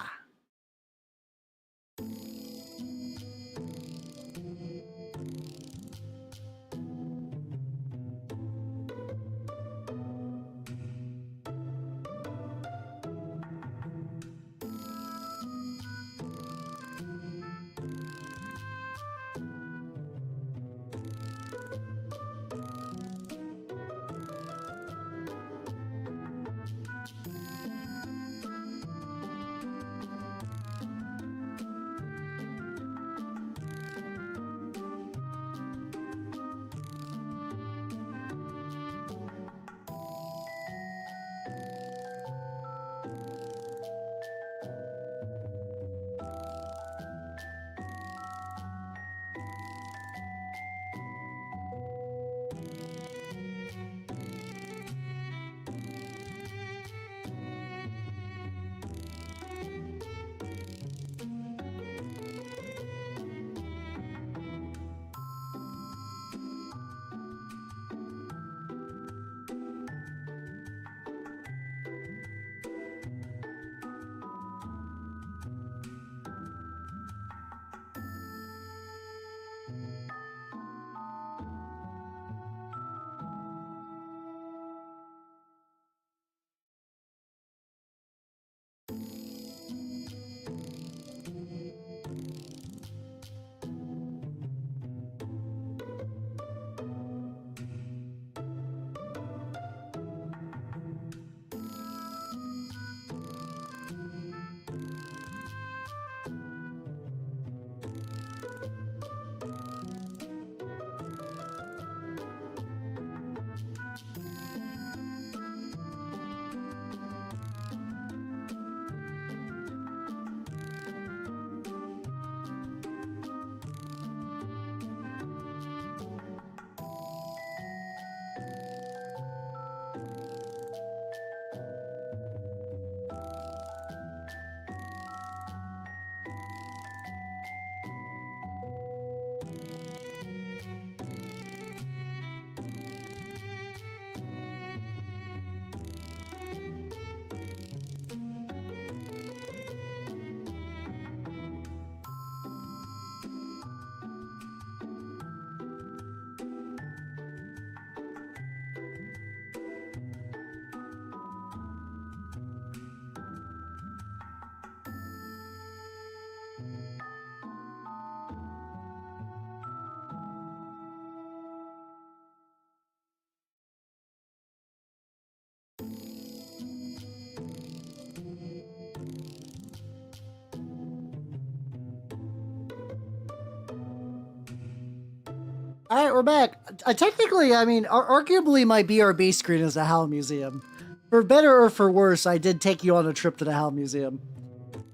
All right, we're back. Technically, I mean, arguably my BRB screen is the HAL Museum. For better or for worse, I did take you on a trip to the HAL Museum,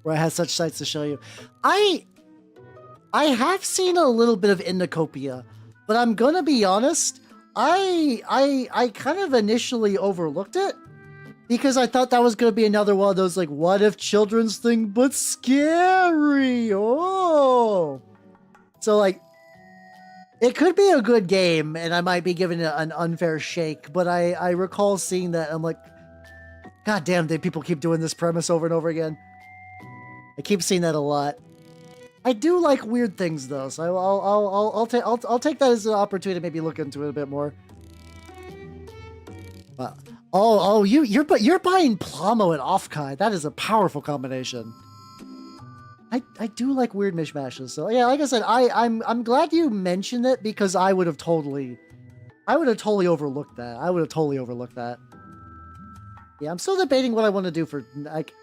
where I had such sights to show you. I I have seen a little bit of Indicopia, but I'm gonna be honest, I kind of initially overlooked it because I thought that was gonna be another one of those like, what if children's thing but scary? Oh, so like, it could be a good game, and I might be giving it an unfair shake. But I recall seeing that, and I'm like, God damn, people keep doing this premise over and over again. I keep seeing that a lot. I do like weird things though, so I'll take that as an opportunity to maybe look into it a bit more. You're buying Plamo and Offkai. That is a powerful combination. I do like weird mishmashes. So yeah, like I said, I'm glad you mentioned it because I would have totally overlooked that. Yeah, I'm still debating what I want to do for like.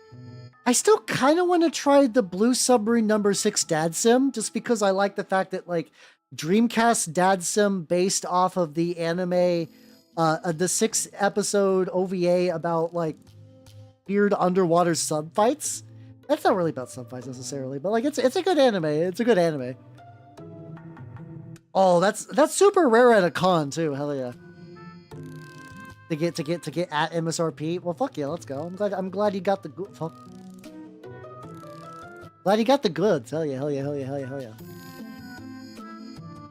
I still kind of want to try the Blue Submarine number 6 Dad Sim, just because I like the fact that like Dreamcast Dad Sim based off of the anime, the 6-episode OVA about like weird underwater sub fights. That's not really about sub fights necessarily, but like it's a good anime. It's a good anime. Oh, that's super rare at a con too. Hell yeah. To get at MSRP. Well, fuck yeah, let's go. I'm glad you got the good. Fuck. Glad you got the goods. Hell yeah, hell yeah, hell yeah, hell yeah, hell yeah.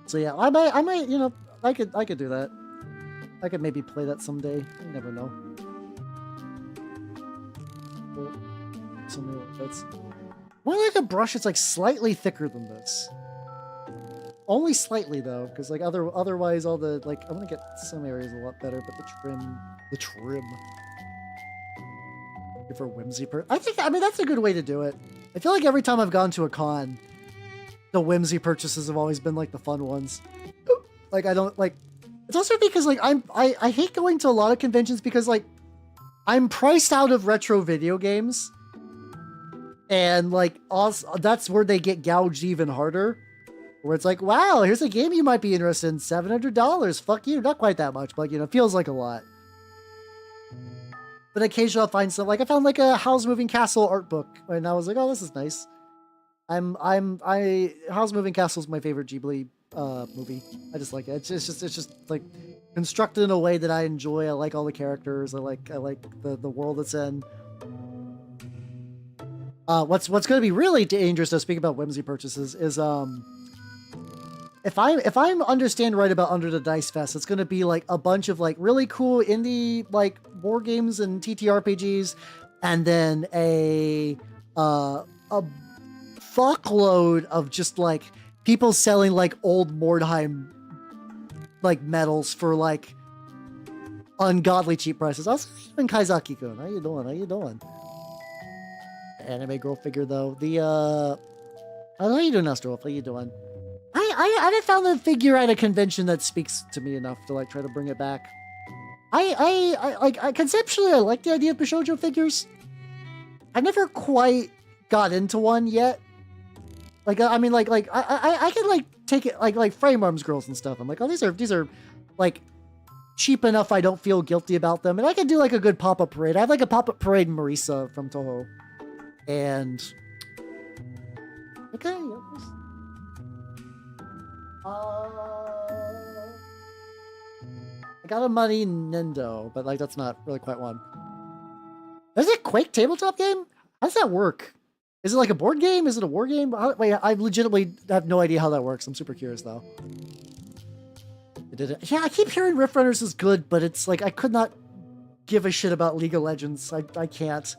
So yeah, I might, you know, I could do that. I could maybe play that someday. You never know. That's more like a brush. It's like slightly thicker than this. Only slightly though, because like otherwise all the like I want to get some areas a lot better, but the trim. For whimsy I mean that's a good way to do it. I feel like every time I've gone to a con, the whimsy purchases have always been like the fun ones. Like I don't like. It's also because like I hate going to a lot of conventions because like I'm priced out of retro video games, and like also that's where they get gouged even harder. Where it's like, wow, here's a game you might be interested in, $700. Fuck you, not quite that much, but you know, it feels like a lot. But occasionally I'll find something, like I found like a Howl's Moving Castle art book, and I was like, oh, this is nice. Howl's Moving Castle is my favorite Ghibli movie. I just like it. It's just like constructed in a way that I enjoy. I like all the characters. I like the world it's in. What's going to be really dangerous, though, speaking about whimsy purchases, is if I'm understand right about Under the Dice Fest, it's going to be like a bunch of like really cool indie like board games and TTRPGs, and then a fuckload of just like people selling like old Mordheim like medals for like ungodly cheap prices. I was even Kaizaki-kun. How you doing? How you doing? Anime girl figure though. How you doing, Astro? How you doing? I haven't found a figure at a convention that speaks to me enough to like try to bring it back. I conceptually I like the idea of Bishoujo figures. I never quite got into one yet. Like I mean like I can like take it like frame arms girls and stuff. I'm like, oh, these are like cheap enough I don't feel guilty about them, and I can do like a good pop-up parade. I have like a pop-up parade Marisa from Toho, and okay. I got a money Nendo, but like that's not really quite one. Is it Quake tabletop game? How does that work? Is it like a board game? Is it a war game? Wait, I legitimately have no idea how that works. I'm super curious though. Yeah, I keep hearing Rift Runners is good, but it's like I could not give a shit about League of Legends. I can't.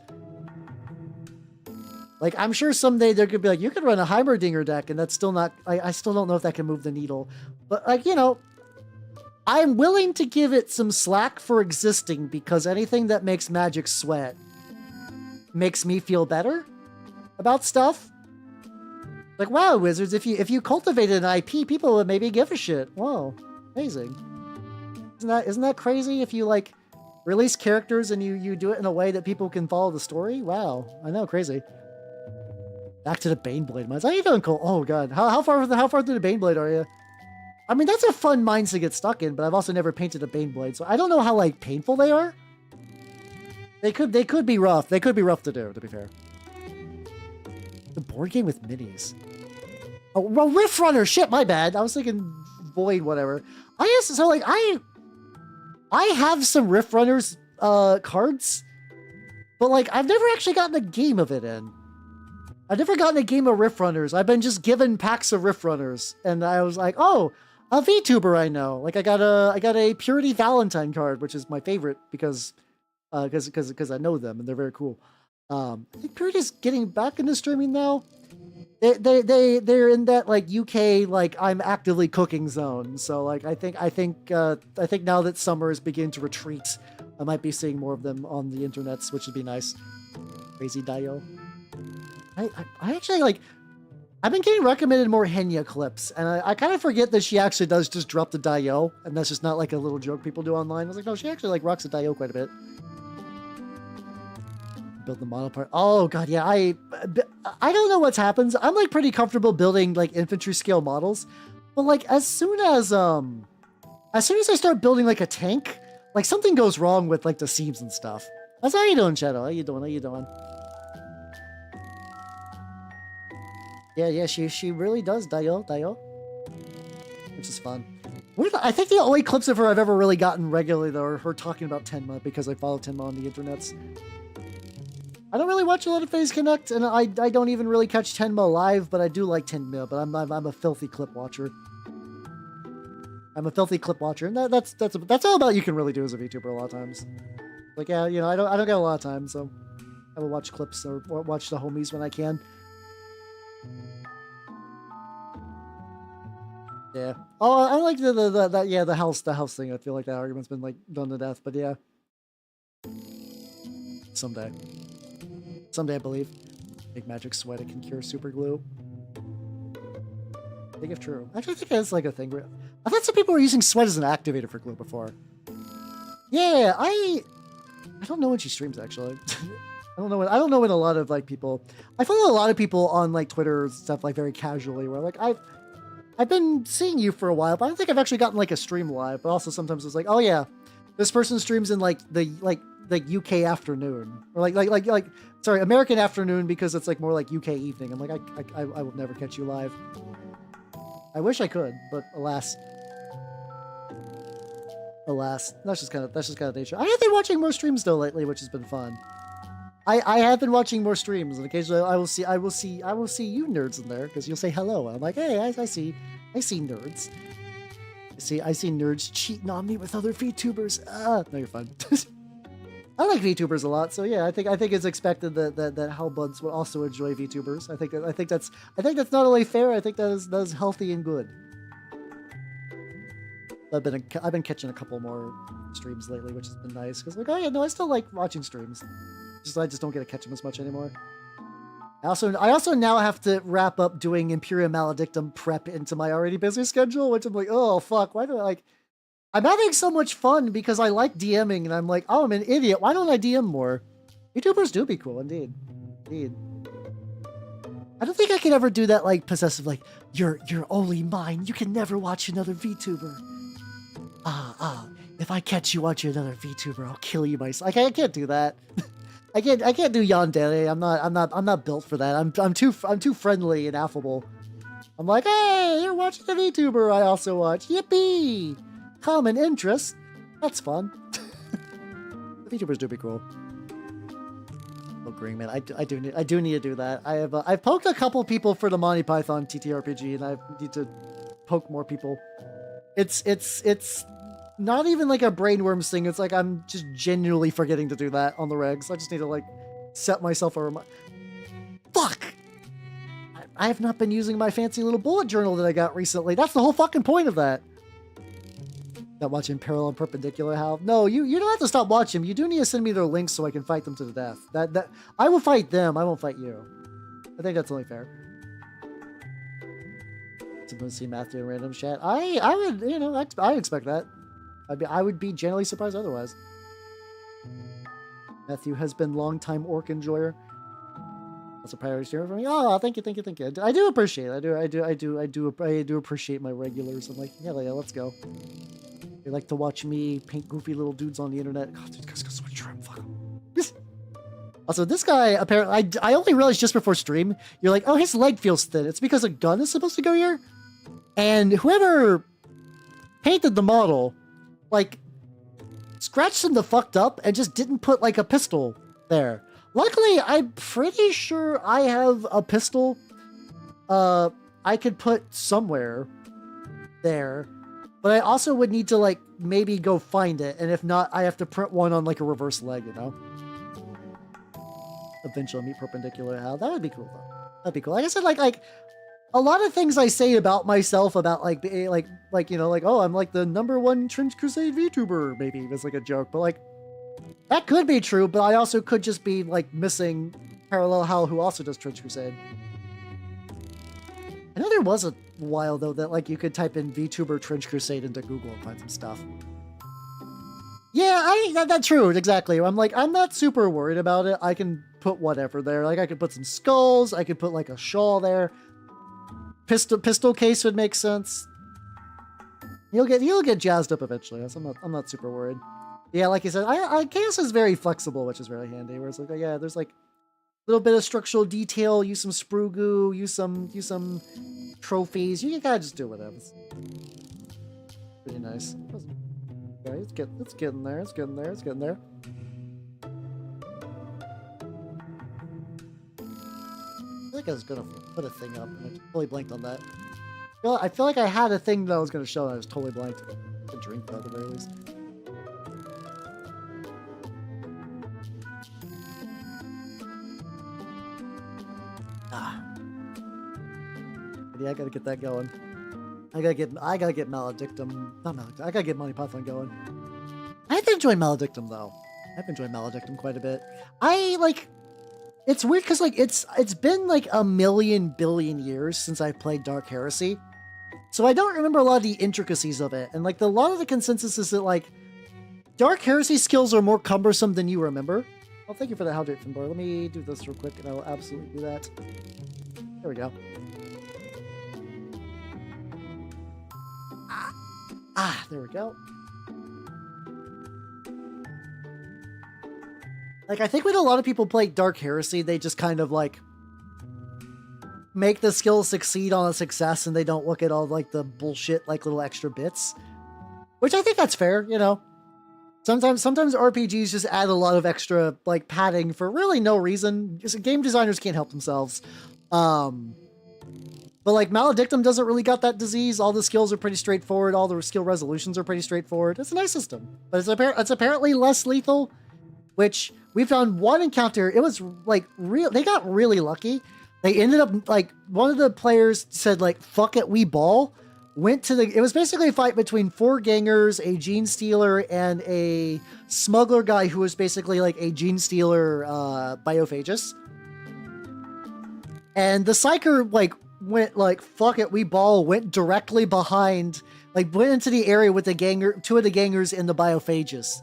Like, I'm sure someday they're gonna be like, you could run a Heimerdinger deck, and that's still not, I still don't know if that can move the needle. But, like, you know, I'm willing to give it some slack for existing, because anything that makes Magic sweat makes me feel better about stuff. Like, wow, Wizards, if you cultivated an IP, people would maybe give a shit. Whoa, amazing. Isn't that crazy if you, like, release characters and you do it in a way that people can follow the story? Wow, I know, crazy. Back to the Baneblade mines. How you doing, Cole? Oh god, how far through the Baneblade are you? I mean, that's a fun mines to get stuck in, but I've also never painted a Baneblade, so I don't know how like painful they are. They could be rough. They could be rough to do, to be fair. The board game with minis. Oh, well, Rift Runner. Shit, my bad. I was thinking Void, whatever. So like I have some Rift Runners cards, but like I've never actually gotten a game of it in. I've never gotten a game of Rift Runners. I've been just given packs of Rift Runners, and I was like, oh, a VTuber I know. Like I got a Purity Valentine card, which is my favorite because I know them and they're very cool. I think Purity's getting back into streaming now. They're in that like UK like I'm actively cooking zone. So like I think now that summer is beginning to retreat, I might be seeing more of them on the internets, which would be nice. Crazy Dio. I actually like. I've been getting recommended more Henya clips, and I kind of forget that she actually does just drop the Dio, and that's just not like a little joke people do online. I was like, no, she actually like rocks the Dio quite a bit. Build the model part. Oh god, yeah. I don't know what happens. I'm like pretty comfortable building like infantry scale models, but like as soon as I start building like a tank, like something goes wrong with like the seams and stuff. That's how you doing, Shadow? How you doing? How you doing? Yeah, she really does Dio, which is fun. I think the only clips of her I've ever really gotten regularly though are her talking about Tenma because I follow Tenma on the internets. I don't really watch a lot of FaZe Connect, and I don't even really catch Tenma live, but I do like Tenma. But I'm a filthy clip watcher. I'm a filthy clip watcher, and that's all about you can really do as a VTuber a lot of times. Like yeah, you know I don't get a lot of time, so I will watch clips or watch the homies when I can. Yeah. Oh, I like the house thing. I feel like that argument's been like done to death, but yeah. Someday, I believe. Big magic sweat it can cure super glue. I think if true. Actually, I think that's like a thing. I thought some people were using sweat as an activator for glue before. Yeah, I don't know when she streams actually. I don't know when a lot of like people. I follow a lot of people on like Twitter and stuff like very casually where like I've been seeing you for a while, but I don't think I've actually gotten like a stream live. But also sometimes it's like, oh yeah, this person streams in like the UK afternoon or sorry, American afternoon because it's like more like UK evening. I'm like I will never catch you live. I wish I could, but alas, that's just kind of nature. I have been watching more streams though lately, which has been fun. I have been watching more streams, and occasionally I will see you nerds in there because you'll say hello. And I'm like, hey, I see nerds. I see nerds cheating on me with other VTubers. No, you're fine. I like VTubers a lot, so yeah, I think it's expected that Hellbuds would also enjoy VTubers. I think that's not only fair. I think that is healthy and good. I've been catching a couple more streams lately, which has been nice because like, oh yeah, no, I still like watching streams. I just don't get to catch them as much anymore. I also now have to wrap up doing Imperium Maledictum prep into my already busy schedule, which I'm like, oh fuck, why do I like? I'm having so much fun because I like DMing, and I'm like, oh, I'm an idiot. Why don't I DM more? YouTubers do be cool, indeed. I don't think I could ever do that like possessive, like you're only mine. You can never watch another VTuber. If I catch you watching another VTuber, I'll kill you myself. Like I can't do that. I can't do yandere. I'm not built for that. I'm too friendly and affable. I'm like, hey, you're watching a VTuber I also watch. Yippee! Common interest. That's fun. VTubers do be cool. Agreeing, man. I do need to do that. I've poked a couple people for the Monty Python TTRPG, and I need to poke more people. It's not even like a brainworms thing. It's like I'm just genuinely forgetting to do that on the regs. I just need to like set myself a reminder. Fuck! I have not been using my fancy little bullet journal that I got recently. That's the whole fucking point of that. Not watching Parallel and Perpendicular, Hal. No, you don't have to stop watching them. You do need to send me their links so I can fight them to the death. That I will fight them. I won't fight you. I think that's only fair. To see Matthew in random chat. I would, you know, I expect that. I would be generally surprised otherwise. Matthew has been longtime orc enjoyer. That's a priority streamer for me. Oh, thank you. I do appreciate it. I do appreciate my regulars. I'm like, yeah, let's go. They like to watch me paint goofy little dudes on the internet. God, these guys got so much trim. Fuck 'em. Also, this guy, apparently, I only realized just before stream, you're like, oh, his leg feels thin. It's because a gun is supposed to go here. And whoever painted the model, like, scratched him the fucked up and just didn't put, like, a pistol there. Luckily, I'm pretty sure I have a pistol I could put somewhere there. But I also would need to, like, maybe go find it. And if not, I have to print one on, like, a reverse leg, you know? Eventually meet perpendicular. How that would be cool though. That'd be cool. Like I said, like a lot of things I say about myself about like you know, like, oh, I'm like the #1 Trench Crusade VTuber, maybe it's like a joke, but like that could be true, but I also could just be like missing Parallel Hal, who also does Trench Crusade. I know there was a while though that like you could type in VTuber Trench Crusade into Google and find some stuff. Yeah, that's true, exactly. I'm like, I'm not super worried about it. I can put whatever there. Like, I could put some skulls. I could put, like, a shawl there. Pistol case would make sense. You'll get jazzed up eventually. So I'm not super worried. Yeah, like you said, Chaos is very flexible, which is really handy. Where it's like, oh, yeah, there's, like, a little bit of structural detail. Use some sprue goo. Use some trophies. You can kind of just do whatever. It's pretty nice. Okay, it's getting there. It's getting there. It's getting there. I feel like I was gonna put a thing up, and I totally blanked on that. I feel like I had a thing that I was gonna show, and I was totally blanked. A drink, though, at the very least. Yeah, I gotta get that going. I gotta get Maledictum. Not Maledictum. I gotta get Monty Python going. I've enjoyed Maledictum though. I've enjoyed Maledictum quite a bit. It's weird because like it's been like a million billion years since I played Dark Heresy, so I don't remember a lot of the intricacies of it. And like a lot of the consensus is that like Dark Heresy skills are more cumbersome than you remember. Oh, thank you for the How Date Finbar. Let me do this real quick, and I will absolutely do that. There we go. There we go. Like, I think when a lot of people play Dark Heresy, they just kind of, like, make the skill succeed on a success, and they don't look at all, like, the bullshit, like, little extra bits. Which I think that's fair, you know? Sometimes RPGs just add a lot of extra, like, padding for really no reason. Just game designers can't help themselves. But, like, Maledictum doesn't really got that disease. All the skills are pretty straightforward. All the skill resolutions are pretty straightforward. It's a nice system. But it's apparently less lethal, which we've done one encounter. It was, like, they got really lucky. They ended up, like, one of the players said, like, fuck it, we ball. It was basically a fight between 4 gangers, a gene stealer, and a smuggler guy who was basically, like, a gene stealer biophagist. And the psyker, like, went like, fuck it, we ball, went directly behind, like went into the area with the 2 of the gangers in the biophagist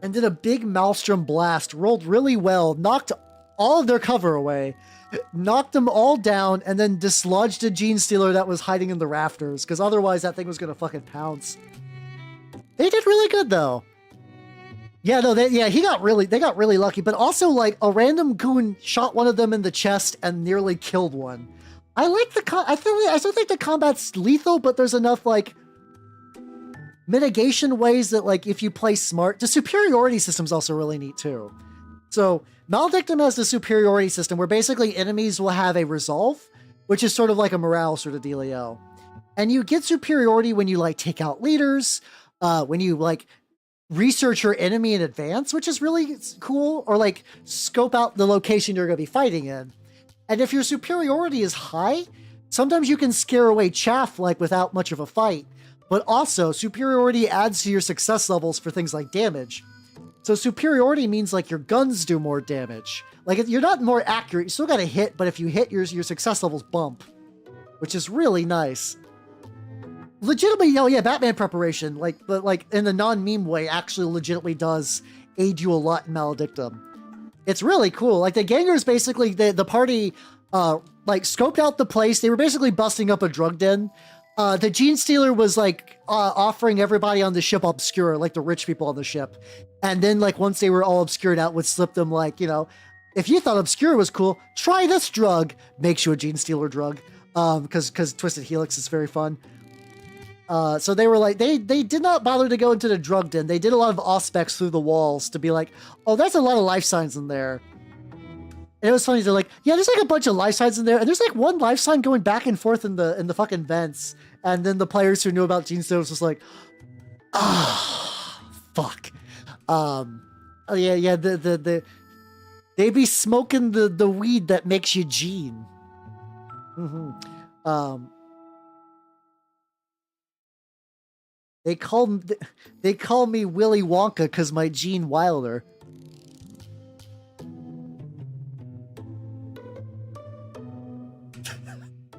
and did a big maelstrom blast, rolled really well, knocked all of their cover away, knocked them all down, and then dislodged a gene stealer that was hiding in the rafters, because otherwise that thing was gonna fucking pounce. They did really good though. Yeah, no, they got really lucky, but also like a random goon shot one of them in the chest and nearly killed one. I like I still think the combat's lethal, but there's enough like mitigation ways that like if you play smart, the superiority system's also really neat too. So Maledictum has the superiority system where basically enemies will have a resolve, which is sort of like a morale sort of dealio. And you get superiority when you like take out leaders, when you like research your enemy in advance, which is really cool, or like scope out the location you're going to be fighting in. And if your superiority is high, sometimes you can scare away chaff like without much of a fight. But also, superiority adds to your success levels for things like damage. So superiority means like your guns do more damage. Like you're not more accurate, you still got to hit, but if you hit, your success levels bump, which is really nice. Legitimately, oh yeah, Batman preparation, but like in the non-meme way, actually legitimately does aid you a lot in Maledictum. It's really cool. Like the gangers basically, the party like scoped out the place. They were basically busting up a drug den. The gene stealer was like offering everybody on the ship obscure, like the rich people on the ship. And then like once they were all obscured out, would slip them like, you know, if you thought Obscura was cool, try this drug. Makes you a Gene Stealer drug. Because Twisted Helix is very fun. So they were like, they did not bother to go into the drug den. They did a lot of auspex through the walls to be like, oh, there's a lot of life signs in there. And it was funny. They're like, yeah, there's like a bunch of life signs in there, and there's like one life sign going back and forth in the fucking vents. And then the players who knew about Gene Stealers was like, fuck. Yeah. They be smoking the weed that makes you Gene. They call me Willy Wonka because my Gene Wilder.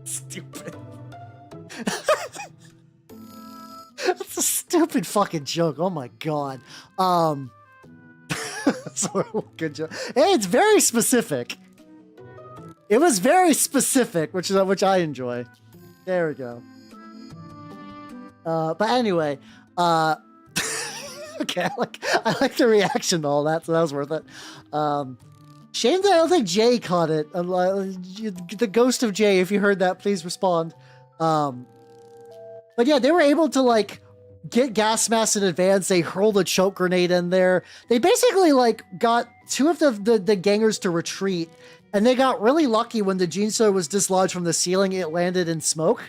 Stupid. That's a stupid fucking joke. Oh my god. Good joke. Hey, it's very specific. It was very specific, which I enjoy. There we go. But anyway, okay, I like the reaction to all that, so that was worth it. Shame that I don't think Jay caught it. The ghost of Jay, if you heard that, please respond. But yeah, they were able to like get gas masks in advance. They hurled a choke grenade in there. They basically like got two of the gangers to retreat, and they got really lucky when the Gene Stealer was dislodged from the ceiling. It landed in smoke.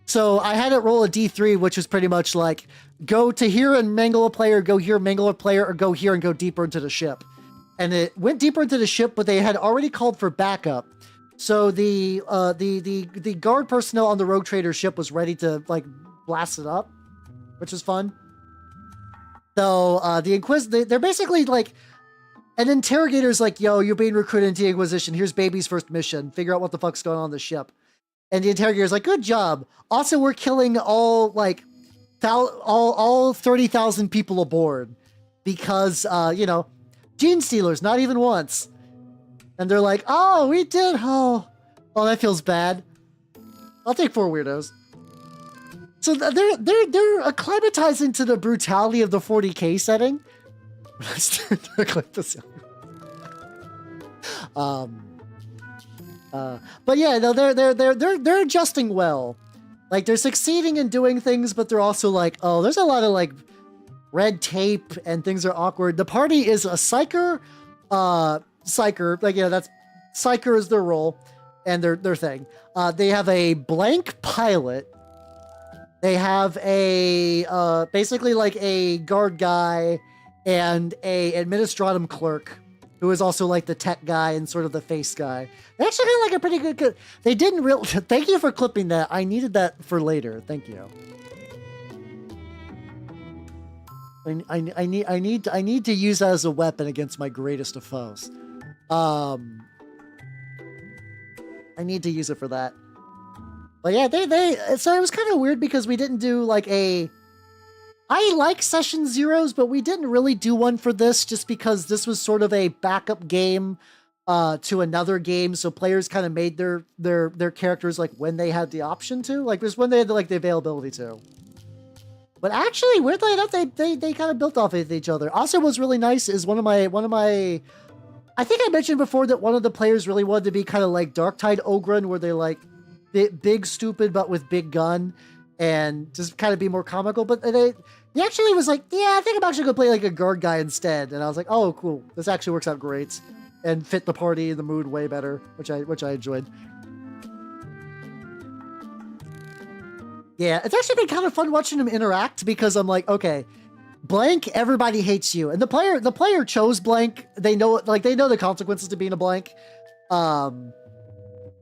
So I had it roll a D3, which was pretty much like, go to here and mangle a player, go here, mangle a player, or go here and go deeper into the ship. And it went deeper into the ship, but they had already called for backup. So the guard personnel on the Rogue Trader ship was ready to like blast it up, which was fun. So the they're basically like, an interrogator's like, yo, you're being recruited into the Inquisition. Here's baby's first mission. Figure out what the fuck's going on the ship. And the interrogator's like, good job. Also, we're killing all 30,000 people aboard because, Gene Stealers, not even once. And they're like, oh, we did. Oh, that feels bad. I'll take 4 weirdos. So they're acclimatizing to the brutality of the 40K setting. Click this. But yeah, no, they're adjusting well. Like they're succeeding in doing things, but they're also like, oh, there's a lot of like red tape and things are awkward. The party is a psyker, like that's psyker is their role and their thing. They have a blank pilot. They have a basically like a guard guy and a administratum clerk, who is also like the tech guy and sort of the face guy. They actually got like a pretty good. They didn't real. Thank you for clipping that. I needed that for later. Thank you. I need to use that as a weapon against my greatest of foes. I need to use it for that. But yeah, so it was kind of weird because we didn't do like a. I like session zeros, but we didn't really do one for this just because this was sort of a backup game to another game. So players kind of made their characters like when they had the option to, like just when they had the availability to. But actually, weirdly enough, they kind of built off of each other. Also, what's really nice is one of my. I think I mentioned before that one of the players really wanted to be kind of like Darktide Ogryn, where they like big stupid but with big gun. And just kind of be more comical, but he actually was like, yeah, I think I'm actually gonna play like a guard guy instead. And I was like, oh, cool, this actually works out great, and fit the party and the mood way better, which I enjoyed. Yeah, it's actually been kind of fun watching them interact because I'm like, okay, blank, everybody hates you, and the player chose blank. They know the consequences to being a blank. And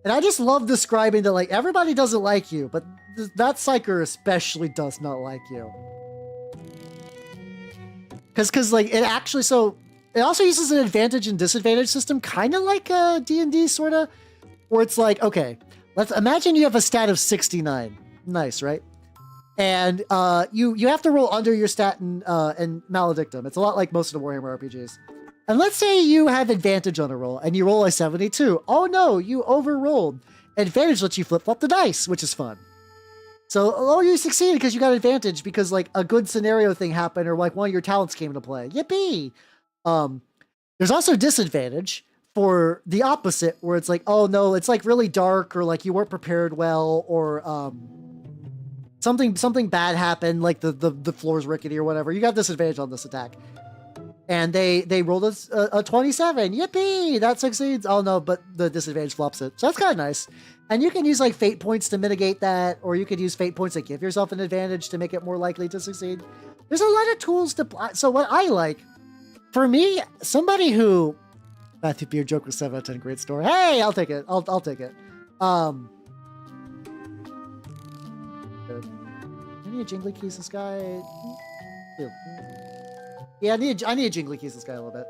I just love describing that like everybody doesn't like you, but that psyker especially does not like you. Because like it actually, so it also uses an advantage and disadvantage system, kind of like D&D sort of, where it's like, okay, let's imagine you have a stat of 69. Nice, right? And you have to roll under your stat and maledictum. It's a lot like most of the Warhammer RPGs. And let's say you have advantage on a roll and you roll a 72. Oh no, you overrolled. Advantage lets you flip-flop the dice, which is fun. So, oh, you succeeded because you got advantage because like a good scenario thing happened or like one of your talents came into play. Yippee! There's also disadvantage for the opposite, where it's like, oh no, it's like really dark, or like you weren't prepared well, or something bad happened, like the floor's rickety or whatever. You got disadvantage on this attack. And they rolled a 27. Yippee! That succeeds. Oh no, but the disadvantage flops it. So that's kind of nice. And you can use like fate points to mitigate that, or you could use fate points to give yourself an advantage to make it more likely to succeed. There's a lot of tools to... So what I like, for me, somebody who... Matthew Beard joke was 7 out of 10, great story. Hey, I'll take it. I'll take it. Good. I need a Jingly Keys this guy. Yeah, I need a Jingly Keys this guy a little bit.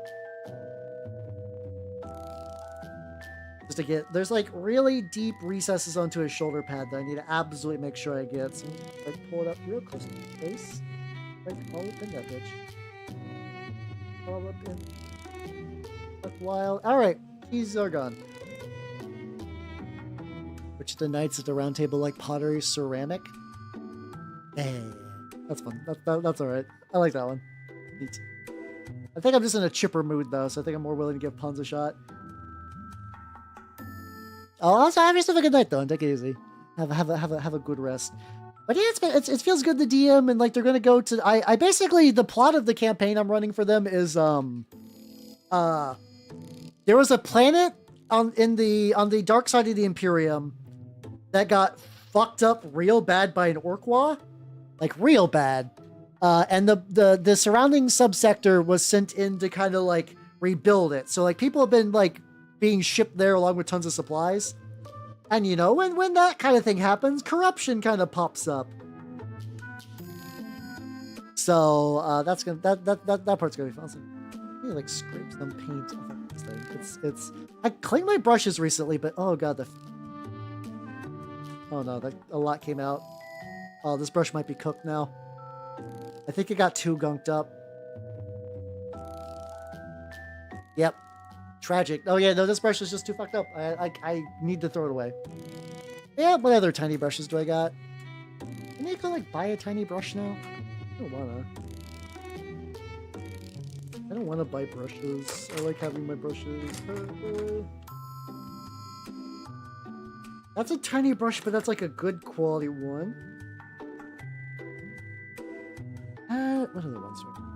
Just to get... There's like really deep recesses onto his shoulder pad that I need to absolutely make sure I get. So like pull it up real close to his face. Like all up in that bitch. All up in... Wild. All right, keys are gone. Which the knights at the round table like pottery, ceramic. Hey, that's fun. That's all right. I like that one. Neat. I think I'm just in a chipper mood though, so I think I'm more willing to give puns a shot. Oh, also have yourself a good night though, and take it easy. Have a good rest. But yeah, it feels good to DM, and like they're gonna go to. I basically, the plot of the campaign I'm running for them is there was a planet on the dark side of the Imperium that got fucked up real bad by an Orkwa, like real bad, and the surrounding subsector was sent in to kind of like rebuild it. So like people have been like being shipped there along with tons of supplies, and you know when that kind of thing happens, corruption kind of pops up. So that's gonna that part's gonna be fun. So, I need to like scrape some paint off of this thing. It's I cleaned my brushes recently, but oh god, oh no, a lot came out. Oh, this brush might be cooked now. I think it got too gunked up. Yep, tragic. Oh yeah, no, this brush is just too fucked up. I need to throw it away. Yeah, what other tiny brushes do I got? I need to go like buy a tiny brush now. I don't wanna buy brushes. I like having my brushes. That's a tiny brush, but that's like a good quality one. What other ones do I have?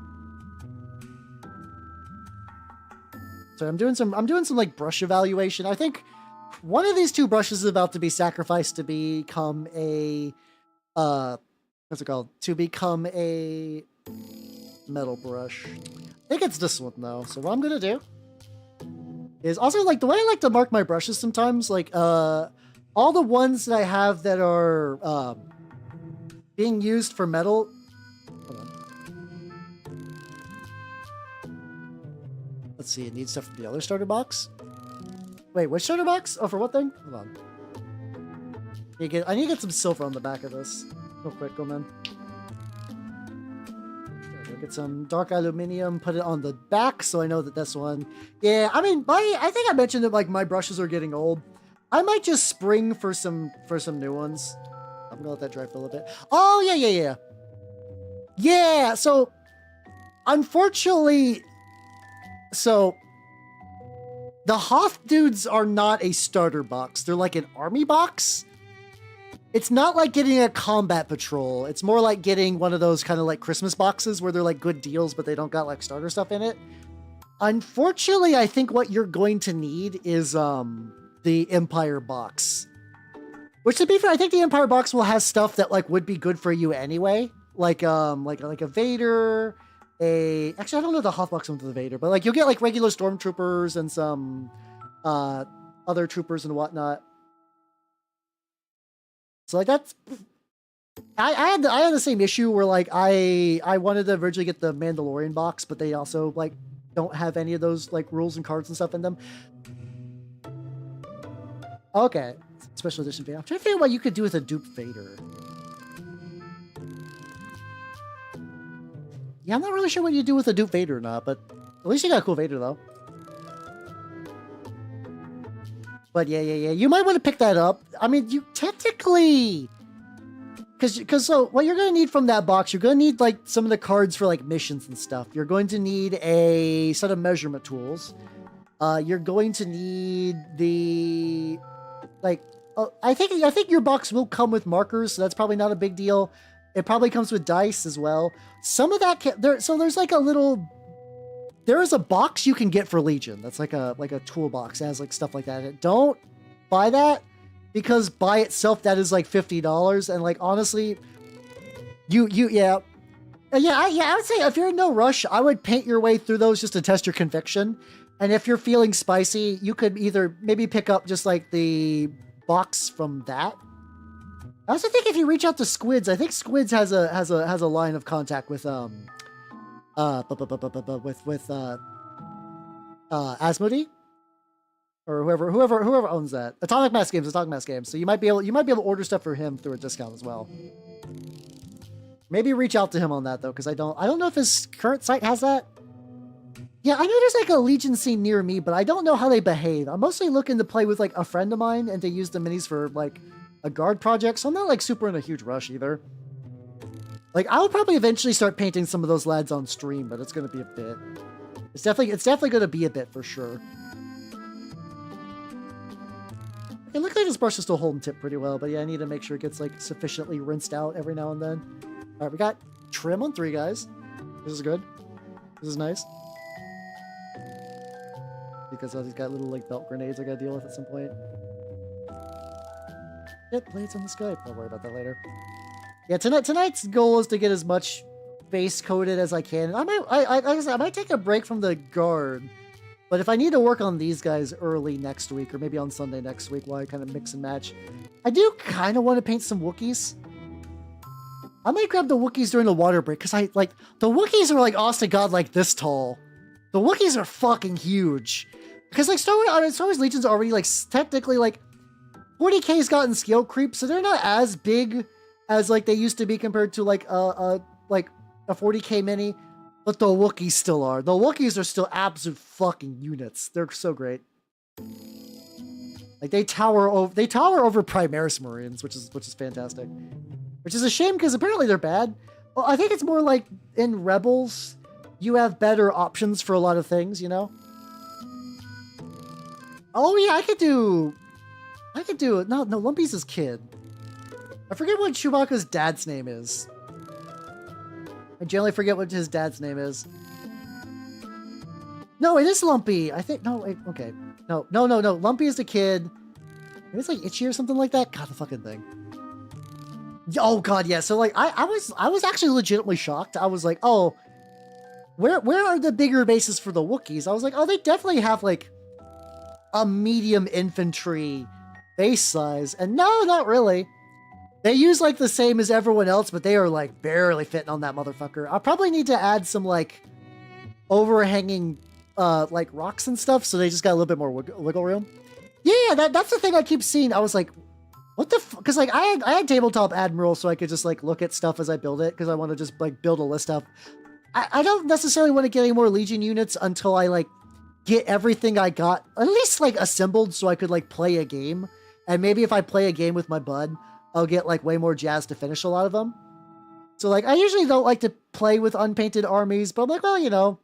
So I'm doing some like brush evaluation. I think one of these two brushes is about to be sacrificed to become a what's it called? To become a metal brush. I think it's this one though. So what I'm gonna do is also like the way I like to mark my brushes sometimes, like all the ones that I have that are being used for metal. Hold on. Let's see, it needs stuff from the other starter box. Wait, which starter box? Oh, for what thing? Hold on. I need to get some silver on the back of this. Real quick, go man. Get some dark aluminium, put it on the back so I know that this one. Yeah, I mean, I think I mentioned that like my brushes are getting old. I might just spring for some new ones. I'm gonna let that dry for a little bit. Oh yeah. Yeah, so unfortunately, so the Hoth dudes are not a starter box. They're like an army box. It's not like getting a combat patrol. It's more like getting one of those kind of like Christmas boxes where they're like good deals, but they don't got like starter stuff in it. Unfortunately, I think what you're going to need is the Empire box. Which, to be fair, I think the Empire box will have stuff that like would be good for you anyway. Like a Vader, actually I don't know the Hoth box with the Vader, but like you'll get like regular stormtroopers and some other troopers and whatnot. So like that's, I had the same issue where like I wanted to originally get the Mandalorian box, but they also like don't have any of those like rules and cards and stuff in them. Okay, special edition Vader. I'm trying to figure out what you could do with a dupe Vader. Yeah, I'm not really sure what you do with a dupe Vader or not, but at least you got a cool Vader though. But yeah. You might want to pick that up. I mean, you technically... Because so what you're going to need from that box, you're going to need like some of the cards for like missions and stuff. You're going to need a set of measurement tools. You're going to need the, like, I think your box will come with markers, so that's probably not a big deal. It probably comes with dice as well. Some of that so there's like a little, there is a box you can get for Legion. That's like a toolbox. It has like stuff like that. Don't buy that, because by itself that is like $50, and like honestly, yeah. I would say if you're in no rush, I would paint your way through those just to test your conviction. And if you're feeling spicy, you could either maybe pick up just like the box from that. I also think if you reach out to Squids, I think Squids has a line of contact with Asmodee or whoever owns that. Atomic Mass Games. So you might be able to order stuff for him through a discount as well. Maybe reach out to him on that though, because I don't know if his current site has that. Yeah, I know there's like a Legion scene near me, but I don't know how they behave. I'm mostly looking to play with like a friend of mine and to use the minis for like a guard project, so I'm not like super in a huge rush either. Like I'll probably eventually start painting some of those lads on stream, but it's gonna be a bit. It's definitely gonna be a bit for sure. It looks like this brush is still holding tip pretty well, but yeah, I need to make sure it gets like sufficiently rinsed out every now and then. All right, we got trim on 3 guys. This is good. This is nice. Because he's got little like belt grenades I gotta deal with at some point. Yep, blades on the sky. I'll worry about that later. Yeah, tonight's goal is to get as much base coated as I can. I might take a break from the guard, but if I need to work on these guys early next week, or maybe on Sunday next week while I kind of mix and match, I do kind of want to paint some Wookiees. I might grab the Wookiees during the water break, because the Wookiees are like honest to God like this tall. The Wookiees are fucking huge. Because like Star Wars Legion's already like technically like 40k's gotten scale creep, so they're not as big as like they used to be compared to like a 40k mini, but the Wookiees still are. The Wookiees are still absolute fucking units. They're so great. Like they tower over Primaris Marines, which is fantastic. Which is a shame because apparently they're bad. Well, I think it's more like in Rebels, you have better options for a lot of things, you know? Oh yeah, I could do no, Lumpy's his kid. I forget what Chewbacca's dad's name is. I generally forget what his dad's name is. No, it is Lumpy. I think, no, wait, okay. No. Lumpy is the kid. Maybe it's like Itchy or something like that. God, the fucking thing. Oh god, yeah. So like, I was actually legitimately shocked. I was like, oh, where are the bigger bases for the Wookiees? I was like, oh, they definitely have like a medium infantry base size. And no, not really. They use like the same as everyone else, but they are like barely fitting on that motherfucker. I'll probably need to add some like overhanging like rocks and stuff, so they just got a little bit more wiggle room. Yeah, that's the thing I keep seeing. I was like, what the f? Because like I had Tabletop Admiral, so I could just like look at stuff as I build it, because I want to just like build a list up. I don't necessarily want to get any more Legion units until I like get everything I got at least like assembled, so I could like play a game. And maybe if I play a game with my bud, I'll get like way more jazz to finish a lot of them. So like I usually don't like to play with unpainted armies, but I'm like, well, you know,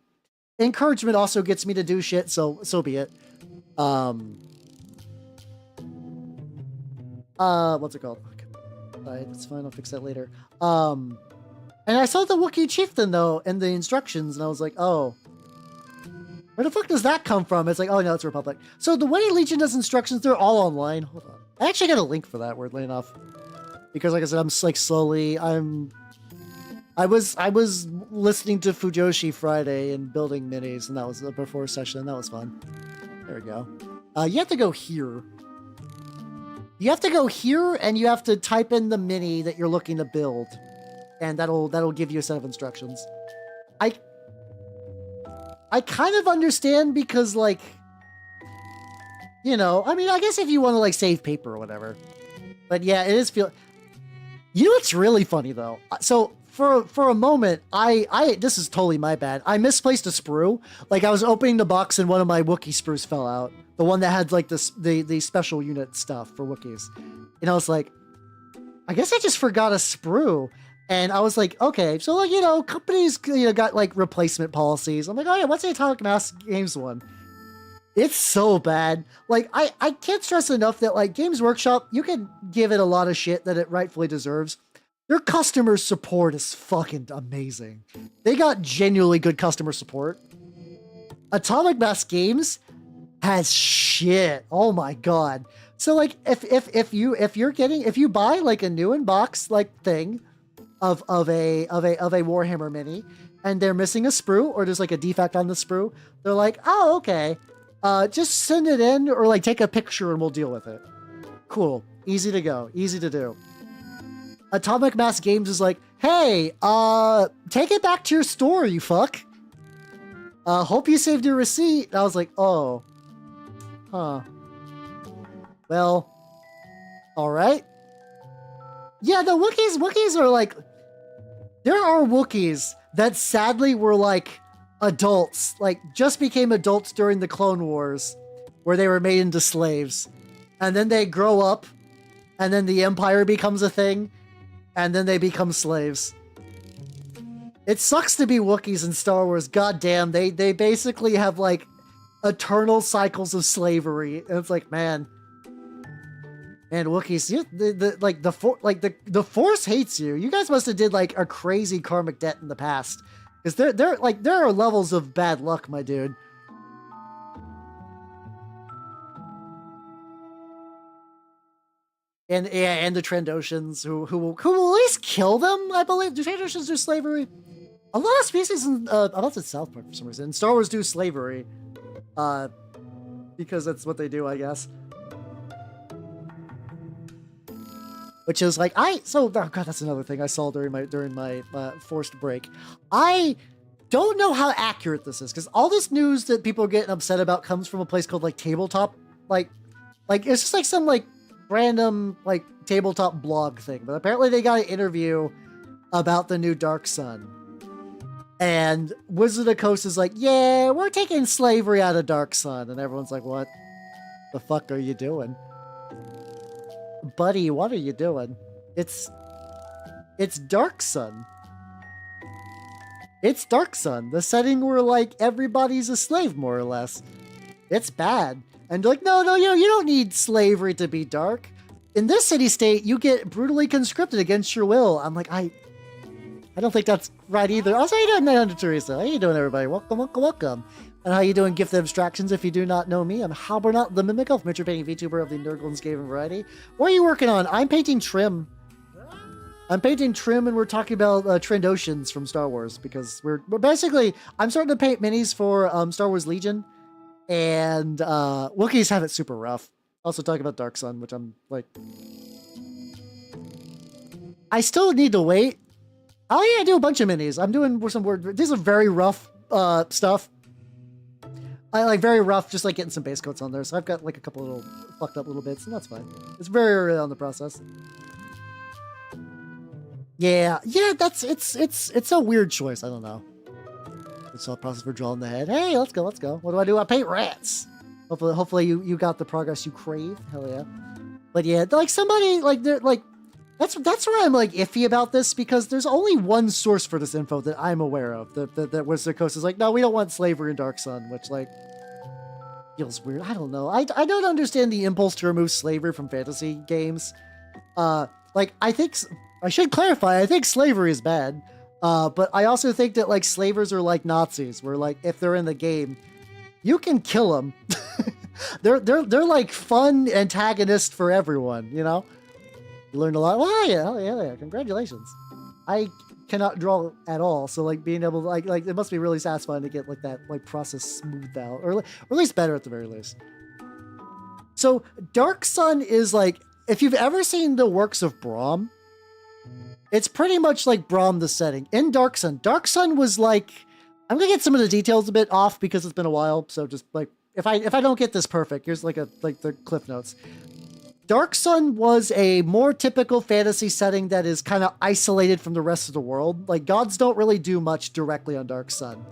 encouragement also gets me to do shit, so be it. What's it called? Alright, it's fine, I'll fix that later. And I saw the Wookiee Chieftain though in the instructions, and I was like, oh, where the fuck does that come from? It's like, oh no, it's Republic. So the way Legion does instructions, they're all online. Hold on. I actually got a link for that, weirdly enough. Because like I said, I'm like slowly, I was listening to Fujoshi Friday and building minis, and that was a before session, and that was fun. There we go. You have to go here. You have to go here, and you have to type in the mini that you're looking to build. And that'll give you a set of instructions. I kind of understand because, like, you know, I mean, I guess if you want to, like, save paper or whatever. But yeah, it is feel... You know what's really funny, though? So, for a moment, this is totally my bad. I misplaced a sprue. Like, I was opening the box and one of my Wookiee sprues fell out. The one that had, like, the special unit stuff for Wookiees. And I was like, I guess I just forgot a sprue. And I was like, okay, so, like, you know, companies, you know, got, like, replacement policies. I'm like, oh, yeah, what's the Atomic Mass Games one? It's so bad. Like, I can't stress enough that, like, Games Workshop, you can give it a lot of shit that it rightfully deserves. Their customer support is fucking amazing. They got genuinely good customer support. Atomic Mass Games has shit. Oh my god. So like if you buy like a new in-box like thing of a Warhammer mini and they're missing a sprue or there's like a defect on the sprue, they're like, "Oh, okay. Just send it in or like take a picture and we'll deal with it." Cool. Easy to go. Easy to do. Atomic Mass Games is like, "Hey, take it back to your store, you fuck. Hope you saved your receipt." And I was like, "Oh. Huh. Well, all right." Yeah, the Wookiees are like, there are Wookiees that sadly were like adults, like just became adults during the Clone Wars, where they were made into slaves. And then they grow up, and then the Empire becomes a thing, and then they become slaves. It sucks to be Wookiees in Star Wars. God damn, they basically have like eternal cycles of slavery. And it's like, man, Wookiees, the Force hates you. You guys must have did like a crazy karmic debt in the past, because there are levels of bad luck, my dude. And the Trandoshans who will at least kill them, I believe. Do Trandoshans do slavery? A lot of species in I thought it's South Park for some reason. In Star Wars do slavery. Because that's what they do, I guess. Which is like oh god, that's another thing I saw during my forced break. I don't know how accurate this is, because all this news that people are getting upset about comes from a place called like Tabletop, like it's just like some like random like tabletop blog thing. But apparently they got an interview about the new Dark Sun. And Wizard of the Coast is like, "Yeah, we're taking slavery out of Dark Sun." And everyone's like, "What the fuck are you doing? Buddy, what are you doing? It's Dark Sun. It's Dark Sun, the setting where like everybody's a slave, more or less. It's bad." And like, no, you don't need slavery to be dark. In this city-state, you get brutally conscripted against your will. I'm like, I don't think that's right either. Also, how you doing, 900 Teresa? How you doing, everybody? Welcome, welcome, welcome. And how you doing, Gifted Abstractions? If you do not know me, I'm Halbernot the Mimic Elf, miniature painting VTuber of the Nurgle's Game variety. What are you working on? I'm painting Trim. And we're talking about Trandoshans from Star Wars, because we're basically, I'm starting to paint minis for Star Wars Legion, and Wookiees have it super rough. Also talking about Dark Sun, which I'm like, I still need to wait. Oh yeah, I do a bunch of minis. I'm doing some weird, these are very rough stuff. I like very rough, just like getting some base coats on there. So I've got like a couple little fucked up little bits, and that's fine. It's very early on the process. Yeah, it's a weird choice. I don't know. It's all process for drawing the head. Hey, let's go. What do? I paint rats. Hopefully you got the progress you crave. Hell yeah. But yeah, like somebody like they're like, that's where I'm like iffy about this, because there's only one source for this info that I'm aware of. That Wizard of the Coast is like, "No, we don't want slavery in Dark Sun," which like feels weird. I don't know. I don't understand the impulse to remove slavery from fantasy games. Like I think I should clarify. I think slavery is bad. But I also think that like slavers are like Nazis, where like if they're in the game, you can kill them. they're like fun antagonists for everyone, you know. You learned a lot. Well, yeah. Congratulations. I cannot draw at all, so like being able to like it must be really satisfying to get like that like process smoothed out, or at least better at the very least. So Dark Sun is like, if you've ever seen the works of Brahm, it's pretty much like Brahm the setting. In Dark Sun was like, I'm gonna get some of the details a bit off because it's been a while, so just like if I don't get this perfect, here's like the cliff notes. Dark Sun was a more typical fantasy setting that is kind of isolated from the rest of the world. Like gods don't really do much directly on Dark Sun.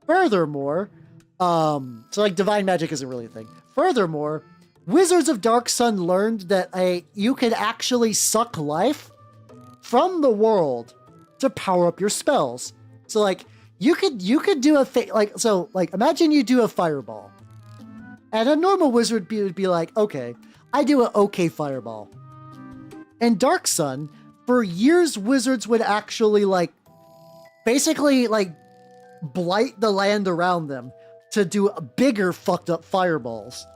Furthermore, so like divine magic isn't really a thing. Furthermore, Wizards of Dark Sun learned that you could actually suck life from the world to power up your spells. So like you could do imagine you do a fireball. And a normal wizard would be like, okay, I do an okay fireball. In Dark Sun, for years, wizards would actually like, basically like blight the land around them to do bigger fucked up fireballs.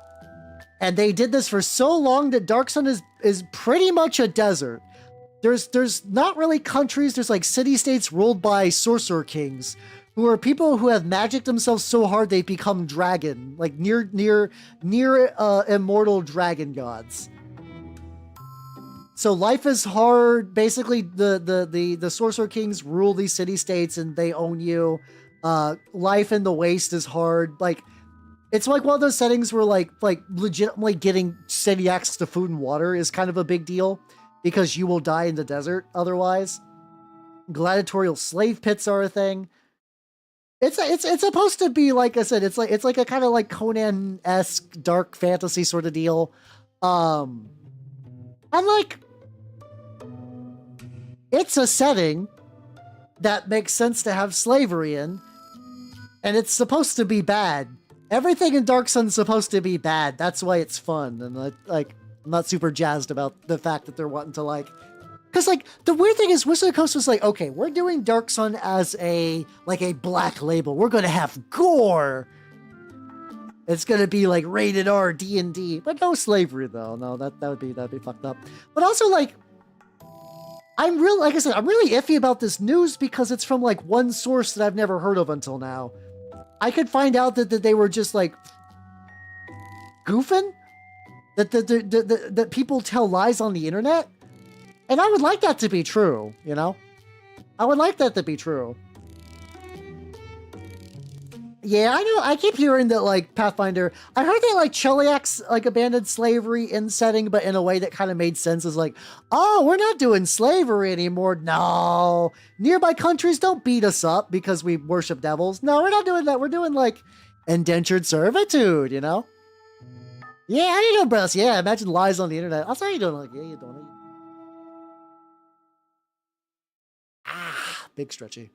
And they did this for so long that Dark Sun is pretty much a desert. There's not really countries, there's like city-states ruled by sorcerer kings, who are people who have magicked themselves so hard they've become dragon, like near immortal dragon gods. So life is hard. Basically, the sorcerer kings rule these city-states and they own you. Life in the waste is hard. Like, it's like one of those settings where like legitimately getting steady access to food and water is kind of a big deal because you will die in the desert otherwise. Gladiatorial slave pits are a thing. It's supposed to be, like I said, it's like a kind of like Conan-esque dark fantasy sort of deal. I'm like, it's a setting that makes sense to have slavery in, and it's supposed to be bad. Everything in Dark Sun's supposed to be bad. That's why it's fun, and like I'm not super jazzed about the fact that they're wanting to like. Because, like, the weird thing is Wizard of the Coast was like, okay, we're doing Dark Sun as a black label. We're going to have gore. It's going to be, like, rated R D&D. But no slavery, though. No, that'd be fucked up. But also, like, like I said, I'm really iffy about this news because it's from, like, one source that I've never heard of until now. I could find out that they were just, like, goofing? That people tell lies on the internet? And I would like that to be true, you know? I would like that to be true. Yeah, I know. I keep hearing that, like, Pathfinder... I heard that, like, Cheliax, like, abandoned slavery in setting, but in a way that kind of made sense. Is like, oh, we're not doing slavery anymore. No. Nearby countries don't beat us up because we worship devils. No, we're not doing that. We're doing, like, indentured servitude, you know? Yeah, how you doing, bros? Yeah, imagine lies on the internet. I'll say you doing, like, yeah, you're doing it. Big stretchy.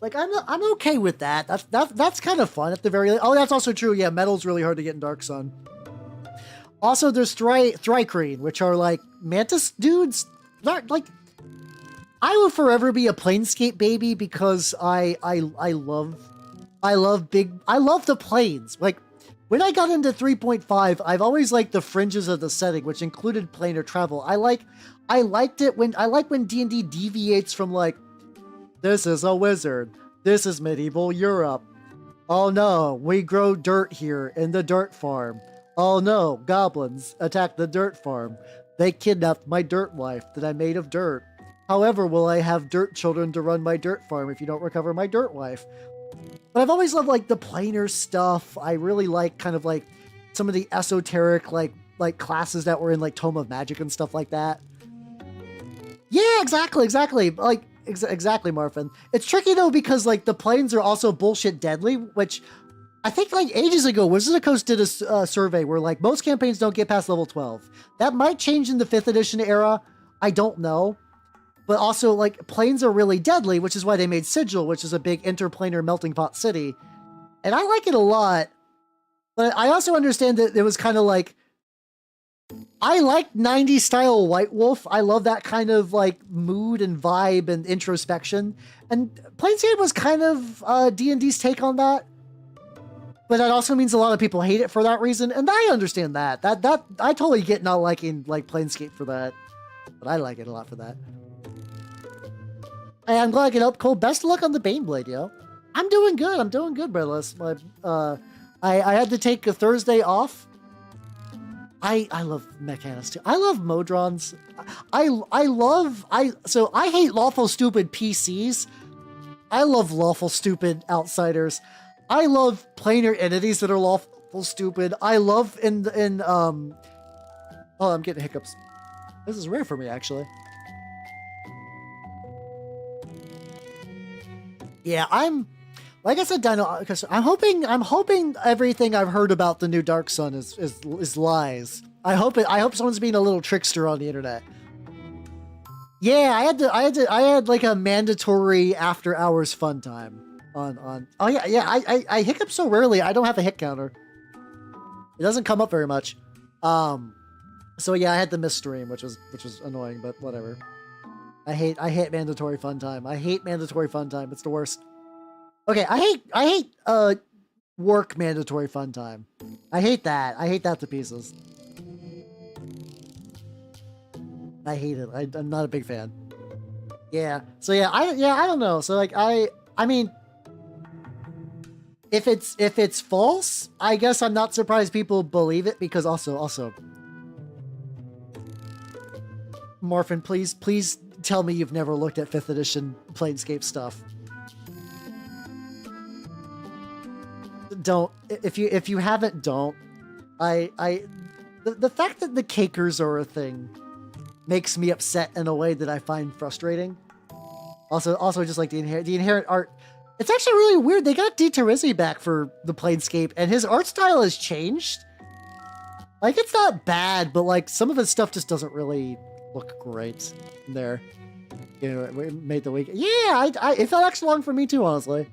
Like, I'm okay with that. That's kind of fun at the very least. Oh, that's also true. Yeah, metal's really hard to get in Dark Sun. Also, there's Thrycreen, which are like mantis dudes. Not like, I will forever be a Planescape baby because I love the planes. Like, when I got into 3.5, I've always liked the fringes of the setting, which included planar travel. I like when D&D deviates from like, this is a wizard, this is medieval Europe. Oh no, we grow dirt here in the dirt farm. Oh no, goblins attack the dirt farm. They kidnapped my dirt wife that I made of dirt. However, will I have dirt children to run my dirt farm if you don't recover my dirt wife? But I've always loved, like, the planar stuff. I really like kind of, like, some of the esoteric, like classes that were in, like, Tome of Magic and stuff like that. Yeah, exactly. Like, exactly, Marfin. It's tricky, though, because, like, the planes are also bullshit deadly, which I think, like, ages ago, Wizards of the Coast did a survey where, like, most campaigns don't get past level 12. That might change in the 5th edition era. I don't know. But also, like, planes are really deadly, which is why they made Sigil, which is a big interplanar melting pot city. And I like it a lot. But I also understand that it was kind of like, I like 90s style White Wolf. I love that kind of, like, mood and vibe and introspection. And Planescape was kind of D&D's take on that. But that also means a lot of people hate it for that reason. And I understand that. I totally get not liking, like, Planescape for that. But I like it a lot for that. Hey, I'm glad I can help, Cole. Best of luck on the Baneblade, yo. I'm doing good, Breadless. I had to take a Thursday off. I love Mechanus too. I love Modrons. So I hate lawful stupid PCs. I love lawful stupid outsiders. I love planar entities that are lawful stupid. I love oh, I'm getting hiccups. This is rare for me, actually. Yeah, like I said, Dino, because I'm hoping everything I've heard about the new Dark Sun is lies. I hope someone's being a little trickster on the internet. Yeah, I had like a mandatory after hours fun time. on. Oh yeah. I hiccup so rarely. I don't have a hit counter. It doesn't come up very much. So yeah, I had to miss stream, which was annoying, but whatever. I hate mandatory fun time. I hate mandatory fun time. It's the worst. Okay, I hate work mandatory fun time. I hate that. I hate that to pieces. I hate it. I'm not a big fan. Yeah. So yeah, I don't know. So like I mean, if it's false, I guess I'm not surprised people believe it, because also Morphin, please tell me you've never looked at 5th edition Planescape stuff. Don't. If you haven't, don't. The fact that the cakers are a thing makes me upset in a way that I find frustrating. Also just like the inherent art. It's actually really weird. They got TTRPGs back for the Planescape, and his art style has changed. Like, it's not bad, but like some of his stuff just doesn't really look great in there. You know, it made the week. Yeah, it felt extra long for me too, honestly.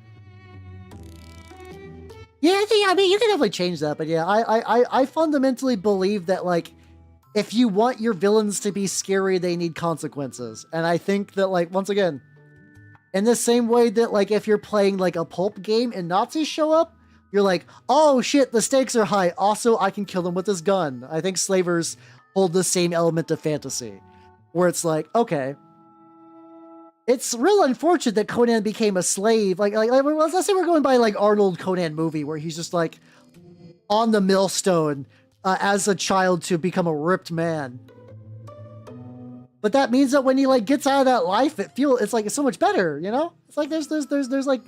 Yeah, I mean, you can definitely change that, but yeah, I fundamentally believe that, like, if you want your villains to be scary, they need consequences. And I think that, like, once again, in the same way that, like, if you're playing, like, a pulp game and Nazis show up, you're like, oh shit, the stakes are high. Also, I can kill them with this gun. I think slavers hold the same element of fantasy, where it's like, okay, it's real unfortunate that Conan became a slave. Like let's say we're going by like Arnold Conan movie, where he's just like on the millstone as a child to become a ripped man. But that means that when he like gets out of that life, it's like it's so much better, you know? It's like there's like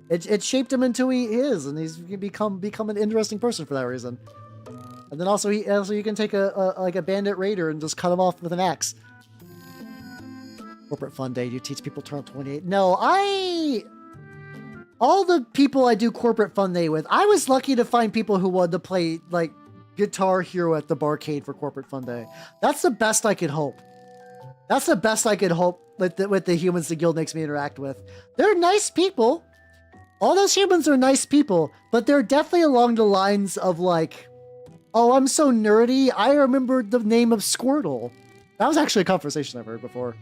it shaped him into who he is, and he's become an interesting person for that reason. And then also you can take a bandit raider and just cut him off with an axe. Corporate fun day. You teach people turn 28. No, all the people I do corporate fun day with, I was lucky to find people who wanted to play like Guitar Hero at the barcade for corporate fun day. That's the best I could hope. That's the best I could hope with the humans the guild makes me interact with. They're nice people. All those humans are nice people, but they're definitely along the lines of like, oh, I'm so nerdy. I remember the name of Squirtle. That was actually a conversation I've heard before,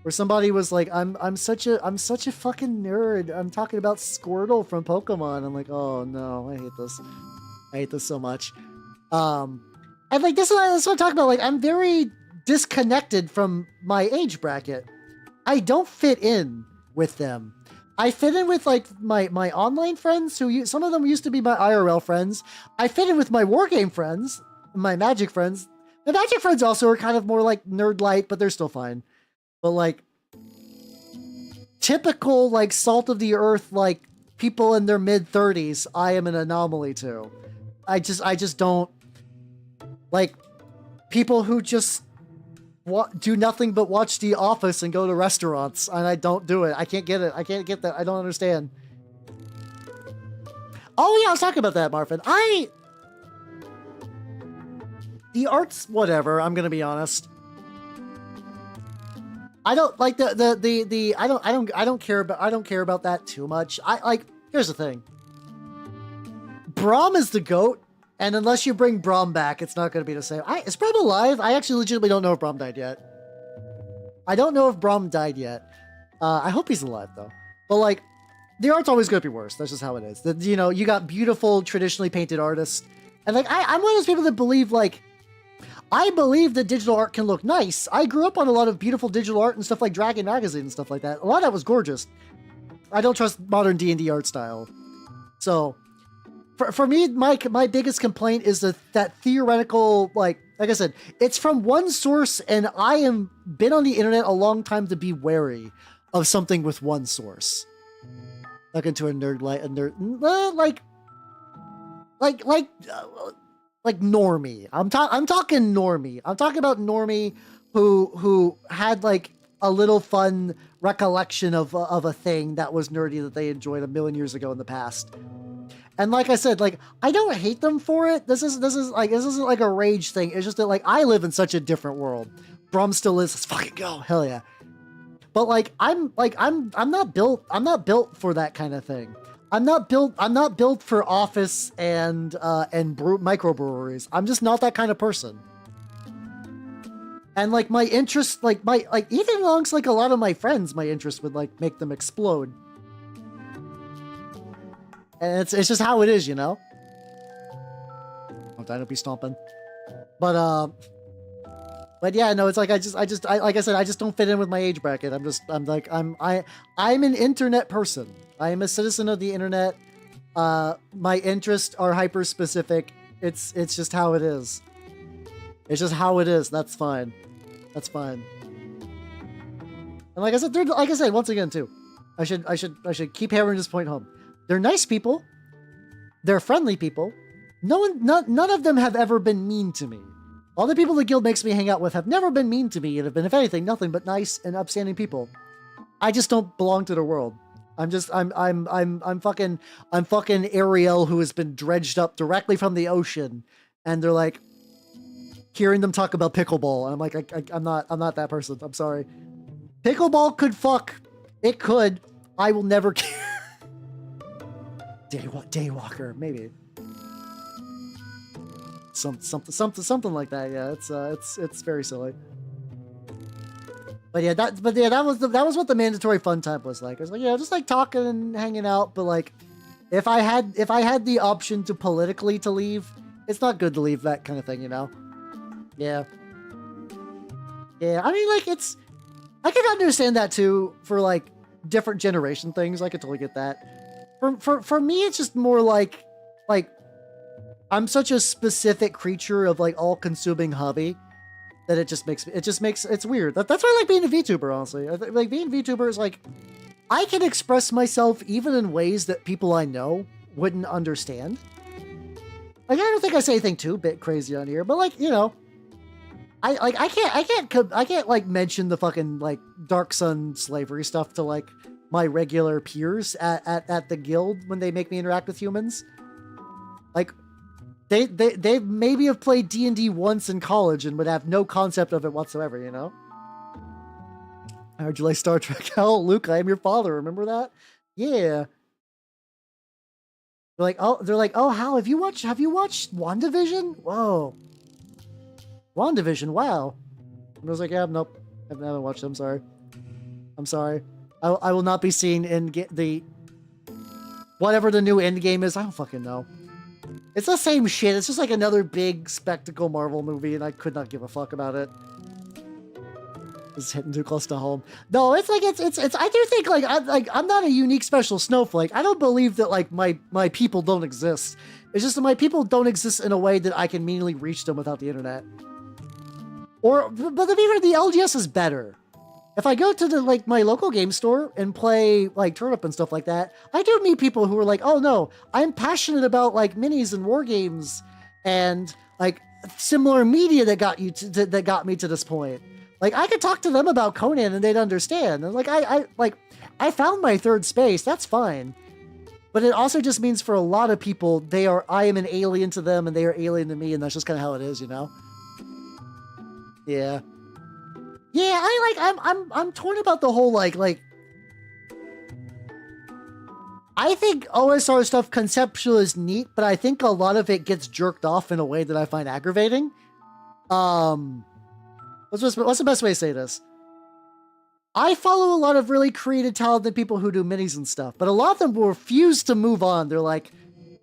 where somebody was like, I'm such a fucking nerd. I'm talking about Squirtle from Pokemon. I'm like, oh no, I hate this. I hate this so much. And like this is what I'm talking about. Like, I'm very disconnected from my age bracket. I don't fit in with them. I fit in with like my online friends who some of them used to be my IRL friends. I fit in with my wargame friends, my Magic friends. The Magic friends also are kind of more like nerd light, but they're still fine. But like typical like salt of the earth, like people in their mid 30s, I am an anomaly to. I just don't like people who just do nothing but watch The Office and go to restaurants, and I don't do it. I can't get it. I can't get that. I don't understand. Oh yeah, I was talking about that, Marvin. The art's whatever. I'm gonna be honest. I don't like I don't care about that too much. Here's the thing. Braum is the GOAT, and unless you bring Braum back, it's not going to be the same. Is Braum alive? I actually legitimately don't know if Braum died yet. I don't know if Braum died yet. I hope he's alive though. But like, the art's always going to be worse. That's just how it is. You know, you got beautiful, traditionally painted artists, and like I'm one of those people that believe like. I believe that digital art can look nice. I grew up on a lot of beautiful digital art and stuff like Dragon Magazine and stuff like that. A lot of that was gorgeous. I don't trust modern D&D art style. So, for me, my biggest complaint is that theoretical, like I said, it's from one source, and I am been on the internet a long time to be wary of something with one source. Look into a nerd like normie. I'm talking normie. I'm talking about normie who had like a little fun recollection of a thing that was nerdy that they enjoyed a million years ago in the past. And like I said, like I don't hate them for it. This isn't like a rage thing. It's just that like I live in such a different world. Braum still is. Let's fucking go. Hell yeah. but like I'm not built for that kind of thing. I'm not built for office and microbreweries. I'm just not that kind of person. And like my interest, like even amongst like a lot of my friends, my interest would like make them explode. And it's just how it is, you know? Oh, Dino be stomping. But yeah, no, it's like I like I said, I just don't fit in with my age bracket. I'm an internet person. I am a citizen of the internet. My interests are hyper specific. It's just how it is. It's just how it is. That's fine. That's fine. And like I said, once again too, I should keep hammering this point home. They're nice people. They're friendly people. None of them have ever been mean to me. All the people the guild makes me hang out with have never been mean to me and have been, if anything, nothing but nice and upstanding people. I just don't belong to the world. I'm fucking Ariel who has been dredged up directly from the ocean, and they're like hearing them talk about pickleball, and I'm like, I'm not that person. I'm sorry. Pickleball could fuck. It could. I will never care. Daywalker, maybe. Something like that. Yeah, it's very silly. But yeah, that was what the mandatory fun time was like. It was like, just like talking and hanging out. But like, if I had the option to politically to leave, it's not good to leave that kind of thing, you know? Yeah. Yeah, I mean, like, I can understand that too for like different generation things. I could totally get that. For me, it's just more like I'm such a specific creature of like all-consuming hobby that it's weird. That's why I like being a VTuber, honestly. Like being a VTuber is like, I can express myself even in ways that people I know wouldn't understand. Like, I don't think I say anything too bit crazy on here, but like, I can't like mention the fucking like Dark Sun slavery stuff to like my regular peers at the guild when they make me interact with humans. Like, they maybe have played D&D once in college and would have no concept of it whatsoever, you know? I heard you like Star Trek. Hell, Luke, I am your father. Remember that? Yeah. They're like, oh, Hal, have you watched WandaVision? Whoa. WandaVision, wow. And I was like, yeah, nope. I haven't watched it. I'm sorry. I will not be seeing whatever the new Endgame is. I don't fucking know. It's the same shit. It's just like another big spectacle Marvel movie, and I could not give a fuck about it. It's hitting too close to home. No, it's like it's. I do think like I'm not a unique special snowflake. I don't believe that like my people don't exist. It's just that my people don't exist in a way that I can meaningfully reach them without the internet. But to be fair, the LGS is better. If I go to my local game store and play like Turnip and stuff like that, I do meet people who are like, oh no, I'm passionate about like minis and war games and like similar media that got me to this point. Like, I could talk to them about Conan and they'd understand. And like I found my third space. That's fine. But it also just means for a lot of people, I am an alien to them and they are alien to me, and that's just kind of how it is, you know? Yeah. Yeah, I'm torn about the whole like I think OSR stuff conceptual is neat, but I think a lot of it gets jerked off in a way that I find aggravating. What's the best way to say this? I follow a lot of really creative, talented people who do minis and stuff, but a lot of them will refuse to move on. They're like,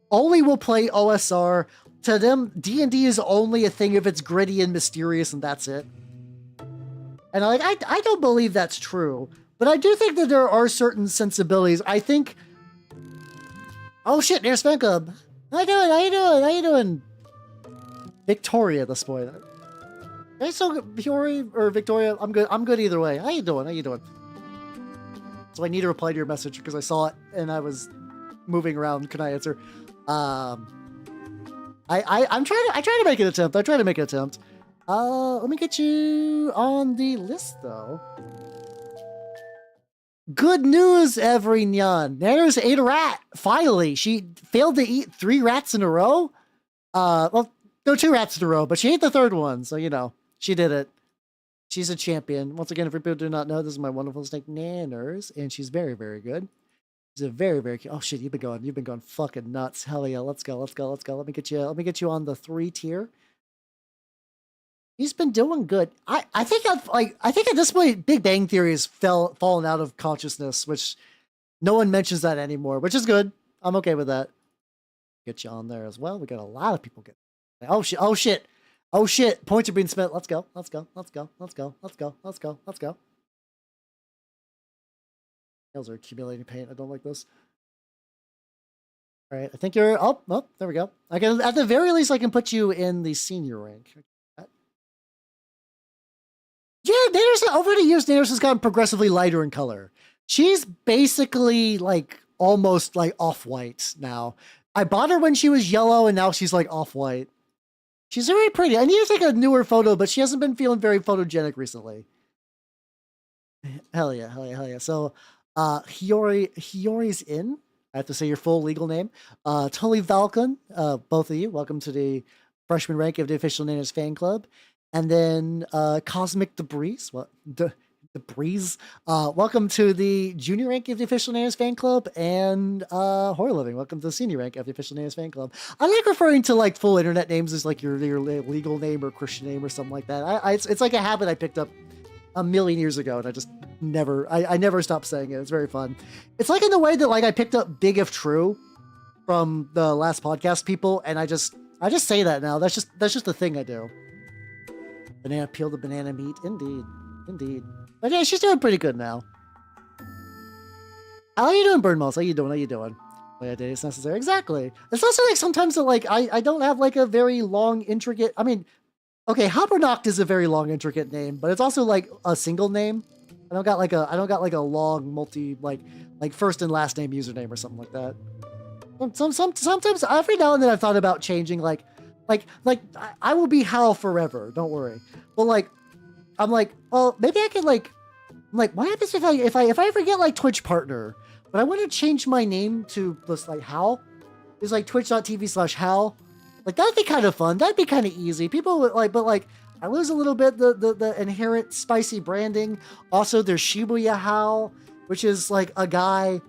only will play OSR. To them, D&D is only a thing if it's gritty and mysterious, and that's it. And I don't believe that's true, but I do think that there are certain sensibilities. I think. Oh shit! There's Spankub. How you doing? Victoria at this point. I still Fiore or Victoria? I'm good either way. How you doing? So I need to reply to your message because I saw it and I was moving around. Can I answer? I try to make an attempt. Let me get you on the list, though. Good news, Everignon. Nanners ate a rat. Finally, she failed to eat 3 rats in a row. Well, no, 2 rats in a row, but she ate the third one, so, you know, she did it. She's a champion. Once again, for people who do not know, this is my wonderful snake Nanners, and she's very, very good. She's a very, very oh shit, you've been going fucking nuts. Hell yeah, let's go. Let me get you on the 3 tier. He's been doing good. I think I think at this point, Big Bang Theory has fallen out of consciousness, which no one mentions that anymore, which is good. I'm okay with that. Get you on there as well. We got a lot of people getting. Oh shit! Oh shit! Oh shit! Points are being spent. Let's go. Let's go. Let's go. Let's go. Let's go. Let's go. Let's go. Nails are accumulating paint. I don't like this. All right. I think you're. Oh, oh, there we go. I can, at the very least, I can put you in the senior rank. Yeah, Naders, over the years, Naders has gotten progressively lighter in color. She's basically like almost like off-white now. I bought her when she was yellow, and now she's like off-white. She's very pretty. I need to take a newer photo, but she hasn't been feeling very photogenic recently. Hell yeah, hell yeah, hell yeah. So, Hiyori's in. I have to say your full legal name. Tully Falcon, both of you, welcome to the freshman rank of the official Nanners fan club. And then Cosmic Debris, what? Debris. Welcome to the junior rank of the official Nanners fan club, and Horror Living. Welcome to the senior rank of the official Nanners fan club. I like referring to like full internet names as like your legal name or Christian name or something like that. It's like a habit I picked up a million years ago, and I just never I never stopped saying it. It's very fun. It's like in the way that like I picked up Big If True from the last podcast people, and I just say that now. That's just the thing I do. Banana peel the banana meat. Indeed. But yeah, she's doing pretty good now. How you doing, Burnmouse? How you doing? Oh yeah, it's necessary. Exactly. It's also like sometimes that like I don't have like a very long, intricate. I mean, okay, Habernacht is a very long, intricate name, but it's also like a single name. I don't got like a long multi like first and last name username or something like that. Sometimes every now and then I've thought about changing like I will be Hal forever. Don't worry. But like, I'm like, well, maybe I could like, I'm like, what happens if I ever get like Twitch partner, but I want to change my name to just like Hal? It's like twitch.tv/Hal. Like that'd be kind of fun. That'd be kind of easy. People would like, but like, I lose a little bit the inherent spicy branding. Also, there's Shibuya Hal, which is like a guy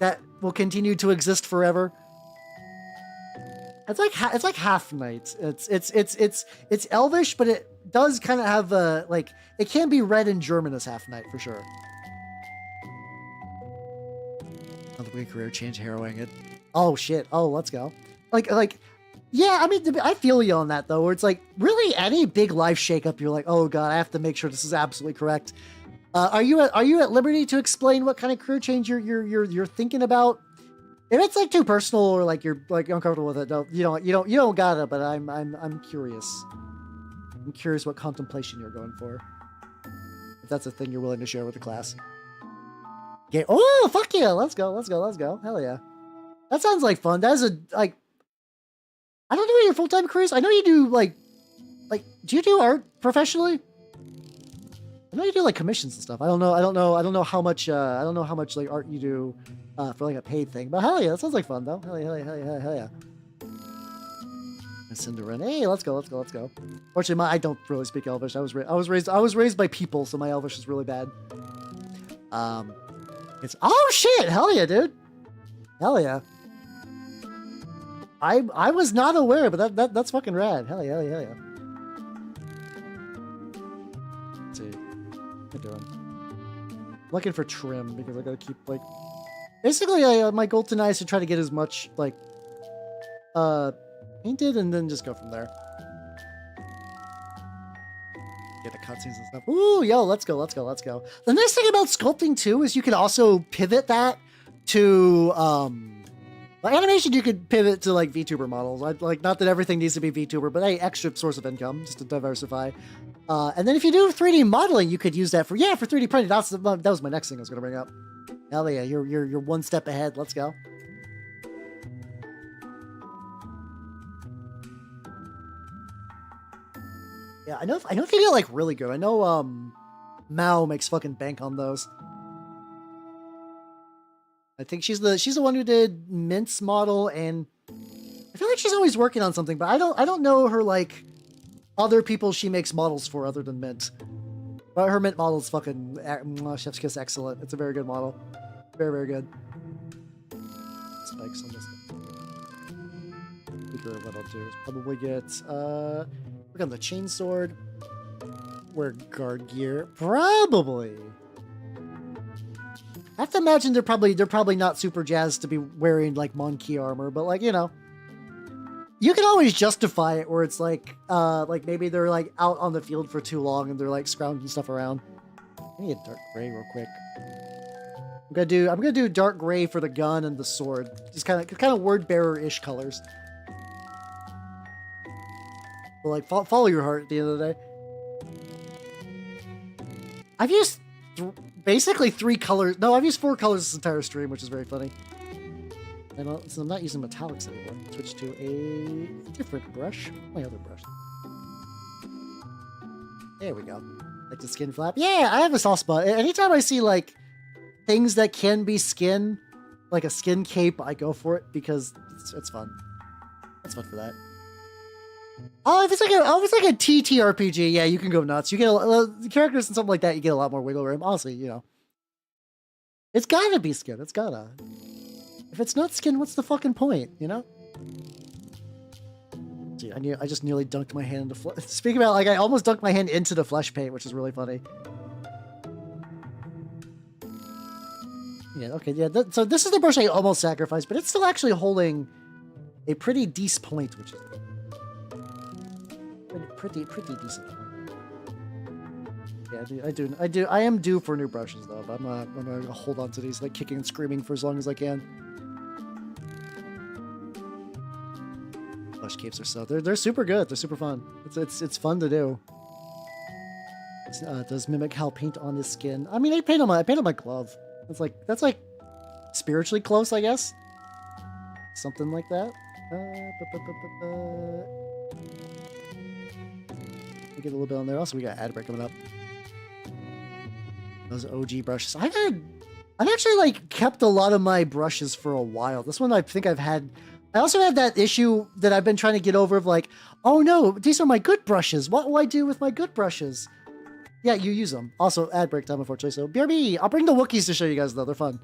that will continue to exist forever. It's like half knight. It's Elvish, but it does kind of have a like it can be read in German as half knight for sure. Another big career change, harrowing it. Oh shit! Oh, let's go. Like yeah. I mean, I feel you on that though. Where it's like really any big life shakeup, you're like, oh god, I have to make sure this is absolutely correct. Are you at liberty to explain what kind of career change you're thinking about? If it's like too personal or like you're like uncomfortable with it, you don't gotta. But I'm curious. I'm curious what contemplation you're going for. If that's a thing you're willing to share with the class. Okay. Oh fuck yeah! Let's go. Hell yeah! That sounds like fun. That is a like. I don't know what your full-time career is. I know you do like do you do art professionally? I know you do like commissions and stuff. I don't know how much like art you do for like a paid thing. But hell yeah, that sounds like fun though. Hell yeah. And Cinderella. Hey, let's go. Fortunately, I don't really speak Elvish. I was raised by people, so my Elvish is really bad. It's oh shit, hell yeah, dude. Hell yeah. I was not aware, but that's fucking rad. Hell yeah. Let's see. What am I doing? I'm looking for trim because I gotta keep like basically my goal tonight is to try to get as much like painted and then just go from there. Get the cutscenes and stuff. Ooh, yo, let's go. The nice thing about sculpting too is you can also pivot that to animation. You could pivot to like VTuber models. Like not that everything needs to be VTuber, but hey, extra source of income just to diversify. And then if you do 3D modeling, you could use that for 3D printing. That was my next thing I was gonna bring up. Hell yeah, you're one step ahead. Let's go. Yeah, I know if you get like really good. I know Mao makes fucking bank on those. I think she's the one who did Mint's model, and I feel like she's always working on something, but I don't know her like other people she makes models for other than Mint. But her mint model is fucking chef's kiss excellent. It's a very good model. Very, very good. Spikes on this thing. What I'll do is probably get look on the chainsword. Wear guard gear. Probably. I have to imagine they're probably not super jazzed to be wearing like monkey armor, but like, you know. You can always justify it where it's like maybe they're like out on the field for too long and they're like scrounging stuff around. I need a dark gray real quick. I'm gonna do dark gray for the gun and the sword. Just kind of word bearer-ish colors. But like follow your heart at the end of the day. I've used basically 3 colors. No, I've used 4 colors this entire stream, which is very funny. And so I'm not using metallics anymore. Switch to a different brush. My other brush. There we go. Like the skin flap. Yeah, I have a soft spot. Anytime I see like things that can be skin, like a skin cape, I go for it because it's fun. That's fun for that. Oh, if it's like a TTRPG, yeah, you can go nuts. You get the characters and something like that. You get a lot more wiggle room. Honestly, you know, it's gotta be skin. It's gotta. If it's not skin, what's the fucking point, you know? Dude, I just nearly dunked my hand into Speaking about, like, I almost dunked my hand into the flesh paint, which is really funny. Yeah, okay, yeah. So this is the brush I almost sacrificed, but it's still actually holding a pretty decent point, which is pretty decent point. Yeah, I am due for new brushes, though, but I'm gonna hold on to these, like, kicking and screaming for as long as I can. Flesh capes are so they're super good. They're super fun. It's fun to do. It does mimic how paint on his skin. I mean, I paint on my glove. That's like spiritually close, I guess. Something like that. We get a little bit on there. Also, we got ad break coming up. Those OG brushes. I've actually like kept a lot of my brushes for a while. This one I think I've had. I also had that issue that I've been trying to get over of like, oh no, these are my good brushes. What will I do with my good brushes? Yeah, you use them. Also, ad break time, unfortunately. So, BRB, I'll bring the Wookiees to show you guys, though. They're fun.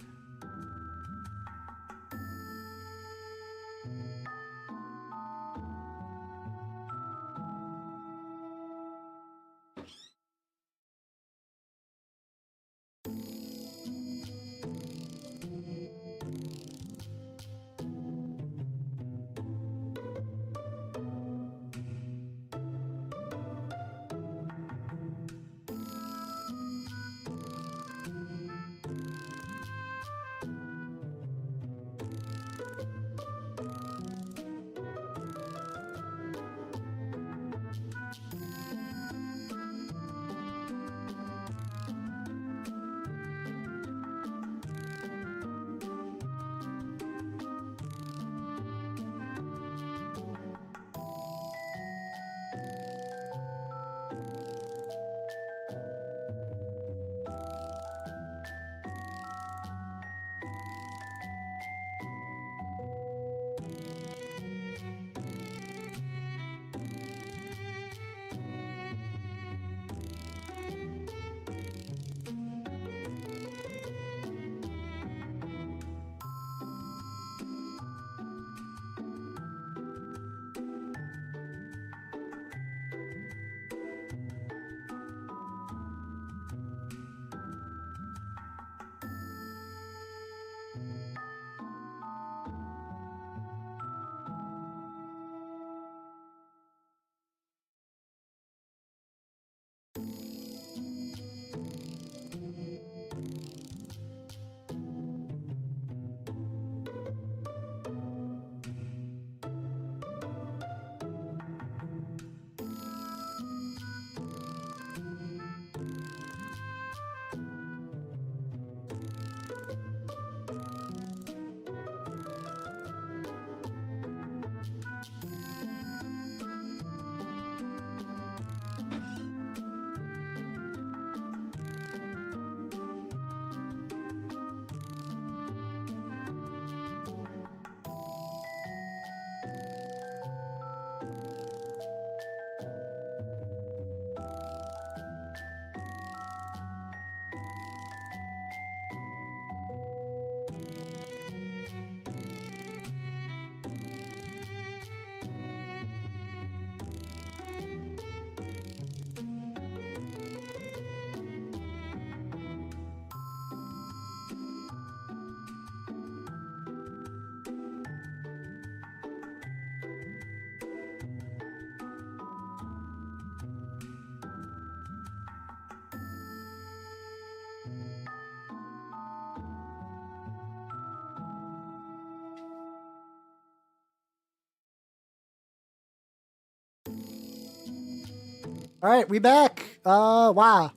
All right, we back. Wow.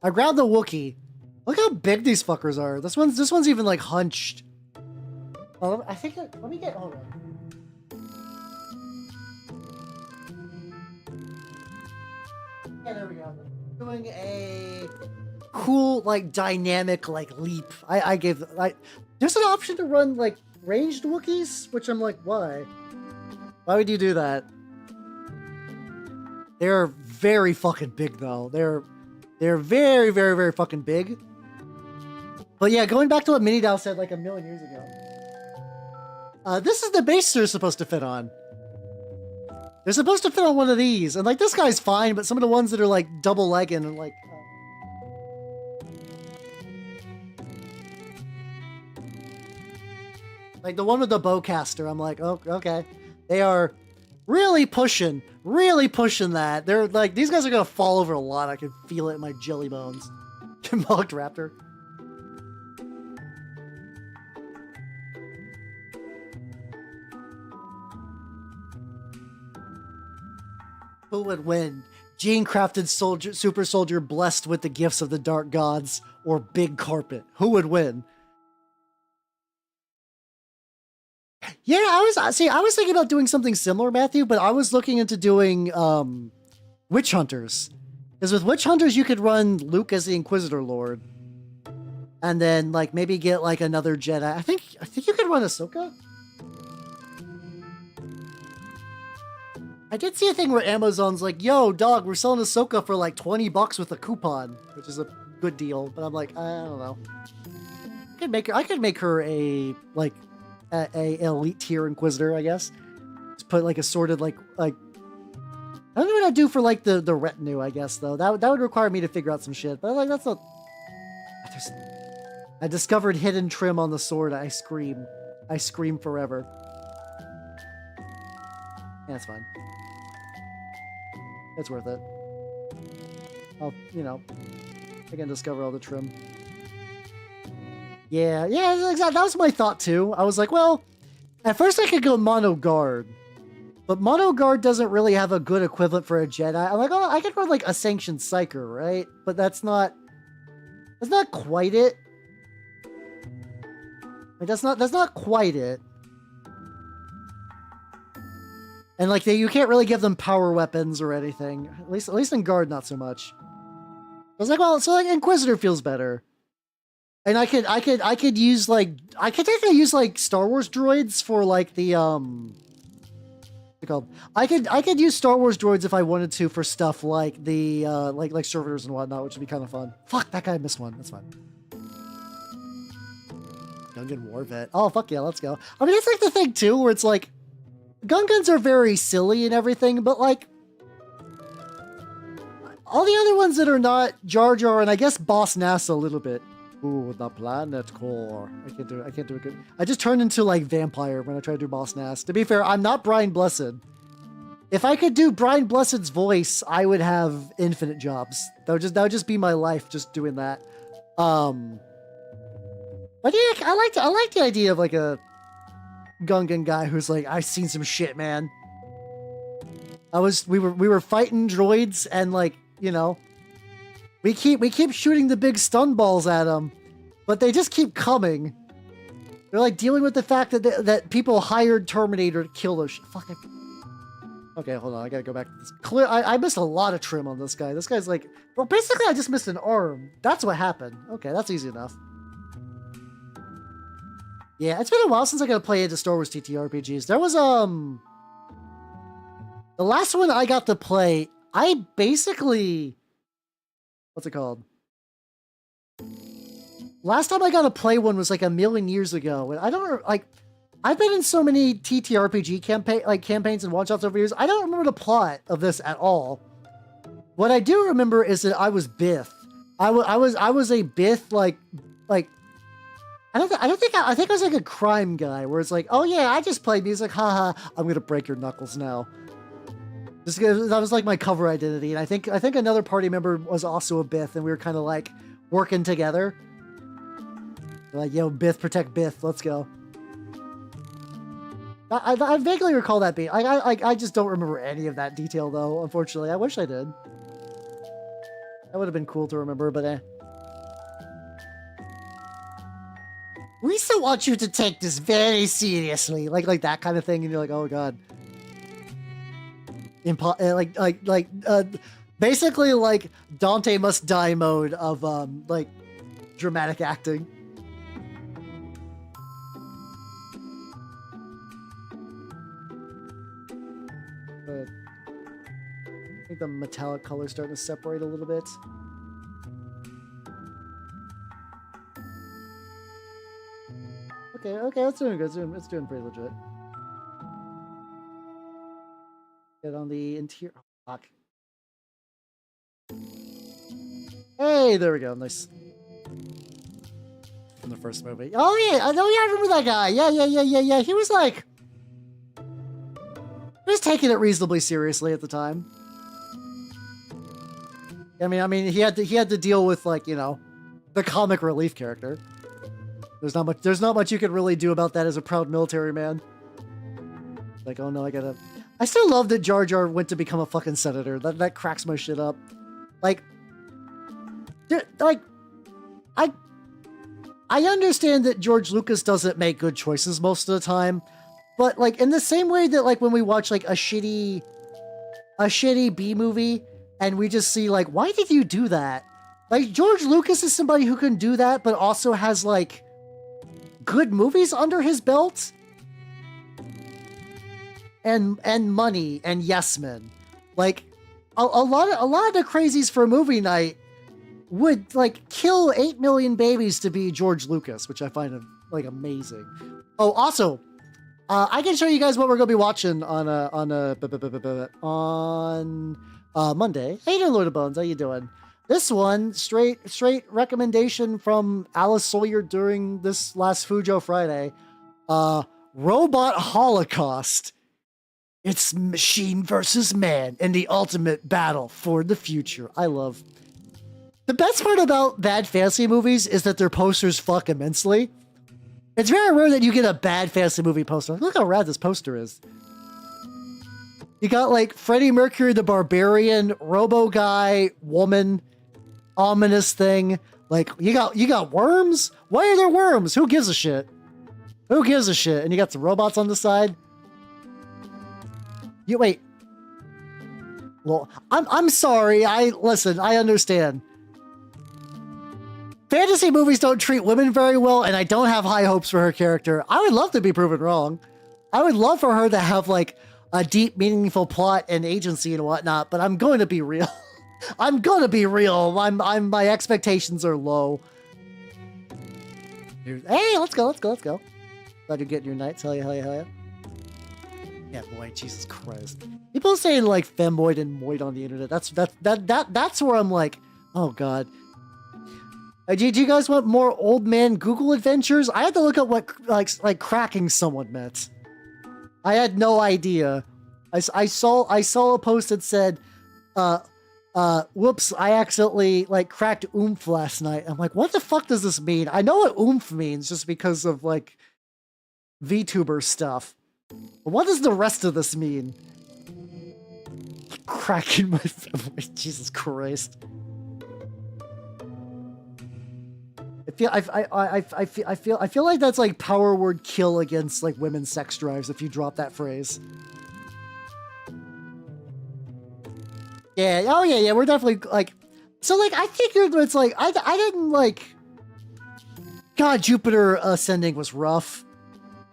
I grabbed the Wookiee. Look how big these fuckers are. This one's even like hunched. Oh, I think. Let me get. Hold on. Yeah, there we go. Doing a cool, like, dynamic, like, leap. There's an option to run, like, ranged Wookiees, which I'm like, why? Why would you do that? They're very fucking big, though. They're very, very, very fucking big. But yeah, going back to what Minidow said, like, a million years ago. This is the base they're supposed to fit on. They're supposed to fit on one of these. And, like, this guy's fine, but some of the ones that are, like, double-legging and, like... like, the one with the bowcaster, I'm like, oh, okay. They are really pushing that. They're, like, these guys are gonna fall over a lot. I can feel it in my jelly bones. Mocked Raptor. Who would win? Gene-crafted soldier, super soldier blessed with the gifts of the dark gods, or big carpet? Who would win? Yeah, I was thinking about doing something similar, Matthew, but I was looking into doing Witch Hunters. Because with Witch Hunters, you could run Luke as the Inquisitor Lord. And then, like, maybe get, like, another Jedi. I think you could run Ahsoka. I did see a thing where Amazon's like, yo, dog, we're selling Ahsoka for like $20 with a coupon, which is a good deal. But I'm like, I don't know. I could make her a like a elite tier Inquisitor, I guess. Just put like assorted like I don't know what I'd do for like the retinue, I guess though. That would require me to figure out some shit. But like that's not. I discovered hidden trim on the sword. I scream forever. Yeah, it's fine. It's worth it. I'll, I can discover all the trim. Yeah, exactly. That was my thought too. I was like, well, at first I could go Mono Guard, but Mono Guard doesn't really have a good equivalent for a Jedi. I'm like, oh, I could run like a Sanctioned Psyker, right? But that's not quite it. Like, that's not quite it. And like you can't really give them power weapons or anything. At least in Guard, not so much. I was like, well, so like Inquisitor feels better. And I could use like I could technically use like Star Wars droids for like the what's it called? I could use Star Wars droids if I wanted to for stuff like the like servitors and whatnot, which would be kind of fun. Fuck, that guy missed one. That's fine. Gungan War Vet. Oh fuck yeah, let's go. I mean that's like the thing too, where it's like Gungans are very silly and everything, but like all the other ones that are not Jar Jar and I guess Boss Nass a little bit. Ooh, the planet core. I can't do it good. I just turned into like vampire when I try to do Boss Nass. To be fair, I'm not Brian Blessed. If I could do Brian Blessed's voice, I would have infinite jobs. That would just be my life, just doing that. But yeah, I like the idea of like a Gungan guy who's like, I've seen some shit, man. We were fighting droids and like, we keep shooting the big stun balls at them, but they just keep coming. They're like dealing with the fact that people hired Terminator to kill those shit. Fuck. Okay, hold on. I gotta go back to this. I missed a lot of trim on this guy. This guy's like, well, basically I just missed an arm. That's what happened. Okay, that's easy enough. Yeah, it's been a while since I got to play into Star Wars TTRPGs. There was, the last one I got to play, I basically, what's it called? Last time I got to play one was like a million years ago. And I don't, like, I've been in so many TTRPG campaigns and one-shots over years, I don't remember the plot of this at all. What I do remember is that I was Bith. I was a Bith, like, I think I was like a crime guy where it's like, oh yeah, I just play music, haha, I'm gonna break your knuckles now. That was like my cover identity, and I think another party member was also a Bith, and we were kind of like working together. Like, yo, Bith, protect Bith, let's go. I vaguely recall that being. I just don't remember any of that detail though. Unfortunately, I wish I did. That would have been cool to remember, but eh. We still want you to take this very seriously, like that kind of thing, and you're like, oh god. Basically like Dante must die mode of like dramatic acting. But I think the metallic color is starting to separate a little bit. Okay, that's doing good. It's doing pretty legit. Get on the interior. Oh, fuck. Hey, there we go. Nice. From the first movie. Oh yeah, I remember that guy. Yeah. He was like, he was taking it reasonably seriously at the time. I mean, he had to deal with, like, you know, the comic relief character. There's not much you could really do about that as a proud military man. Like, oh no, I still love that Jar Jar went to become a fucking senator. That cracks my shit up. Like, I understand that George Lucas doesn't make good choices most of the time, but like in the same way that like when we watch like a shitty B movie and we just see like, why did you do that? Like, George Lucas is somebody who can do that, but also has like good movies under his belt and money and yes men. Like a lot of the crazies for movie night would like kill 8 million babies to be George Lucas, which I find like amazing. Oh, also, I can show you guys what we're gonna be watching on Monday. How you doing, Lord of Bones? How you doing? This one, straight recommendation from Alice Sawyer during this last Fujo Friday. Robot Holocaust. It's machine versus man in the ultimate battle for the future. I love. The best part about bad fantasy movies is that their posters fuck immensely. It's very rare that you get a bad fantasy movie poster. Look how rad this poster is. You got like Freddie Mercury the Barbarian, Robo Guy, woman, ominous thing. Like you got worms? Why are there worms? Who gives a shit? Who gives a shit? And you got some robots on the side. You wait. Well, I'm sorry. Listen, I understand. Fantasy movies don't treat women very well, and I don't have high hopes for her character. I would love to be proven wrong. I would love for her to have like a deep, meaningful plot and agency and whatnot, but I'm going to be real. I'm gonna be real. My expectations are low. Hey, let's go. Glad you're getting your nights. Hell yeah. Yeah, boy, Jesus Christ. People saying like femboid and moid on the internet. That's where I'm like, oh god. Do you guys want more old man Google adventures? I had to look up what like cracking someone meant. I had no idea. I saw a post that said, whoops, I accidentally like cracked oomph last night. I'm like, what the fuck does this mean? I know what oomph means just because of like VTuber stuff. But what does the rest of this mean? Cracking my family. Jesus Christ. I feel like that's like power word kill against like women's sex drives if you drop that phrase. Yeah, oh yeah, we're definitely like, so like I figured it's like I didn't like, God, Jupiter Ascending was rough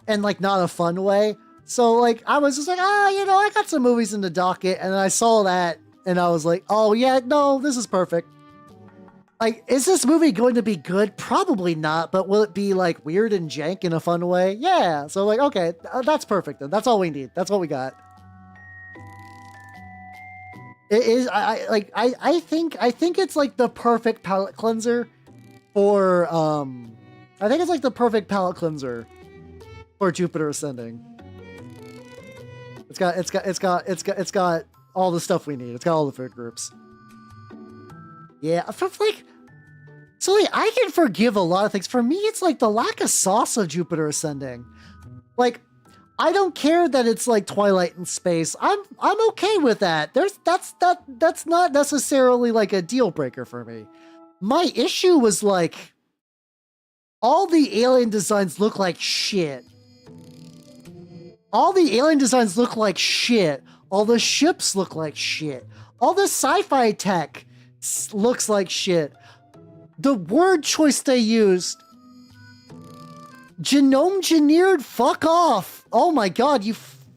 and like not a fun way. So like I was just like, I got some movies in the docket, and I saw that and I was like, oh yeah, no, this is perfect. Like, is this movie going to be good? Probably not, but will it be like weird and jank in a fun way? Yeah. So like, okay, that's perfect then. That's all we need. That's what we got. It is. I think it's like the perfect palate cleanser for I think it's like the perfect palate cleanser for Jupiter Ascending. It's got all the stuff we need. It's got all the food groups. Yeah, so like I can forgive a lot of things. For me, it's like the lack of sauce of Jupiter Ascending. Like, I don't care that it's like Twilight in space. I'm okay with that. That's not necessarily like a deal breaker for me. My issue was like all the alien designs look like shit. All the alien designs look like shit. All the ships look like shit. All the sci-fi tech looks like shit. The word choice they used, genome engineered, fuck off. Oh my god,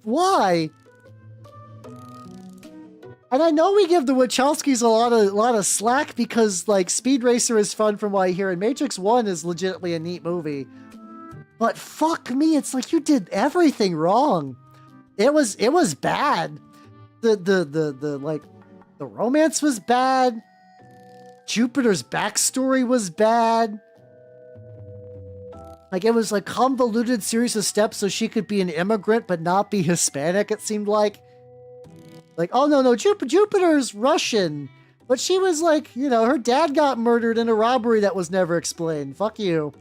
why? And I know we give the Wachowskis a lot of slack because like Speed Racer is fun from what I hear, and Matrix 1 is legitimately a neat movie. But fuck me, it's like you did everything wrong. It was bad. The romance was bad. Jupiter's backstory was bad. Like, it was like convoluted series of steps so she could be an immigrant but not be Hispanic, it seemed like. Like, oh no, Jupiter's Russian. But she was like, you know, her dad got murdered in a robbery that was never explained. Fuck you.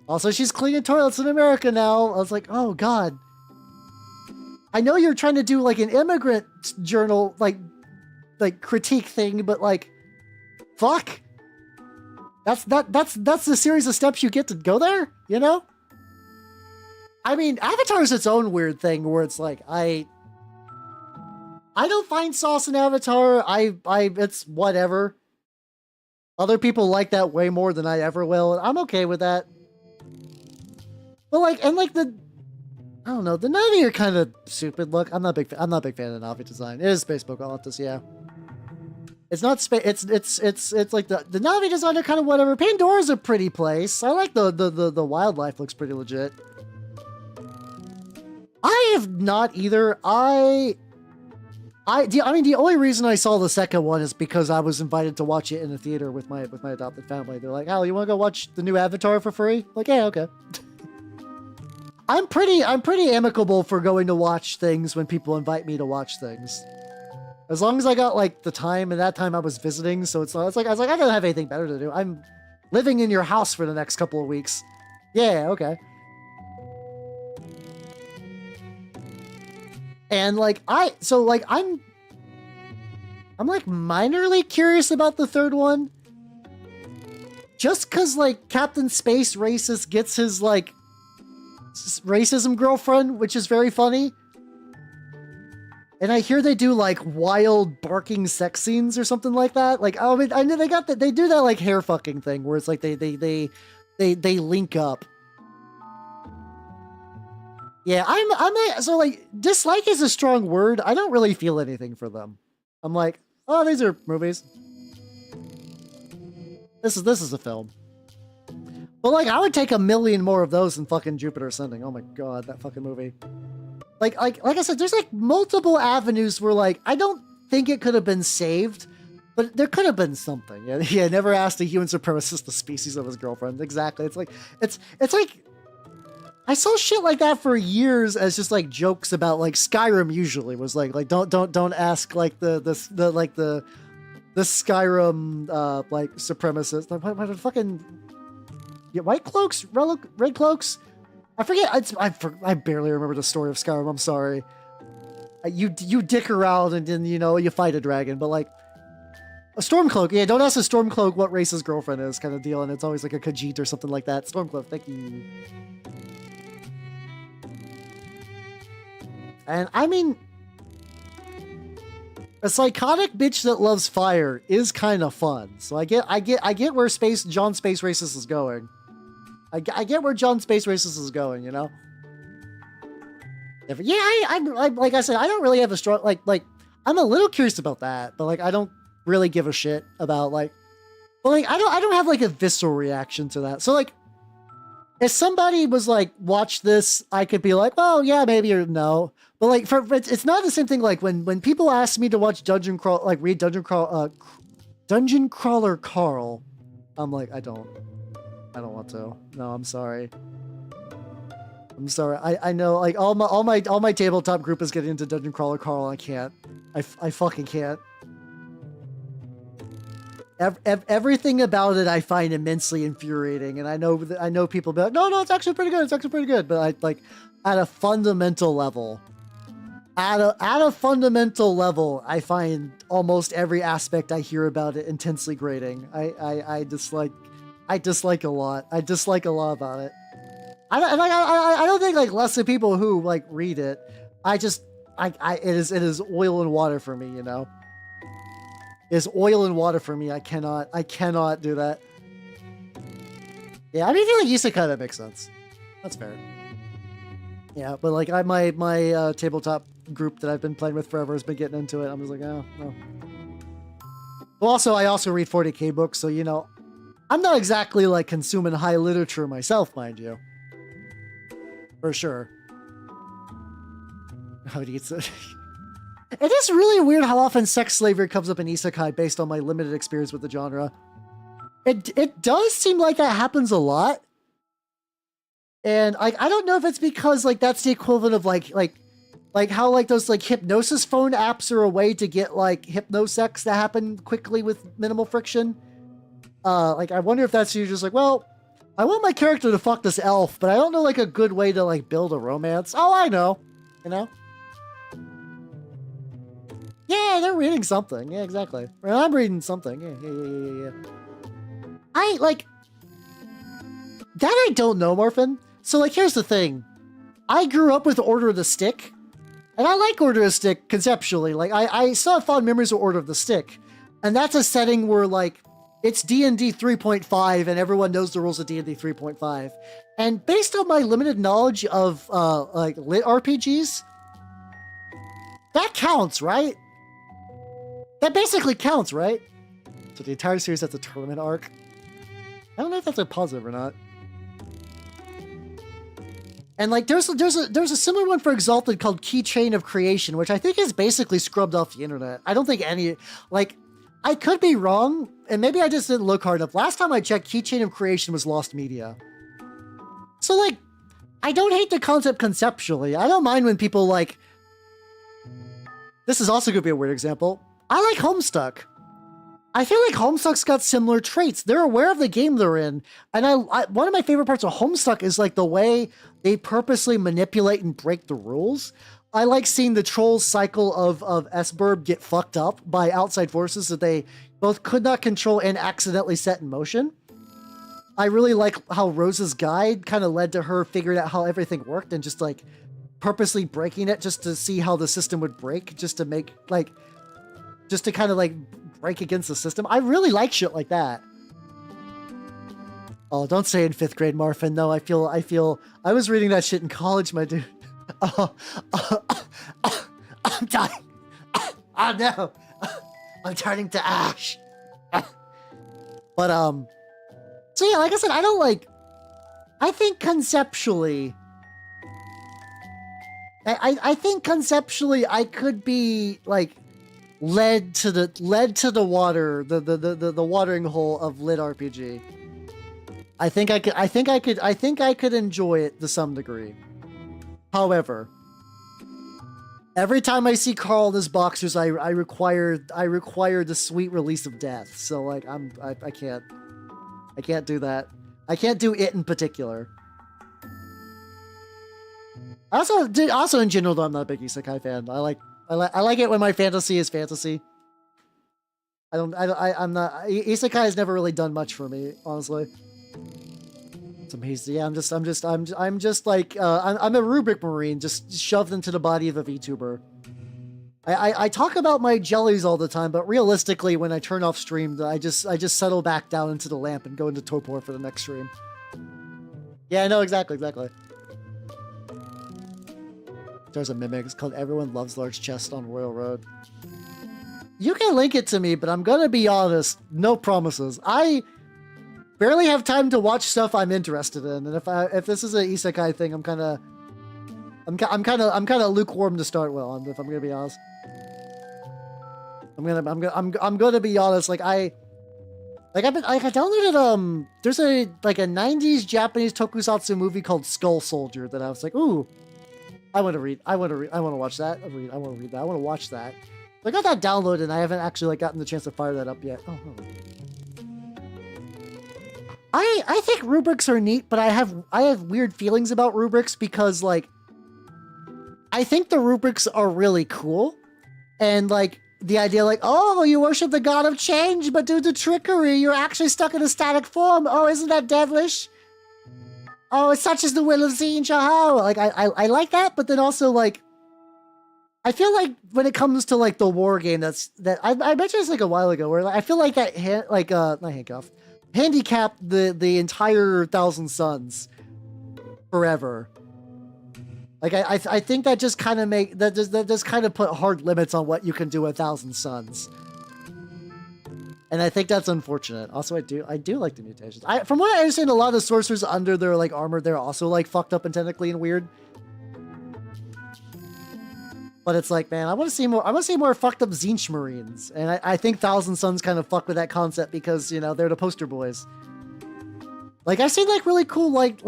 Also, she's cleaning toilets in America now. I was like, oh god. I know you're trying to do like an immigrant journal, like critique thing, but like, fuck. That's the series of steps you get to go there, you know? I mean, Avatar is its own weird thing where it's like, I don't find sauce in Avatar. It's whatever. Other people like that way more than I ever will, and I'm okay with that. But like, and like I don't know, the Na'vi are kind of stupid. Look, I'm not a big fan of the Na'vi design. It is Space Pocahontas, yeah. It's not space. It's like the Na'vi design are kind of whatever. Pandora's a pretty place. I like the wildlife looks pretty legit. I have not either. I mean, the only reason I saw the second one is because I was invited to watch it in the theater with my adopted family. They're like, "Al, you want to go watch the new Avatar for free?" Like, yeah, okay. I'm pretty amicable for going to watch things when people invite me to watch things. As long as I got like the time, and that time I was visiting, so it's like I was like, I don't have anything better to do. I'm living in your house for the next couple of weeks. Yeah, okay. And like I'm like minorly curious about the third one. Just cause like Captain Space Racist gets his like racism girlfriend, which is very funny. And I hear they do like wild barking sex scenes or something like that. Like, I mean, I know they do that like hair fucking thing where it's like they link up. Yeah, so like dislike is a strong word. I don't really feel anything for them. I'm like, oh, these are movies. This is a film. But like, I would take a million more of those than fucking Jupiter Ascending. Oh my god, that fucking movie. Like I said, there's like multiple avenues where like I don't think it could have been saved, but there could have been something. Yeah, never asked a human supremacist the species of his girlfriend. Exactly. It's like I saw shit like that for years as just like jokes about like Skyrim. Usually was like don't ask like the Skyrim like supremacists. Like what the fucking. Yeah, white cloaks, red cloaks. I forget. I barely remember the story of Skyrim. I'm sorry. You dick around and then you fight a dragon, but like a Stormcloak. Yeah, don't ask a Stormcloak what race his girlfriend is, kind of deal, and it's always like a Khajiit or something like that. Stormcloak, thank you. And I mean, a psychotic bitch that loves fire is kind of fun. So I get where John Space Racist is going. I get where John Space Racist is going, you know? Yeah, I like I said, I don't really have a strong, like, I'm a little curious about that, but like, I don't really give a shit about like, but like, I don't have like a visceral reaction to that. So like, if somebody was like, watch this, I could be like, well, yeah, maybe or no. But like, it's not the same thing. Like when people ask me to watch read Dungeon Crawler Carl, I'm like, I don't want to. No, I'm sorry. I'm sorry. I know like all my tabletop group is getting into Dungeon Crawler Carl. I can't. I fucking can't. Everything about it I find immensely infuriating, and I know people be like, no, it's actually pretty good. It's actually pretty good. But at a fundamental level, at a fundamental level, I find almost every aspect I hear about it intensely grating. I dislike a lot. I dislike a lot about it. I don't think like less of people who like read it. It is oil and water for me, you know. It's oil and water for me. I cannot do that. Yeah, I mean, I feel like isekai, that makes sense. That's fair. Yeah, but like my tabletop group that I've been playing with forever has been getting into it. I'm just like, oh no. Well, also I also read 40K books, so you know, I'm not exactly like consuming high literature myself, mind you. For sure. How do you say? It is really weird how often sex slavery comes up in isekai based on my limited experience with the genre. It does seem like that happens a lot. And like I don't know if it's because like that's the equivalent of like how like those like hypnosis phone apps are a way to get like hypnosex to happen quickly with minimal friction. Like I wonder if that's you just like, well, I want my character to fuck this elf, but I don't know like a good way to like build a romance. Oh, I know. You know? Yeah, they're reading something. Yeah, exactly. Well, I'm reading something. Yeah. I like that. I don't know, Morphin. So like, here's the thing. I grew up with Order of the Stick, and I like Order of the Stick conceptually. Like, I still have fond memories of Order of the Stick, and that's a setting where like it's D&D 3.5, and everyone knows the rules of D&D 3.5. And based on my limited knowledge of like lit RPGs, that counts, right? That basically counts, right? So the entire series has a tournament arc. I don't know if that's a positive or not. And like there's a similar one for Exalted called Keychain of Creation, which I think is basically scrubbed off the internet. I don't think any like I could be wrong, and maybe I just didn't look hard enough. Last time I checked, Keychain of Creation was lost media. So like I don't hate the concept conceptually. I don't mind when people like this is also gonna be a weird example. I like Homestuck. I feel like Homestuck's got similar traits. They're aware of the game they're in. And I one of my favorite parts of Homestuck is like the way they purposely manipulate and break the rules. I like seeing the trolls cycle of Esberb get fucked up by outside forces that they both could not control and accidentally set in motion. I really like how Rose's guide kind of led to her figuring out how everything worked and just like purposely breaking it just to see how the system would break, just to make like, just to kind of like break against the system. I really like shit like that. Oh, don't say in 5th grade, Marfin. No, I feel I was reading that shit in college, my dude. I'm dying. Oh no. I'm turning to ash. But so yeah, like I said, I think conceptually I could be like led to the water, the watering hole of lit RPG. I think I could enjoy it to some degree. However, every time I see Carl in his boxers, I require the sweet release of death. So like I can't do that. I can't do it in particular. Also in general though, I'm not a big isekai fan. I like it when my fantasy is fantasy. I'm not isekai has never really done much for me, honestly. It's amazing. Yeah, I'm just like I'm a rubric marine just shoved into the body of a VTuber. I talk about my jellies all the time, but realistically, when I turn off stream, I just settle back down into the lamp and go into torpor for the next stream. Yeah, I know exactly. There's a mimic. It's called Everyone Loves Large Chest on Royal Road. You can link it to me, but I'm gonna be honest. No promises. I barely have time to watch stuff I'm interested in, and if this is an isekai thing, I'm kind of lukewarm to start with on. If I'm gonna be honest, I'm gonna be honest. I downloaded there's a 90s Japanese tokusatsu movie called Skull Soldier that I was like, ooh. I want to watch that. I want to read that. I want to watch that. I got that downloaded and I haven't actually gotten the chance to fire that up yet. Oh. I think rubrics are neat, but I have weird feelings about rubrics because I think the rubrics are really cool. And like the idea like, oh, you worship the god of change, but due to trickery, you're actually stuck in a static form. Oh, isn't that devilish? Oh, such is the will of Zine Shahao. Like I like that, but then also like I feel like when it comes to like the war game, I mentioned this like a while ago, where like, I feel like that not handcuff, handicapped the entire 1,000 Suns forever. Like I think that just kind of that just kind of put hard limits on what you can do with 1,000 Suns. And I think that's unfortunate. Also, I do like the mutations. From what I understand, a lot of the sorcerers under their like armor, they're also like fucked up and tentacly and weird. But it's like, man, I want to see more. I want to see more fucked up Zinch Marines, and I think 1,000 Suns kind of fuck with that concept because you know they're the poster boys. Like I've seen like really cool like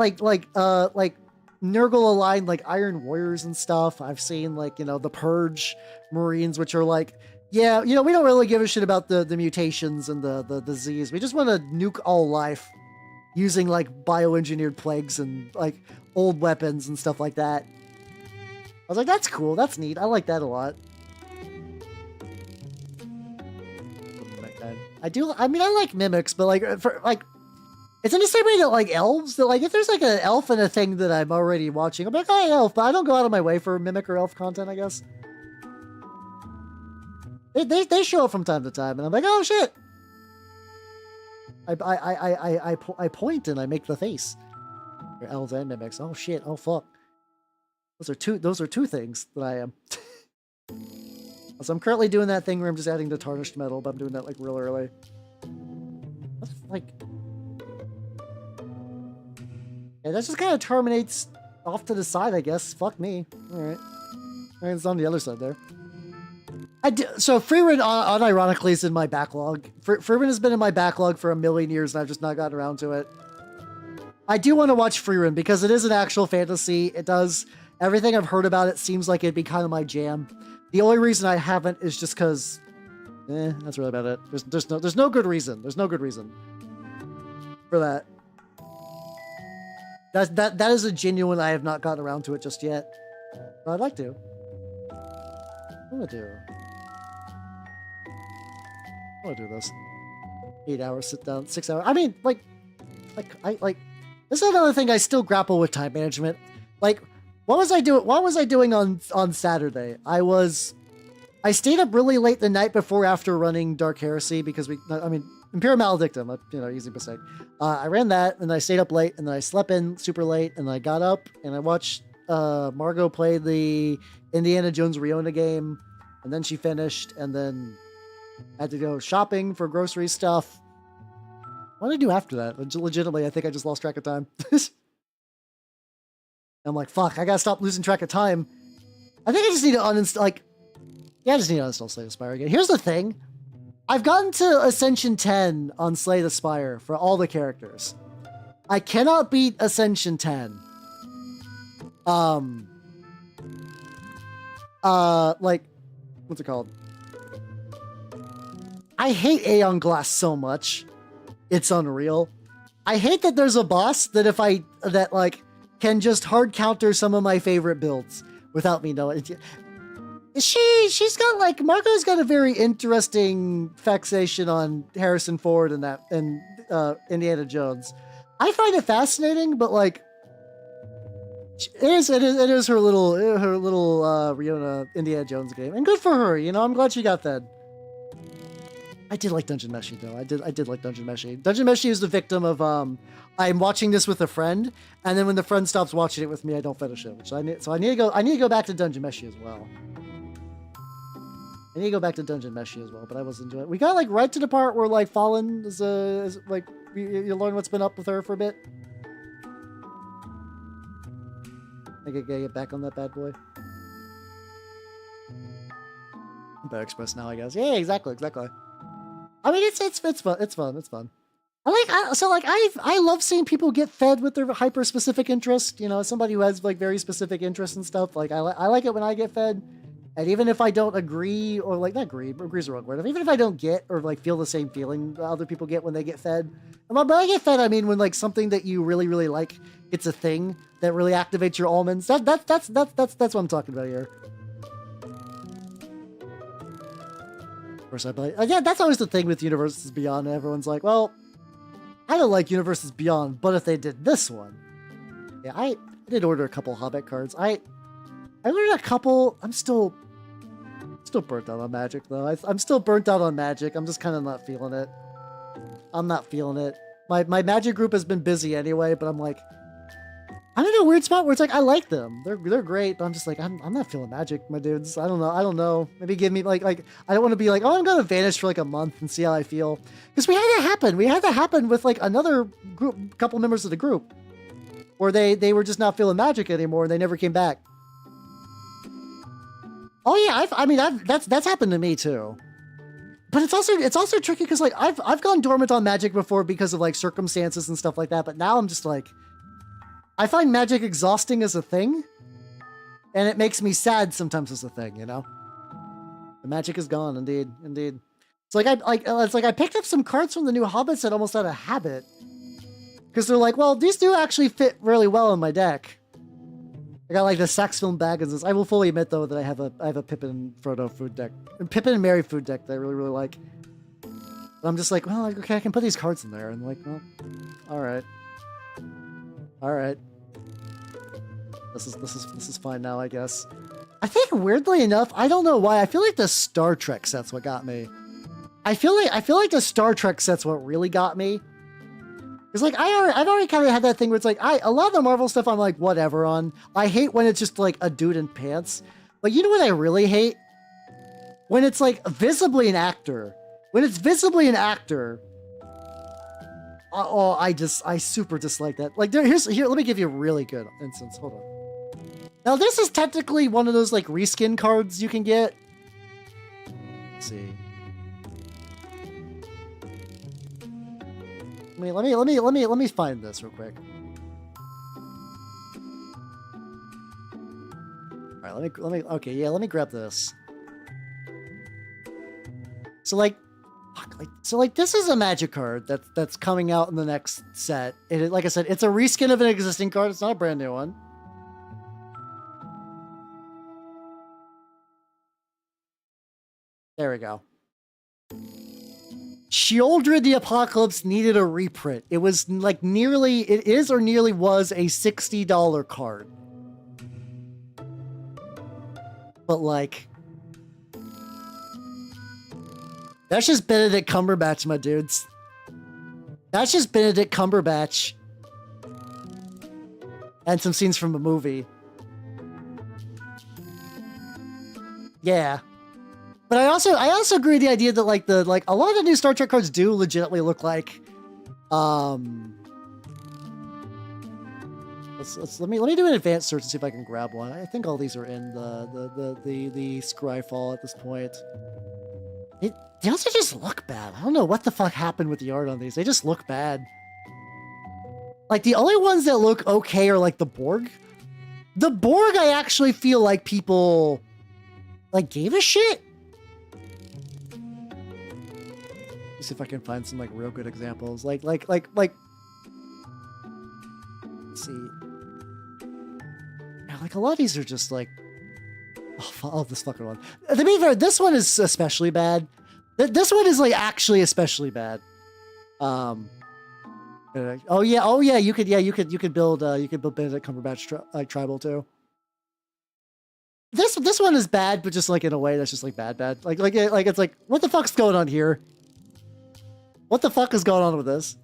Nurgle aligned like Iron Warriors and stuff. I've seen like, you know, the Purge Marines, which are like, yeah, you know, we don't really give a shit about the mutations and the disease. We just want to nuke all life using like bioengineered plagues and like old weapons and stuff like that. I was like, that's cool. That's neat. I like that a lot. I mean, I like mimics, but like, for like, it's in the same way that like elves, that like if there's like an elf in a thing that I'm already watching, I'm like, oh, elf, but I don't go out of my way for mimic or elf content, I guess. They show up from time to time, and I'm like, oh shit. I point and I make the face. Your elves and mimics. Oh shit. Oh fuck. Those are two things that I am. So I'm currently doing that thing where I'm just adding the tarnished metal, but I'm doing that like real early. What, like, yeah, that just kind of terminates off to the side, I guess. Fuck me. All right, it's on the other side there. So Freerun unironically is in my backlog. Freerun has been in my backlog for a million years, and I've just not gotten around to it. I do want to watch Freerun because it is an actual fantasy. It does. Everything I've heard about it seems like it'd be kind of my jam. The only reason I haven't is just because, that's really about it. There's no good reason. There's no good reason for that. That is a genuine. I have not gotten around to it just yet, but I'd like to. I'm gonna do. I want to do this. 8 hours sit down, 6 hours. I mean, like this is another thing I still grapple with time management. Like, what was I doing on Saturday? I stayed up really late the night before after running Dark Heresy because Imperium Maledictum, you know, easy mistake. I ran that and I stayed up late and then I slept in super late and I got up and I watched Margot play the Indiana Jones Riona game, and then she finished, and then I had to go shopping for grocery stuff. What did I do after that? Legitimately, I think I just lost track of time. I'm like, fuck, I gotta stop losing track of time. I think I just need to uninstall, like, yeah, I just need to uninstall Slay the Spire again. Here's the thing. I've gotten to Ascension 10 on Slay the Spire for all the characters. I cannot beat Ascension 10. Like, what's it called? I hate Aeon Glass so much. It's unreal. I hate that there's a boss that like can just hard counter some of my favorite builds without me knowing. She's got like, Marco's got a very interesting fixation on Harrison Ford and Indiana Jones. I find it fascinating, but like, it is her little Riona Indiana Jones game, and good for her. You know, I'm glad she got that. I did like Dungeon Meshi though. I did like Dungeon Meshi. Dungeon Meshi is the victim of I'm watching this with a friend, and then when the friend stops watching it with me, I don't finish it. I need to go back to Dungeon Meshi as well. I need to go back to Dungeon Meshi as well, but I was enjoying it. We got like right to the part where like Fallen is like you learn what's been up with her for a bit. I gotta get back on that bad boy. Better Express now, I guess. Yeah, exactly. I mean, it's fun. I love seeing people get fed with their hyper specific interest. You know, as somebody who has like very specific interests and stuff. Like I like it when I get fed, and even if I don't agree or like not agree, agree's the wrong word. Even if I don't get or like feel the same feeling other people get when they get fed. And by I get fed, I mean when like something that you really really like it's a thing that really activates your almonds. That's what I'm talking about here. Of course, I'd be like, yeah, that's always the thing with Universes Beyond. Everyone's like, well, I don't like Universes Beyond, but if they did this one, yeah, I did order a couple Hobbit cards. I ordered a couple. I'm still burnt out on Magic though. I'm still burnt out on Magic. I'm just kind of not feeling it. I'm not feeling it. My Magic group has been busy anyway, but I'm like, I'm in a weird spot where it's like I like them. They're great, but I'm just like I'm not feeling Magic, my dudes. I don't know. Maybe give me like I don't want to be like, oh, I'm gonna vanish for like a month and see how I feel, because we had that happen. We had that happen with like another group, couple members of the group, where they were just not feeling Magic anymore and they never came back. Oh yeah, that's happened to me too. But it's also tricky because like I've gone dormant on Magic before because of like circumstances and stuff like that. But now I'm just like, I find Magic exhausting as a thing, and it makes me sad sometimes as a thing. You know, the Magic is gone. Indeed. It's like I picked up some cards from the new Hobbit set almost out of habit, because they're like, well, these do actually fit really well in my deck. I got like the Saxfilm Baggins. I will fully admit though that I have a Pippin Frodo food deck, Pippin and Merry food deck that I really like. But I'm just like, well, okay, I can put these cards in there, and like, well, all right. This is fine now, I guess. I think weirdly enough, I don't know why, I feel like the Star Trek set's what got me. I feel like the Star Trek set's what really got me. Because like I've already kind of had that thing where it's like a lot of the Marvel stuff I'm like whatever on. I hate when it's just like a dude in pants. But you know what I really hate? When it's like visibly an actor. When it's visibly an actor. Oh, I super dislike that. Like here, let me give you a really good instance. Hold on. Now this is technically one of those like reskin cards you can get. Let's see. Let me find this real quick. All right, let me grab this. So like this is a Magic card that's coming out in the next set. Like I said, it's a reskin of an existing card. It's not a brand new one. There we go. Sheoldred the Apocalypse needed a reprint. It was like it is or nearly was a $60 card. But like, that's just Benedict Cumberbatch, my dudes. That's just Benedict Cumberbatch. And some scenes from a movie. Yeah. But I also agree with the idea that like a lot of the new Star Trek cards do legitimately look like let me do an advanced search and see if I can grab one. I think all these are in the Scryfall at this point. They also just look bad. I don't know what the fuck happened with the art on these. They just look bad. Like the only ones that look okay are like the Borg. The Borg I actually feel like people like gave a shit. See if I can find some like real good examples. Like let's see. Yeah, like a lot of these are just like this fucking one. To be fair, this one is especially bad. This one is like actually especially bad. Oh yeah, you could build Benedict Cumberbatch tribal too. This one is bad, but just like in a way that's just like bad. Like it's like, what the fuck's going on here? What the fuck is going on with this?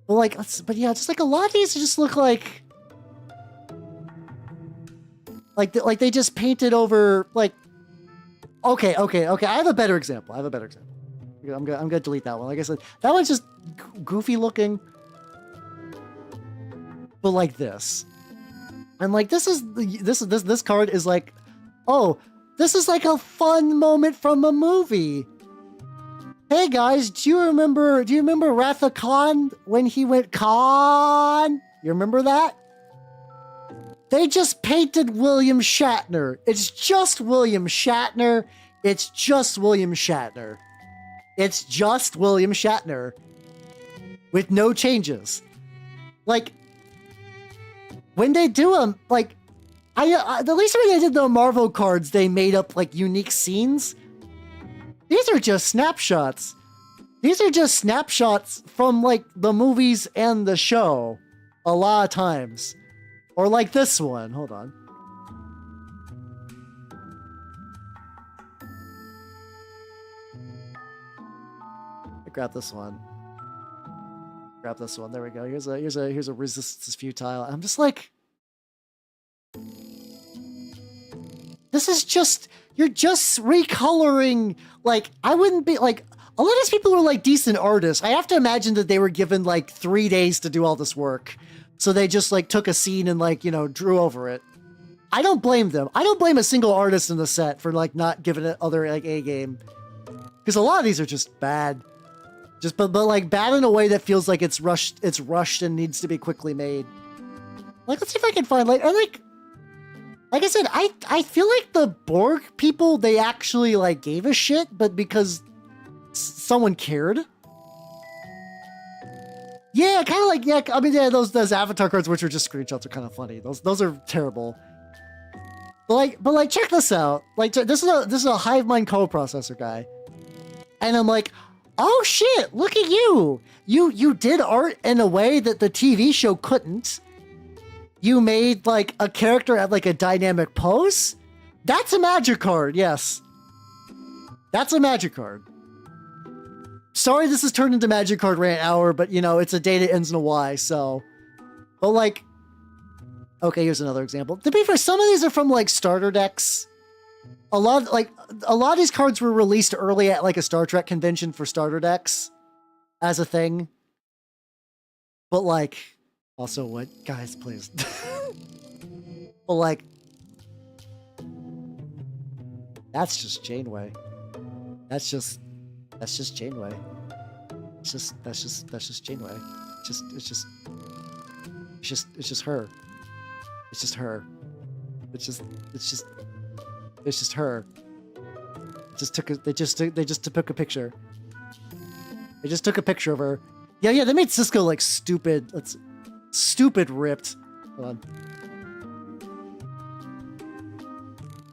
But yeah, just like a lot of these just look like they just painted over like. Okay. I have a better example. I'm gonna delete that one. Like I said, that one's just goofy looking. But like this, and like this card is like, oh, this is like a fun moment from a movie. Hey guys, do you remember Wrath of Khan when he went Khan? You remember that? They just painted William Shatner. It's just William Shatner. It's just William Shatner. It's just William Shatner. With no changes. Like, when they do them, like, at least when they did the Marvel cards, they made up like unique scenes. These are just snapshots. These are just snapshots from like the movies and the show a lot of times. Or like this one. Hold on. Grab this one. Grab this one. There we go. Here's a resistance is futile. I'm just like, this is just, you're just recoloring. Like, I wouldn't be like, a lot of these people are like decent artists. I have to imagine that they were given like 3 days to do all this work. So they just like took a scene and like, you know, drew over it. I don't blame them. I don't blame a single artist in the set for like not giving it other like A game. Because a lot of these are just bad. Just but like bad in a way that feels like it's rushed and needs to be quickly made. Like, let's see if I can find like I said, I feel like the Borg people, they actually like gave a shit, but because someone cared. Yeah, kind of like, yeah, I mean, yeah, those avatar cards, which are just screenshots, are kind of funny. Those are terrible. But like, check this out. Like, this is a Hive Mind co-processor guy, and I'm like, oh shit, look at you. You did art in a way that the TV show couldn't. You made like a character at like a dynamic pose. That's a magic card, yes. That's a magic card. Sorry this has turned into magic card rant hour, but you know, it's a day that ends in a Y, so. But like, okay, here's another example. To be fair, some of these are from like starter decks. A lot of these cards were released early at like a Star Trek convention for starter decks as a thing. But like, also what, guys, please. But like, that's just Janeway. That's just Janeway. That's just Janeway. It's just her. It's just her. It's just her. They just took a picture. They just took a picture of her. Yeah, they made Cisco like stupid. That's stupid ripped. Hold on.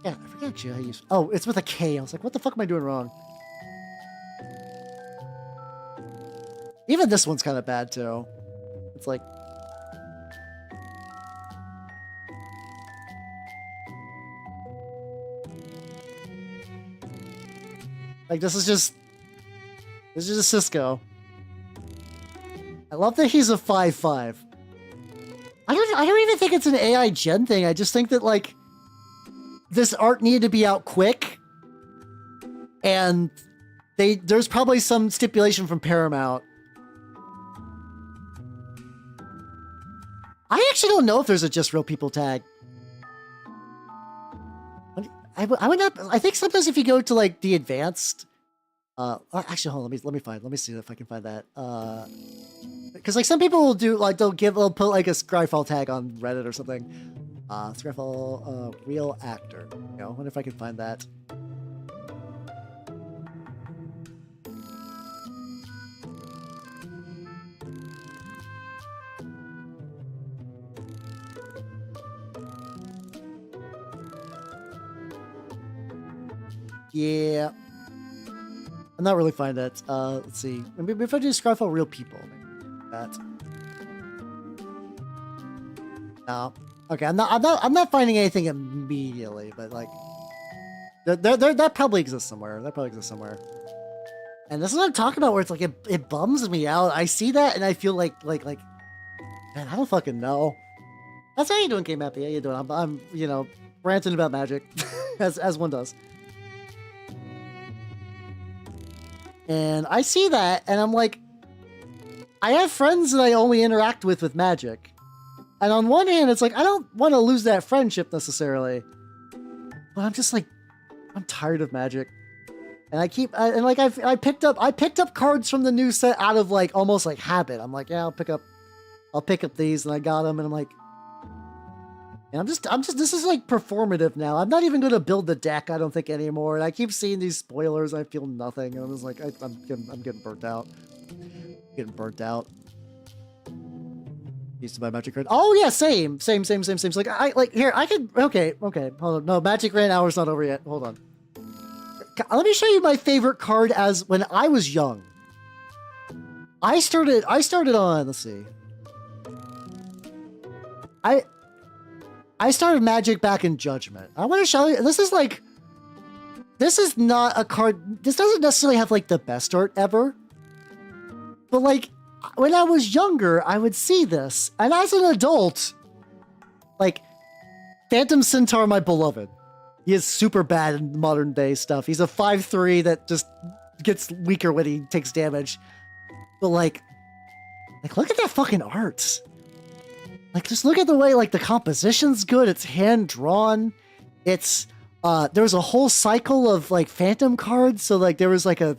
Yeah, I forget actually how you use. Oh, it's with a K. I was like, what the fuck am I doing wrong? Even this one's kind of bad too. It's like, this is just a Cisco. I love that he's a 5/5. I don't even think it's an AI gen thing. I just think that like this art needed to be out quick, and there's probably some stipulation from Paramount. I actually don't know if there's a just real people tag. I would not. I think sometimes if you go to like the advanced, actually hold on, let me see if I can find that. Because like some people will do like they'll put like a Scryfall tag on Reddit or something. Scryfall real actor. You know, I wonder if I can find that. Yeah. I'm not really finding that. Let's see. Maybe if I do Scryfall real people. That. No. Okay, I'm not finding anything immediately, but like that probably exists somewhere. That probably exists somewhere. And this is what I'm talking about, where it's like it bums me out. I see that and I feel like man, I don't fucking know. That's how you doing, Game Happy. How you doing? I'm you know, ranting about Magic as one does. And I see that, and I'm like, I have friends that I only interact with Magic. And on one hand, it's like, I don't want to lose that friendship necessarily. But I'm just like, I'm tired of Magic. And I picked up cards from the new set out of like, almost like habit. I'm like, yeah, I'll pick up these, and I got them, and I'm like, and I'm just, this is like performative now. I'm not even going to build the deck, I don't think, anymore. And I keep seeing these spoilers. I feel nothing. And I'm just like, I'm getting burnt out. Getting burnt out. Used to buy Magic card. Oh yeah, same. So like here I could. Okay. Hold on. No, Magic Grand hour's not over yet. Hold on. Let me show you my favorite card as when I was young. I started on. Let's see. I started Magic back in Judgment. I want to show you. This is not a card. This doesn't necessarily have like the best art ever, but like. When I was younger, I would see this, and as an adult, like, Phantom Centaur, my beloved, he is super bad in modern day stuff. He's a 5/3 that just gets weaker when he takes damage. But like, look at that fucking art. Like, just look at the way, like, the composition's good. It's hand-drawn. It's, there was a whole cycle of, like, Phantom cards, so, like, there was, like, a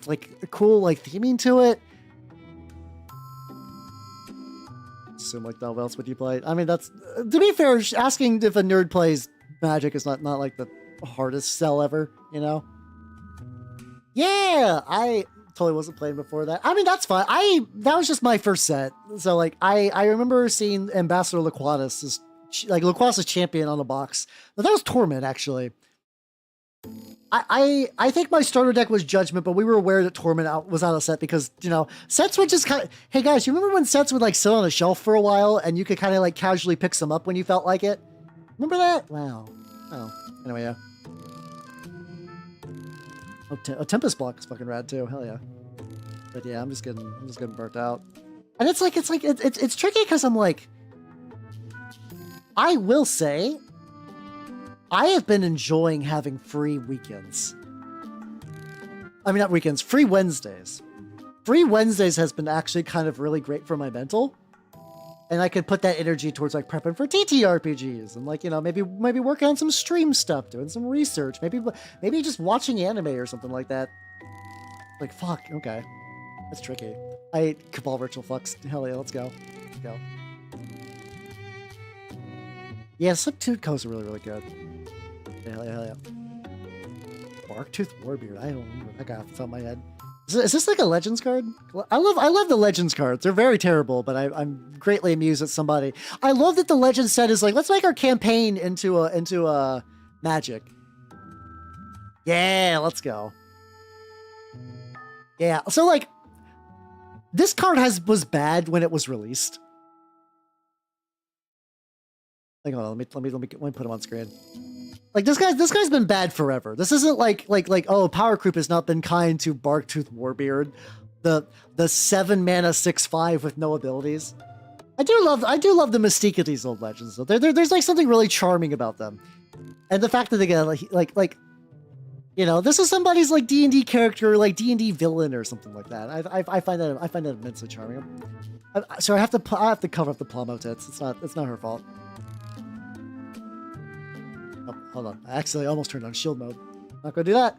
cool, like, theming to it. Assume like what else would you play? I mean, that's to be fair. Asking if a nerd plays Magic is not like the hardest sell ever, you know. Yeah, I totally wasn't playing before that. I mean, that's fine. That was just my first set, so like I remember seeing Ambassador Laquatus like Laquatus champion on a box. But that was Torment actually. I think my starter deck was Judgment, but we were aware that Torment was out of set because, you know, sets would just kind of... Hey, guys, you remember when sets would, like, sit on a shelf for a while and you could kind of, like, casually pick some up when you felt like it? Remember that? Wow. Oh. Anyway, yeah. Oh, Tempest Block is fucking rad, too. Hell yeah. But, yeah, I'm just getting burnt out. And it's tricky because I'm, like... I will say... I have been enjoying having free weekends. I mean, not weekends, free Wednesdays. Free Wednesdays has been actually kind of really great for my mental. And I could put that energy towards like prepping for TTRPGs and like, you know, maybe working on some stream stuff, doing some research, maybe just watching anime or something like that. Like, fuck, okay. That's tricky. Cabal Virtual Flux. Hell yeah, let's go. Let's go. Yeah, Subtute Co's are really, really good. Hell yeah. Barktooth Warbeard. I don't remember that guy off the top of my head. Is this like a Legends card? I love the Legends cards. They're very terrible, but I'm greatly amused at somebody. I love that the Legends set is like, let's make our campaign into a Magic. Yeah, let's go. Yeah, so like, this card was bad when it was released. Like, hold on, let me put him on screen. Like this guy's been bad forever. This isn't like oh, Power Creep has not been kind to Barktooth Warbeard, the 7-mana 6/5 with no abilities. I do love the mystique of these old legends though. There's like something really charming about them, and the fact that they get like you know, this is somebody's like D&D character, like D&D villain or something like that. I find that immensely charming. So I have to cover up the Plumbo tits. It's not her fault. Oh, hold on. I actually almost turned on shield mode. Not gonna do that.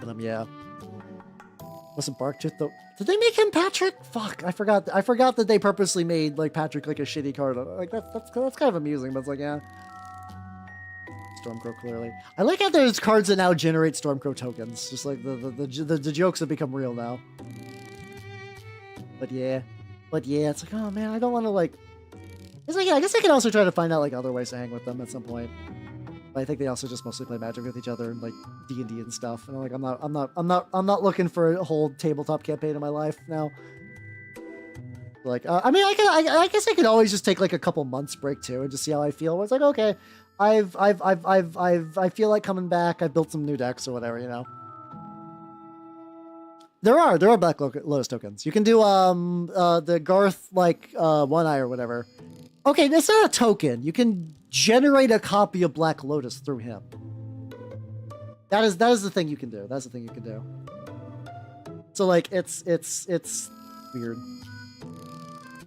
But yeah. Wasn't Barktooth though? Did they make him Patrick? Fuck, I forgot that they purposely made like Patrick like a shitty card. Like that's kind of amusing, but it's like, yeah. Stormcrow clearly. I like how there's cards that now generate Stormcrow tokens. Just like the jokes have become real now. But yeah, it's like, oh man, I don't want to like. It's like, yeah, I guess I could also try to find out like other ways to hang with them at some point. But I think they also just mostly play Magic with each other and like D&D and stuff. And like, I'm not looking for a whole tabletop campaign in my life now. Like, I mean, I guess I could always just take like a couple months break too and just see how I feel. It's like, okay, I feel like coming back. I built some new decks or whatever, you know. There are Black Lotus tokens. You can do the Garth like One Eye or whatever. Okay, that's not a token. You can generate a copy of Black Lotus through him. That is the thing you can do. That's the thing you can do. So like it's weird.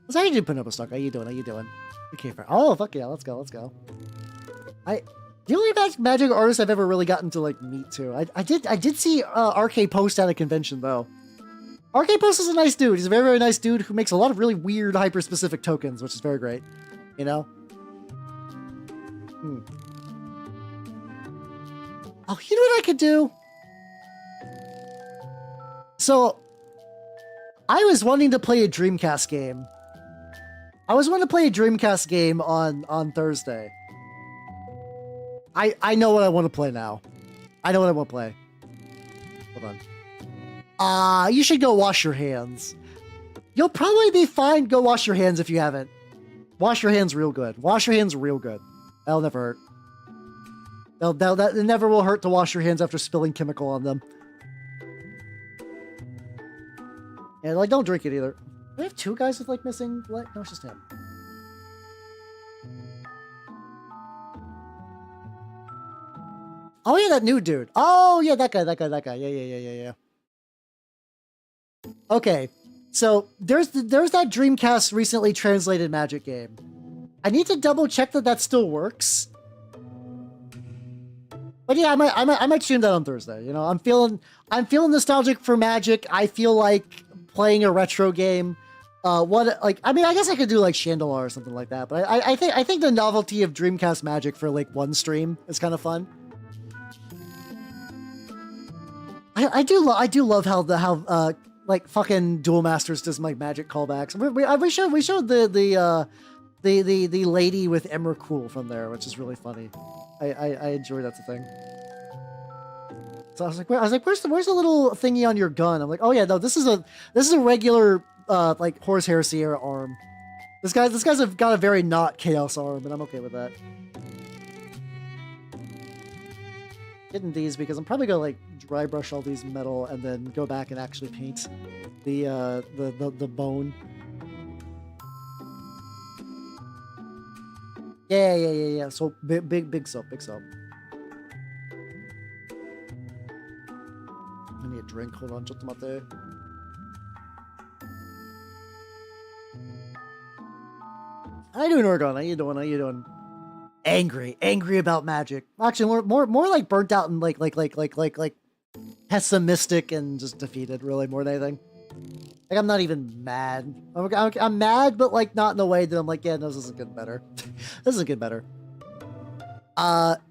What's how you do Pinopo Stock? How you doing? Okay, fair. Oh fuck yeah, let's go. The only Magic artist I've ever really gotten to like meet too. I did see RK Post at a convention though. RK Post is a nice dude. He's a very, very nice dude who makes a lot of really weird hyper-specific tokens, which is very great. You know? Oh, you know what I could do? So, I was wanting to play a Dreamcast game I was wanting to play a Dreamcast game on Thursday. I know what I want to play now. I know what I want to play. Hold on. You should go wash your hands. You'll probably be fine. Go wash your hands if you haven't. Wash your hands real good. Wash your hands real good. That'll never hurt. It never will hurt to wash your hands after spilling chemical on them. And like, don't drink it either. Do we have two guys with like missing leg? No, it's just him. Oh yeah, that new dude. Oh yeah, that guy. Yeah. Okay, so there's that Dreamcast recently translated Magic game. I need to double check that still works. But yeah, I might stream that on Thursday. You know, I'm feeling nostalgic for Magic. I feel like playing a retro game. I mean, I guess I could do like Chandelar or something like that. But I think the novelty of Dreamcast Magic for like one stream is kind of fun. I do love how like fucking Duel Masters does like Magic callbacks. We showed the lady with Emrakul from there, which is really funny. I enjoy that's a thing. So I was like, where's the little thingy on your gun? I'm like, oh yeah, no, this is a regular like Horus Heresy era arm. This guy's got a very not chaos arm, and I'm okay with that. Getting these because I'm probably gonna like dry brush all these metal and then go back and actually paint the bone. Yeah. So big soap. I need a drink. Hold on, just about there. How you doing, Oregon? How you doing? Angry about Magic. Actually, more like burnt out and like pessimistic and just defeated. Really, more than anything. Like, I'm not even mad. I'm mad, but like not in the way that I'm like, yeah, no, this isn't getting better. This isn't getting better.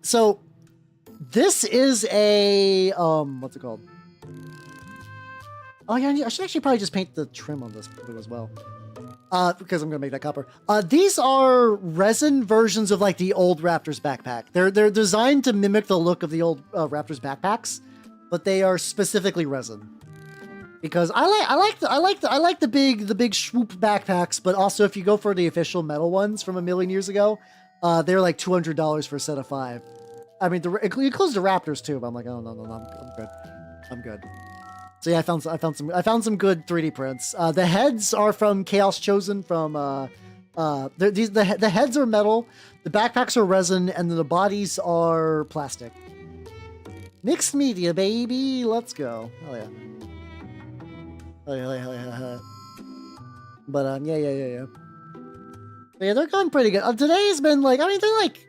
So this is a what's it called? Oh yeah, I should actually probably just paint the trim on this blue as well. Because I'm gonna make that copper. These are resin versions of like the old Raptors backpack. They're designed to mimic the look of the old Raptors backpacks, but they are specifically resin. Because I like the big swoop backpacks, but also if you go for the official metal ones from a million years ago, they're like $200 for a set of 5. I mean, it includes the Raptors too, but I'm like, oh no, I'm good. So yeah, I found some good 3D prints. The heads are from Chaos Chosen from the heads are metal, the backpacks are resin, and then the bodies are plastic. Mixed media, baby. Let's go. Oh yeah. Hell yeah. But yeah. Yeah, they're going pretty good. Today's been like, I mean, they're like,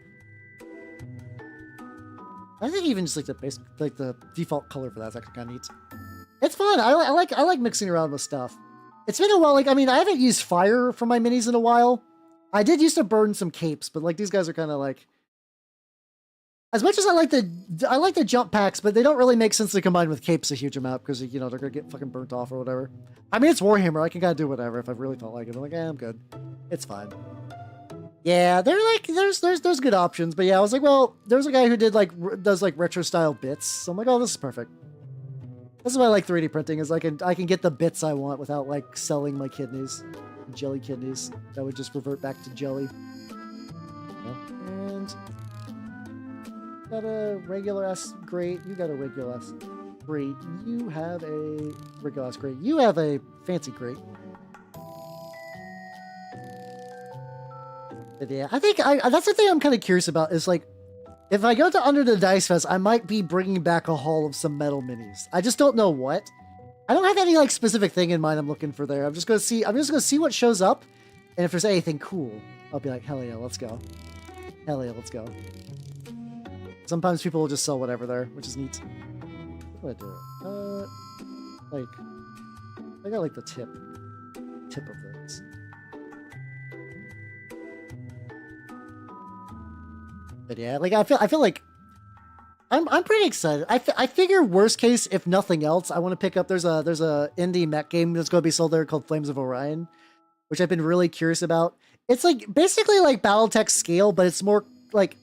I think even just like the basic, like the default color for that's actually kind of neat. It's fun. I like mixing around with stuff. It's been a while. Like, I mean, I haven't used fire for my minis in a while. I did used to burn some capes, but like these guys are kind of like, as much as I like the jump packs, but they don't really make sense to combine with capes a huge amount because, you know, they're gonna get fucking burnt off or whatever. I mean, it's Warhammer. I can kind of do whatever if I really felt like it. I'm like, I'm good. It's fine. Yeah, they're like, there's good options, but yeah, I was like, well, there's a guy who does like retro style bits, so I'm like, oh, this is perfect. This is why I like 3D printing, is I can get the bits I want without like selling my kidneys, jelly kidneys. That would just revert back to jelly. And got a regular S grate. You got a regular S grate. You have a regular S grate. You have a fancy grate. But yeah, I think that's the thing I'm kind of curious about is like, if I go to Under the Dice Fest, I might be bringing back a haul of some metal minis. I just don't know what. I don't have any like specific thing in mind I'm looking for there. I'm just gonna see what shows up, and if there's anything cool, I'll be like, hell yeah, let's go. Hell yeah, let's go. Sometimes people will just sell whatever there, which is neat. What do I do? Like, I got like the tip of things. But yeah, like I feel like I'm pretty excited. I figure worst case, if nothing else, I want to pick up. There's a indie mech game that's going to be sold there called Flames of Orion, which I've been really curious about. It's like basically like BattleTech scale, but it's more like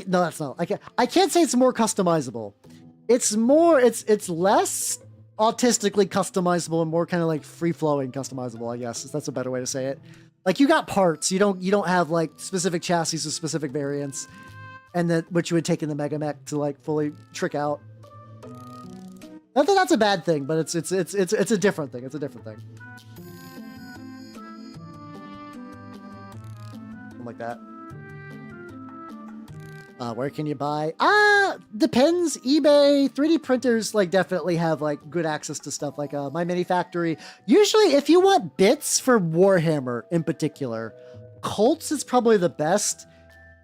no, that's not. I can't say it's more customizable. It's more. It's less autistically customizable and more kind of like free flowing customizable. I guess that's a better way to say it. Like you got parts. You don't have like specific chassis with specific variants, and that which you would take in the Mega Mech to like fully trick out. Not that that's a bad thing, but it's a different thing. It's a different thing. Something like that. Where can you buy? Depends. eBay, 3D printers like definitely have like good access to stuff like My Mini Factory. Usually, if you want bits for Warhammer in particular, Cults is probably the best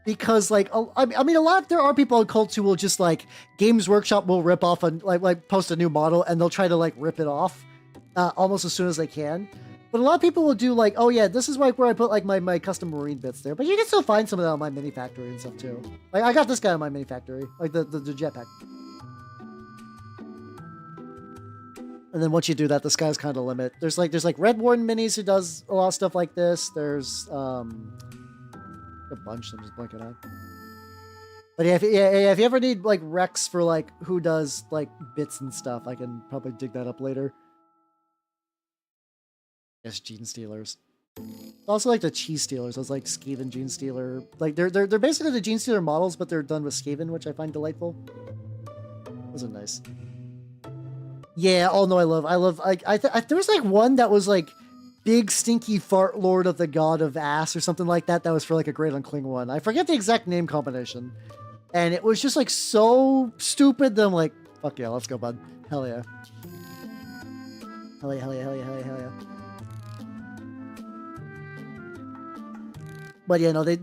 because like I mean there are people in Cults who will just like Games Workshop will rip off and like post a new model and they'll try to like rip it off almost as soon as they can. But a lot of people will do like, oh yeah, this is like where I put like my custom marine bits there. But you can still find some of that on My Mini Factory and stuff too. Like I got this guy on My Mini Factory, like the jetpack. And then once you do that, the sky's kind of limit. There's like Red Warden Minis who does a lot of stuff like this. There's a bunch I'm just blanking on. But yeah, if you ever need like Rex for like who does like bits and stuff, I can probably dig that up later. Yes, Gene Stealers. Also like the Cheese Stealers. Those like Skaven Gene Stealer. Like they're basically the Gene Stealer models, but they're done with Skaven, which I find delightful. Those are nice. Yeah. Oh no, I love. There was like one that was like big stinky fart lord of the god of ass or something like that. That was for like a Great Uncling one. I forget the exact name combination, and it was just like so stupid that I'm like, fuck yeah, let's go, bud. Hell yeah. Hell yeah, hell yeah, hell yeah, hell yeah, hell yeah. But yeah, no, they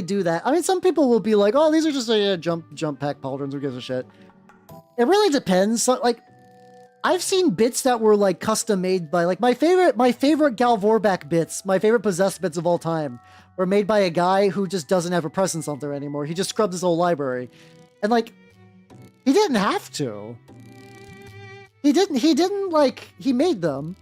do that. I mean, some people will be like, "Oh, these are just jump pack pauldrons. Who gives a shit?" It really depends. So, like, I've seen bits that were like custom made by like my favorite Gal Vorback bits, my favorite possessed bits of all time, were made by a guy who just doesn't have a presence on there anymore. He just scrubbed his whole library, and like, he didn't have to. He didn't like. He made them.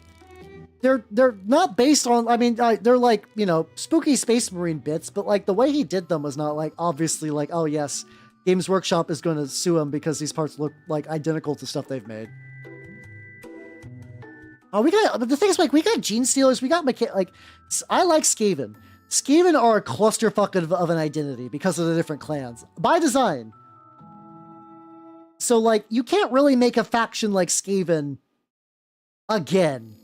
They're not based on, I mean, they're like, you know, spooky Space Marine bits, but like the way he did them was not like obviously like, oh yes, Games Workshop is going to sue him because these parts look like identical to stuff they've made. Oh, but the thing is, like, we got Gene Stealers, we got like, I like Skaven. Skaven are a clusterfuck of an identity because of the different clans by design. So like, you can't really make a faction like Skaven again.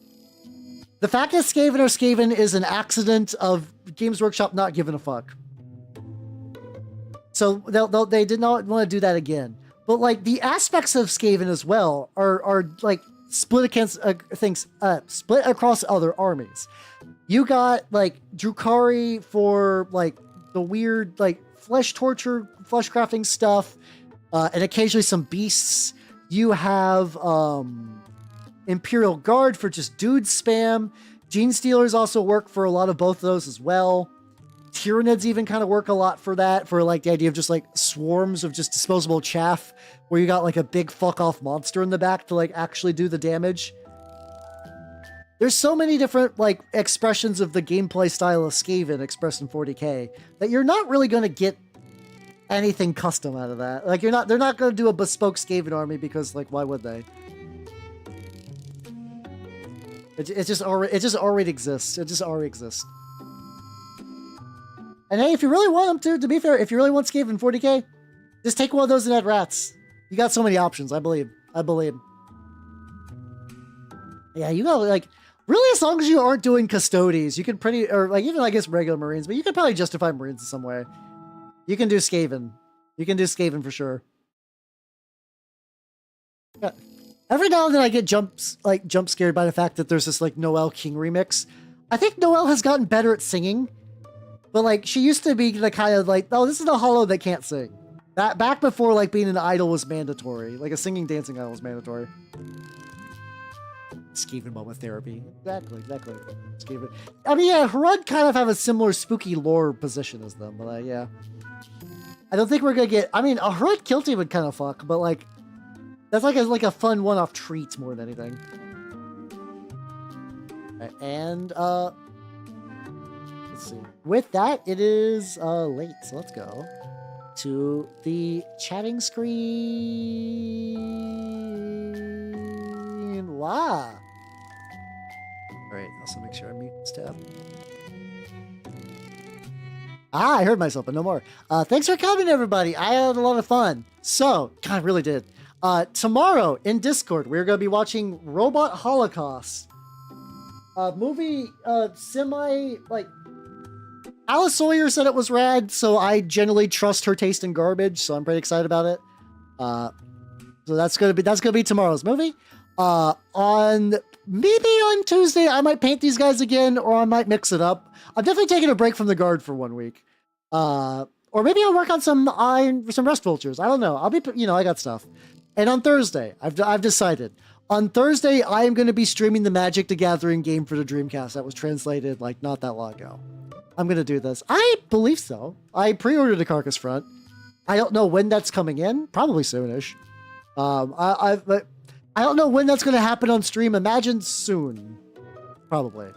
The fact that Skaven are Skaven is an accident of Games Workshop not giving a fuck. So they did not want to do that again. But like the aspects of Skaven as well are like split against split across other armies. You got like Drukhari for like the weird like flesh torture, flesh crafting stuff, and occasionally some beasts. You have Imperial Guard for just dude spam. Gene Stealers also work for a lot of both of those as well. Tyranids even kind of work a lot for that, for like the idea of just like swarms of just disposable chaff where you got like a big fuck off monster in the back to like actually do the damage. There's so many different like expressions of the gameplay style of Skaven expressed in 40k that you're not really going to get anything custom out of that. Like they're not going to do a bespoke Skaven army because like why would they? It just already exists. It just already exists. And hey, if you really want them to be fair, if you really want Skaven 40k, just take one of those and add rats. You got so many options, I believe. Yeah, you got like, really as long as you aren't doing Custodes, you can or like even I guess regular Marines, but you can probably justify Marines in some way. You can do Skaven. You can do Skaven for sure. Yeah. Every now and then I get jump scared by the fact that there's this like Noelle King remix. I think Noelle has gotten better at singing, but like she used to be the kind of like, oh, this is a hollow that can't sing. That back before like being an idol was mandatory, like a singing dancing idol was mandatory. Skaven moment therapy. Exactly. Skaven. I mean, yeah, Harad kind of have a similar spooky lore position as them, but yeah. I don't think we're gonna get. I mean, a Harad Kilty would kind of fuck, but like. That's like a fun one-off treat more than anything. And Let's see. With that, it is late, so let's go to the chatting screen. Wow. All right, also make sure I mute this tab. I heard myself, but no more. Thanks for coming, everybody. I had a lot of fun. So, God, I really did. Tomorrow in Discord, we're going to be watching Robot Holocaust. Movie, Alice Sawyer said it was rad, so I generally trust her taste in garbage, so I'm pretty excited about it. So that's gonna be tomorrow's movie. On Tuesday, I might paint these guys again, or I might mix it up. I'm definitely taking a break from the guard for 1 week. Or maybe I'll work on some rust vultures. I don't know. I got stuff. And on Thursday, I've decided. On Thursday, I am going to be streaming the Magic the Gathering game for the Dreamcast that was translated not that long ago. I'm going to do this. I believe so. I pre-ordered a Carcass Front. I don't know when that's coming in. Probably soonish. I don't know when that's going to happen on stream. Imagine soon. Probably.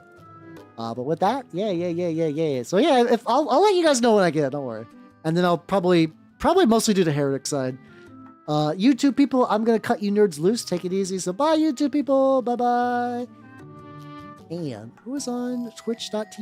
But with that, yeah. So yeah, if I'll let you guys know when I get it. Don't worry. And then I'll probably mostly do the Heretic side. YouTube people, I'm going to cut you nerds loose. Take it easy. So bye, YouTube people. Bye-bye. And who is on twitch.tv?